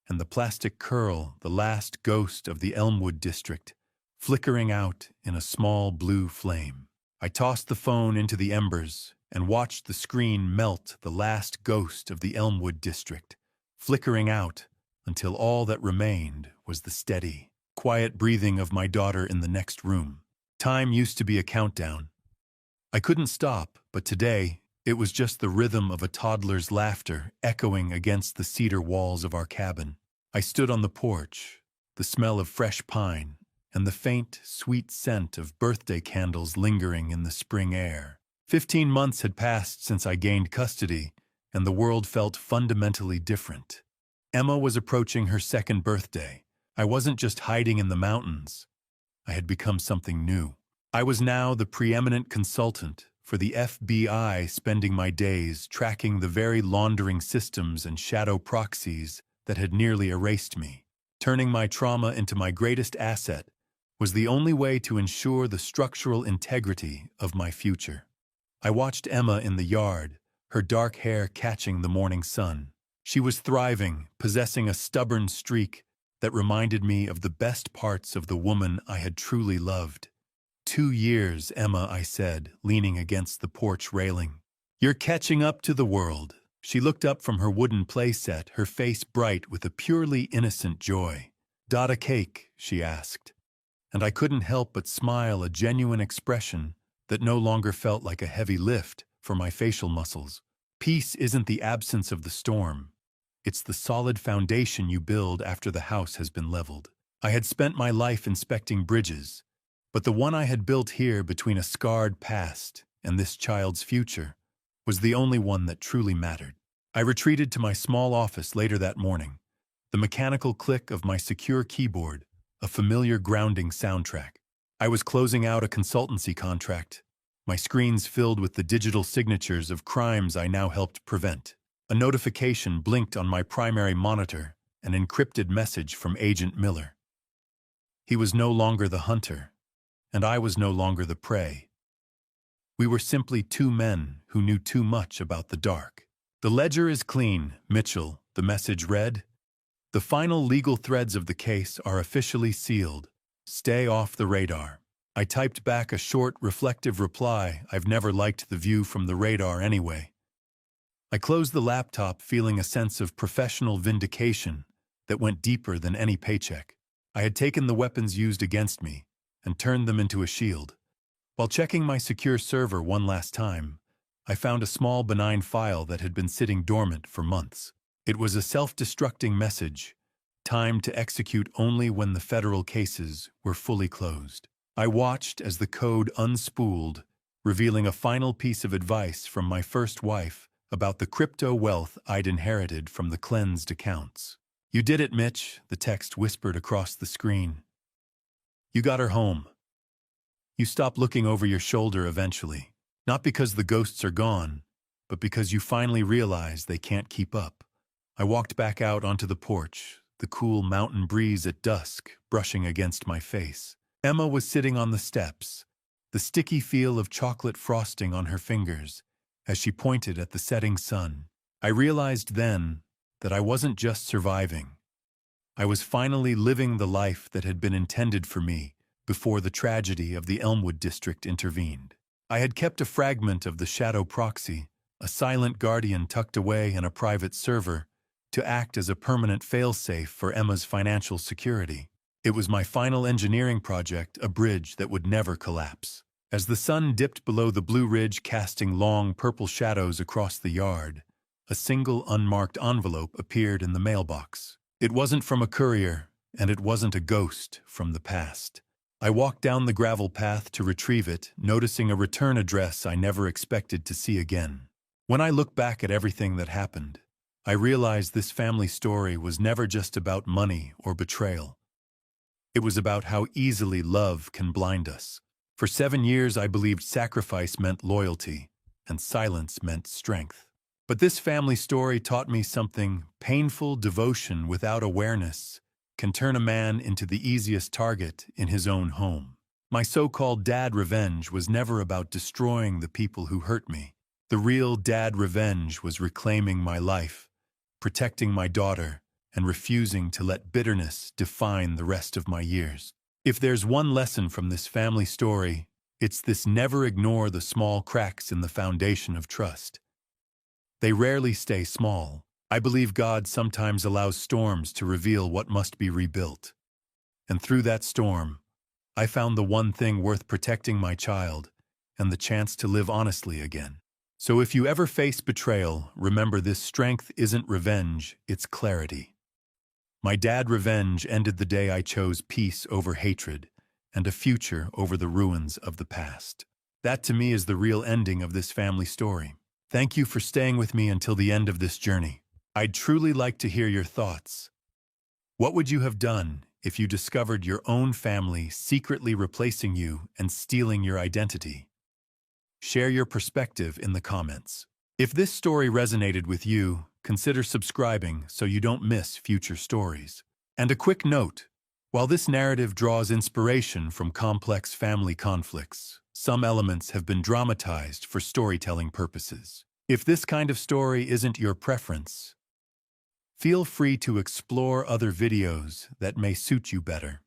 and the plastic curl, the last ghost of the Elmwood district, flickering out in a small blue flame. I tossed the phone into the embers and watched the screen melt, the last ghost of the Elmwood district, flickering out until all that remained was the steady, quiet breathing of my daughter in the next room. Time used to be a countdown. I couldn't stop, but today it was just the rhythm of a toddler's laughter echoing against the cedar walls of our cabin. I stood on the porch, the smell of fresh pine and the faint, sweet scent of birthday candles lingering in the spring air. 15 months had passed since I gained custody, and the world felt fundamentally different. Emma was approaching her second birthday. I wasn't just hiding in the mountains. I had become something new. I was now the preeminent consultant for the FBI, spending my days tracking the very laundering systems and shadow proxies that had nearly erased me. Turning my trauma into my greatest asset was the only way to ensure the structural integrity of my future. I watched Emma in the yard, her dark hair catching the morning sun. She was thriving, possessing a stubborn streak that reminded me of the best parts of the woman I had truly loved. 2 years, Emma, I said, leaning against the porch railing. You're catching up to the world. She looked up from her wooden playset, her face bright with a purely innocent joy. "Got a cake?" she asked. And I couldn't help but smile, a genuine expression that no longer felt like a heavy lift for my facial muscles. Peace isn't the absence of the storm. It's the solid foundation you build after the house has been leveled. I had spent my life inspecting bridges, but the one I had built here between a scarred past and this child's future was the only one that truly mattered. I retreated to my small office later that morning, the mechanical click of my secure keyboard, a familiar grounding soundtrack. I was closing out a consultancy contract, my screens filled with the digital signatures of crimes I now helped prevent. A notification blinked on my primary monitor, an encrypted message from Agent Miller. He was no longer the hunter, and I was no longer the prey. We were simply two men who knew too much about the dark. "The ledger is clean, Mitchell," the message read. "The final legal threads of the case are officially sealed. Stay off the radar." I typed back a short, reflective reply. I've never liked the view from the radar anyway. I closed the laptop, feeling a sense of professional vindication that went deeper than any paycheck. I had taken the weapons used against me and turned them into a shield. While checking my secure server one last time, I found a small benign file that had been sitting dormant for months. It was a self-destructing message, timed to execute only when the federal cases were fully closed. I watched as the code unspooled, revealing a final piece of advice from my first wife about the crypto wealth I'd inherited from the cleansed accounts. "You did it, Mitch," the text whispered across the screen. "You got her home. You stopped looking over your shoulder eventually, not because the ghosts are gone, but because you finally realize they can't keep up." I walked back out onto the porch, the cool mountain breeze at dusk brushing against my face. Emma was sitting on the steps, the sticky feel of chocolate frosting on her fingers as she pointed at the setting sun. I realized then that I wasn't just surviving. I was finally living the life that had been intended for me before the tragedy of the Elmwood district intervened. I had kept a fragment of the shadow proxy, a silent guardian tucked away in a private server, to act as a permanent failsafe for Emma's financial security. It was my final engineering project, a bridge that would never collapse. As the sun dipped below the Blue Ridge, casting long purple shadows across the yard, a single unmarked envelope appeared in the mailbox. It wasn't from a courier, and it wasn't a ghost from the past. I walked down the gravel path to retrieve it, noticing a return address I never expected to see again. When I look back at everything that happened, I realized this family story was never just about money or betrayal. It was about how easily love can blind us. For 7 years, I believed sacrifice meant loyalty, and silence meant strength. But this family story taught me something: painful devotion without awareness can turn a man into the easiest target in his own home. My so-called dad revenge was never about destroying the people who hurt me. The real dad revenge was reclaiming my life, protecting my daughter, and refusing to let bitterness define the rest of my years. If there's one lesson from this family story, it's this: never ignore the small cracks in the foundation of trust. They rarely stay small. I believe God sometimes allows storms to reveal what must be rebuilt. And through that storm, I found the one thing worth protecting: my child, and the chance to live honestly again. So if you ever face betrayal, remember this: strength isn't revenge, it's clarity. My dad revenge ended the day I chose peace over hatred and a future over the ruins of the past. That to me is the real ending of this family story. Thank you for staying with me until the end of this journey. I'd truly like to hear your thoughts. What would you have done if you discovered your own family secretly replacing you and stealing your identity? Share your perspective in the comments. If this story resonated with you, consider subscribing so you don't miss future stories. And a quick note: while this narrative draws inspiration from complex family conflicts, some elements have been dramatized for storytelling purposes. If this kind of story isn't your preference, Feel free to explore other videos that may suit you better.